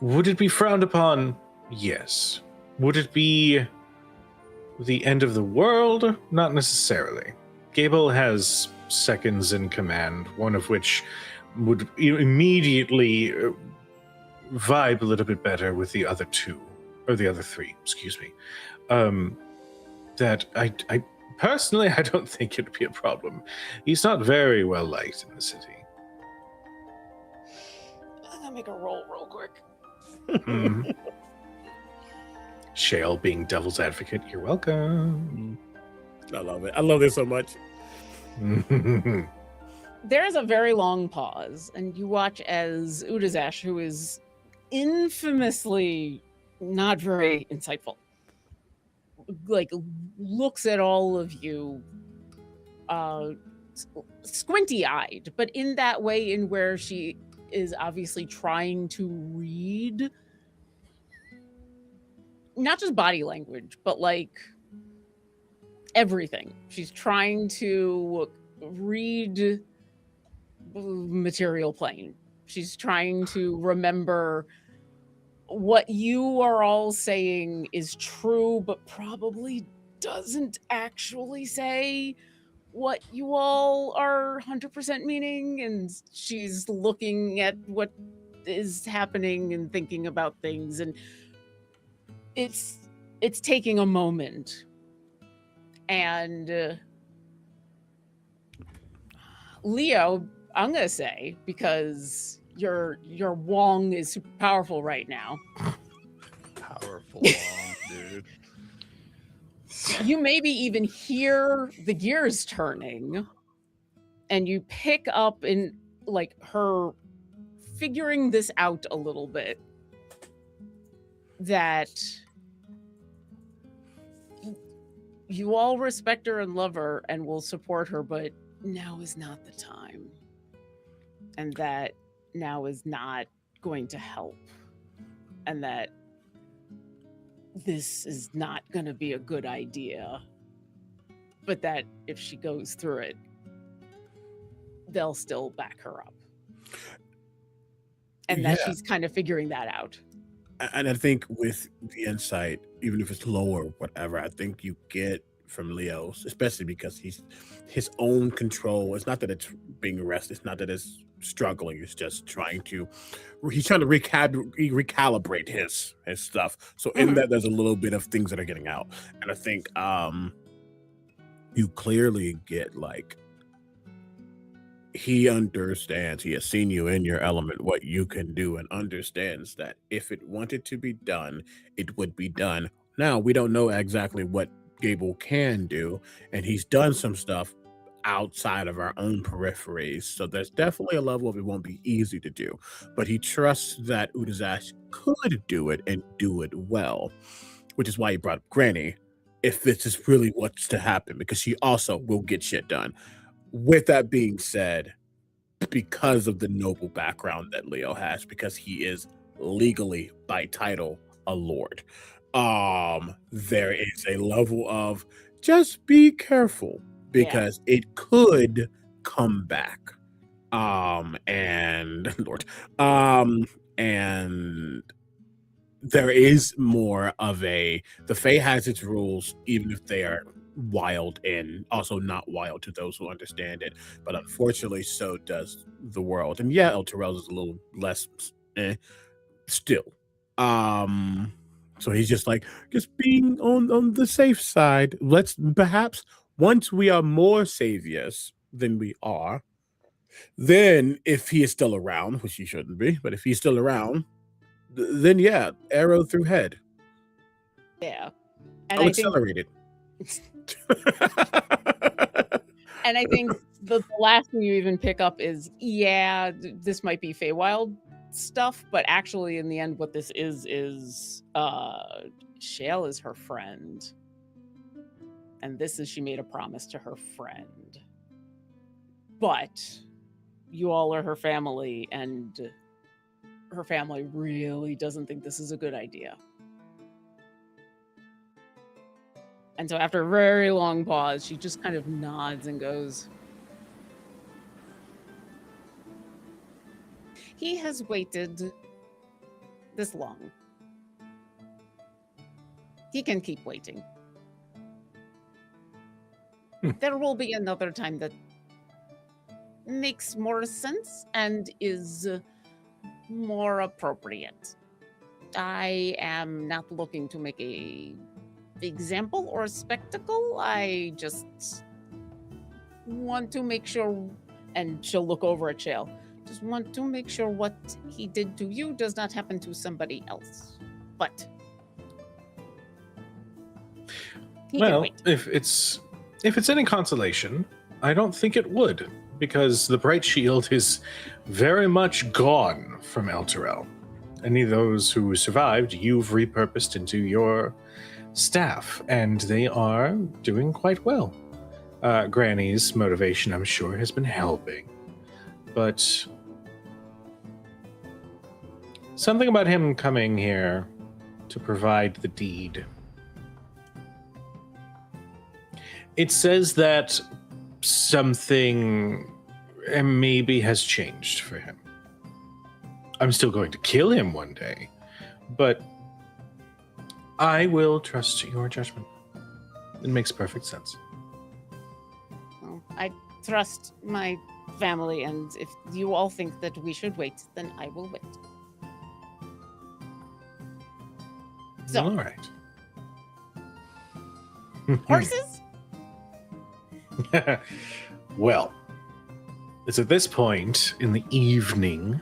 Would it be frowned upon? Yes. Would it be the end of the world? Not necessarily. Gable has seconds in command, one of which would immediately vibe a little bit better with the other two, or the other three, excuse me. That I personally, I don't think it'd be a problem. He's not very well liked in the city. I'm gonna make a roll real quick. Shale being devil's advocate, you're welcome. I love it. I love this so much. There is a very long pause, and you watch as Udazash, who is infamously not very insightful, like looks at all of you squinty-eyed, but in that way in where she is obviously trying to read not just body language, but like everything. She's trying to read material plane. She's trying to remember what you are all saying is true, but probably doesn't actually say what you all are 100% meaning. And she's looking at what is happening and thinking about things. And it's taking a moment. And Leo, I'm gonna say, because your Wong is super powerful right now. Powerful Wong, dude. You maybe even hear the gears turning, and you pick up in like her figuring this out a little bit, that you all respect her and love her and will support her, but now is not the time. And that now is not going to help. And that this is not going to be a good idea. But that if she goes through it, they'll still back her up. And that she's kind of figuring that out. And I think with the insight, even if it's low or whatever, I think you get from Leo's, especially because he's his own control. It's not that it's being arrested. It's not that it's struggling. It's just he's trying to recalibrate his stuff. So in that, there's a little bit of things that are getting out. And I think you clearly get like, he understands, he has seen you in your element, what you can do, and understands that if it wanted to be done, it would be done. Now, we don't know exactly what Gable can do, and he's done some stuff outside of our own peripheries, so there's definitely a level of it won't be easy to do, but he trusts that Udazash could do it and do it well, which is why he brought up Granny, if this is really what's to happen, because she also will get shit done. With that being said, because of the noble background that Leo has, because he is legally by title a lord, there is a level of just be careful, because it could come back. And Lord, and there is more of the Fae has its rules, even if they are wild and also not wild to those who understand it, but unfortunately so does the world. And El Terrell is a little less still. So he's just being on the safe side. Let's perhaps, once we are more saviors than we are, then if he is still around, which he shouldn't be, but if he's still around, then arrow through head. Yeah. And I'll accelerate it. And I think the last thing you even pick up is, this might be Feywild stuff, but actually in the end what this is Shale is her friend. And this is she made a promise to her friend. But you all are her family, and her family really doesn't think this is a good idea. And so after a very long pause, she just kind of nods and goes, he has waited this long. He can keep waiting. There will be another time that makes more sense and is more appropriate. I am not looking to make a example or a spectacle. I just want to make sure, and she'll look over at Shale, just want to make sure what he did to you does not happen to somebody else. But he can Well, wait. if it's any consolation, I don't think it would, because the Bright Shield is very much gone from Elturel. Any of those who survived, you've repurposed into your staff, and they are doing quite well. Granny's motivation, I'm sure, has been helping. But something about him coming here to provide the deed. It says that something maybe has changed for him. I'm still going to kill him one day, but I will trust your judgment. It makes perfect sense. Well, I trust my family, and if you all think that we should wait, then I will wait. So, All right. horses? Well, it's at this point in the evening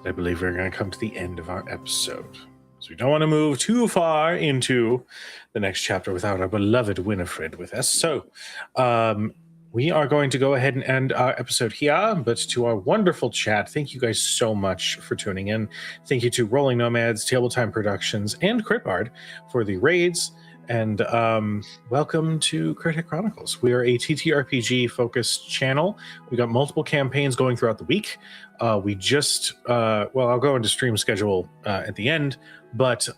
that I believe we're going to come to the end of our episode. So we don't want to move too far into the next chapter without our beloved Winifred with us. So we are going to go ahead and end our episode here. But to our wonderful chat, thank you guys so much for tuning in. Thank you to Rolling Nomads, Table Time Productions, and Critbard for the raids. And welcome to Critic Chronicles. We are a TTRPG focused channel. We got multiple campaigns going throughout the week. We just, I'll go into stream schedule at the end, but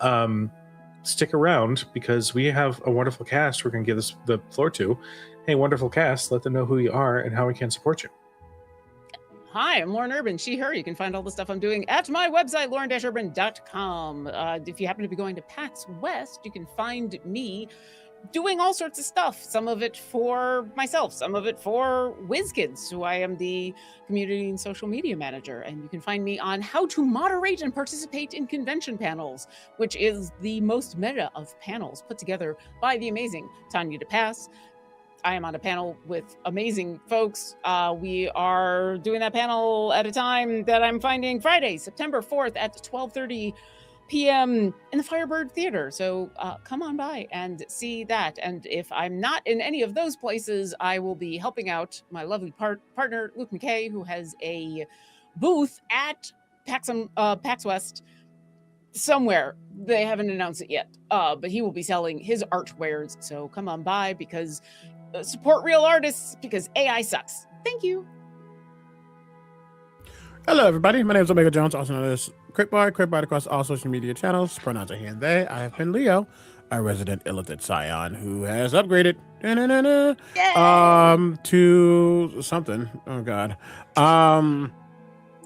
stick around because we have a wonderful cast we're going to give this the floor to. Hey, wonderful cast, let them know who you are and how we can support you. Hi, I'm Lauren Urban, she, her. You can find all the stuff I'm doing at my website, lauren-urban.com. If you happen to be going to PAX West, you can find me doing all sorts of stuff. Some of it for myself, some of it for WizKids, who I am the community and social media manager. And you can find me on how to moderate and participate in convention panels, which is the most meta of panels put together by the amazing Tanya DePass. I am on a panel with amazing folks. We are doing that panel at a time that I'm finding Friday, September 4th at 12:30 p.m. in the Firebird Theater. So come on by and see that. And if I'm not in any of those places, I will be helping out my lovely partner, Luke McKay, who has a booth at PAX West somewhere. They haven't announced it yet, but he will be selling his art wares. So come on by because support real artists because AI sucks. Thank you. Hello, everybody. My name is Omega Jones, also known as Critbard across all social media channels. Pronouns are he and they. I have been Leo, a resident illithid scion who has upgraded to something. Oh, God.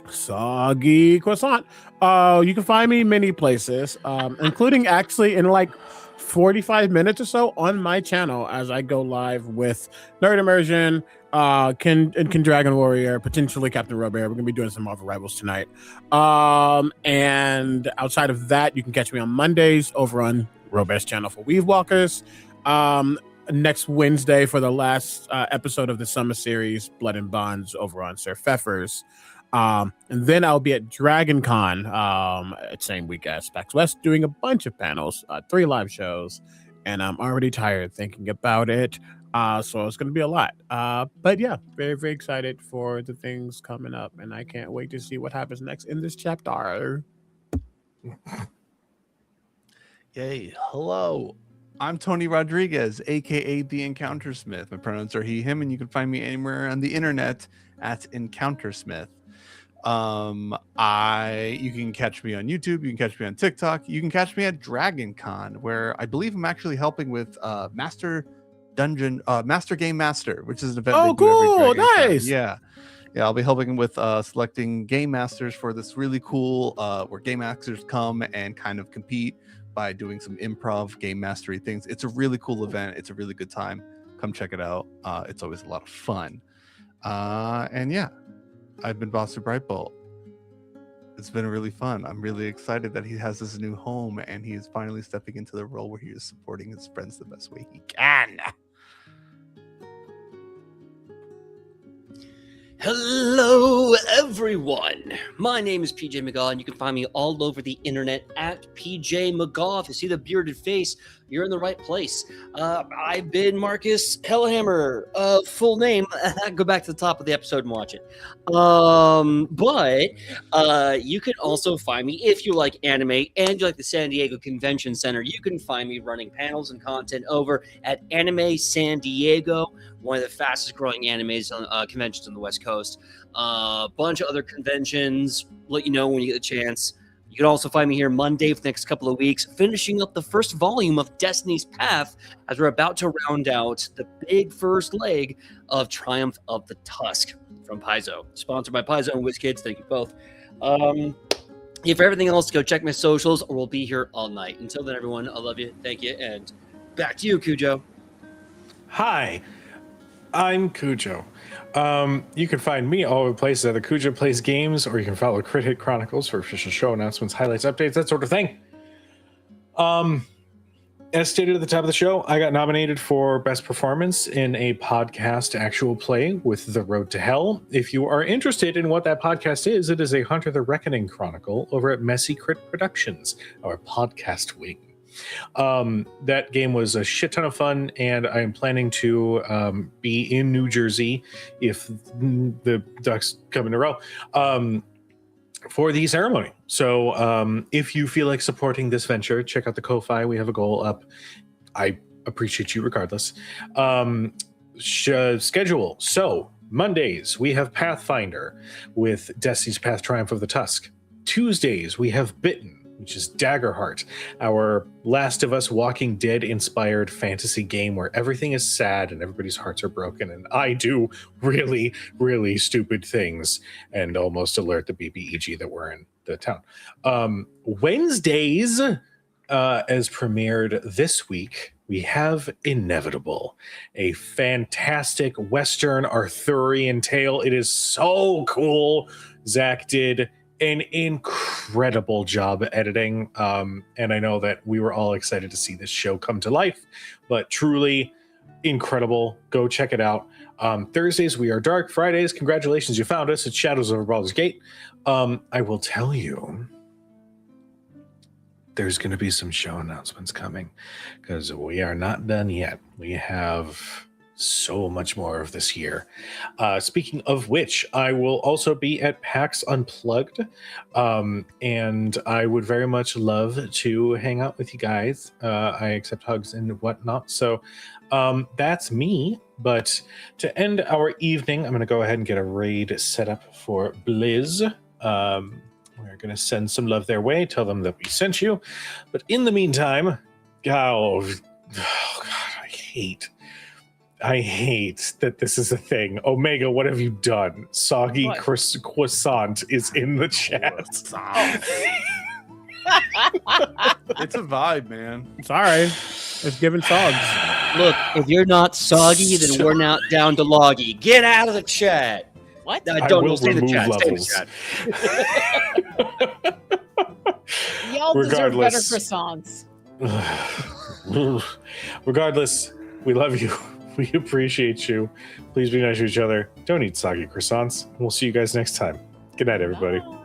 Soggy croissant. You can find me many places, including actually in like 45 minutes or so on my channel as I go live with Nerd Immersion, Ken Dragon Warrior, potentially Captain Robert. We're gonna be doing some Marvel Rivals tonight. And outside of that, you can catch me on Mondays over on Robert's channel for Weave Walkers. Next Wednesday for the last episode of the summer series, Blood and Bonds, over on Sir Pfeffer's. And then I'll be at Dragon Con same week as PAX West doing a bunch of panels, 3 live shows, and I'm already tired thinking about it. So it's going to be a lot. But yeah, very, very excited for the things coming up, and I can't wait to see what happens next in this chapter. Yay. Hello. I'm Tony Rodriguez, aka the Encountersmith. My pronouns are he, him, and you can find me anywhere on the internet at Encountersmith. You can catch me on YouTube, you can catch me on TikTok, you can catch me at Dragon Con, where I believe I'm actually helping with Master Game Master, which is an event. Oh, they do every cool. Dragon Con. Nice. Yeah, I'll be helping with selecting game masters for this really cool where game masters come and kind of compete by doing some improv game mastery things. It's a really cool event. It's a really good time. Come check it out. It's always a lot of fun. And yeah, I've been Baldur Brightbolt. It's been really fun. I'm really excited that he has this new home and he is finally stepping into the role where he is supporting his friends the best way he can. Hello, everyone. My name is PJ McGaw, and you can find me all over the internet at PJ McGaw. If you see the bearded face, you're in the right place. I've been Marcus Hellhammer. Full name. Go back to the top of the episode and watch it. But you can also find me, if you like anime and you like the San Diego Convention Center, you can find me running panels and content over at Anime San Diego, one of the fastest growing animes conventions on the West Coast. A bunch of other conventions. Let you know when you get the chance. You can also find me here Monday for the next couple of weeks, finishing up the first volume of Destiny's Path as we're about to round out the big first leg of Triumph of the Tusk from Paizo. Sponsored by Paizo and WizKids. Thank you both. For everything else, go check my socials or we'll be here all night. Until then, everyone, I love you. Thank you. And back to you, Cujo. Hi, I'm Cujo. You can find me all over the places at the Cujo Plays Games, or you can follow Crit Hit Chronicles for official show announcements, highlights, updates, that sort of thing. As stated at the top of the show, I got nominated for Best Performance in a podcast actual play with The Road to Hell. If you are interested in what that podcast is, it is a Hunter the Reckoning Chronicle over at Messy Crit Productions, our podcast wing. That game was a shit ton of fun, and I am planning to be in New Jersey if the Ducks come in a row for the ceremony. So if you feel like supporting this venture, check out the Ko-Fi. We have a goal up. I appreciate you regardless. Schedule. So Mondays, we have Pathfinder with Destiny's Path Triumph of the Tusk. Tuesdays, we have Bitten, which is Daggerheart, our Last of Us Walking Dead inspired fantasy game where everything is sad and everybody's hearts are broken and I do really, really stupid things and almost alert the BBEG that we're in the town. Wednesdays, as premiered this week, we have Inevitable, a fantastic Western Arthurian tale. It is so cool. Zach did an incredible job editing, and I know that we were all excited to see this show come to life, but truly incredible. Go check it out. Thursdays we are dark. Fridays, congratulations, you found us. It's Shadows Over Baldur's Gate. I will tell you, there's going to be some show announcements coming because we are not done yet. We have so much more of this year. Speaking of which, I will also be at PAX Unplugged, and I would very much love to hang out with you guys. I accept hugs and whatnot. So that's me. But to end our evening, I'm going to go ahead and get a raid set up for Blizz. We're going to send some love their way, tell them that we sent you. But in the meantime, oh God, I hate that this is a thing. Omega, what have you done? Soggy croissant is in the chat. It's a vibe, man. Sorry. It's giving sogs. Look, if you're not soggy, then we're not down to loggy. Get out of the chat. What? Don't stay in the chat. Stay in the chat. Y'all deserve better Regardless. croissants. Regardless, we love you. We appreciate you. Please be nice to each other. Don't eat soggy croissants. We'll see you guys next time. Good night, everybody. Bye.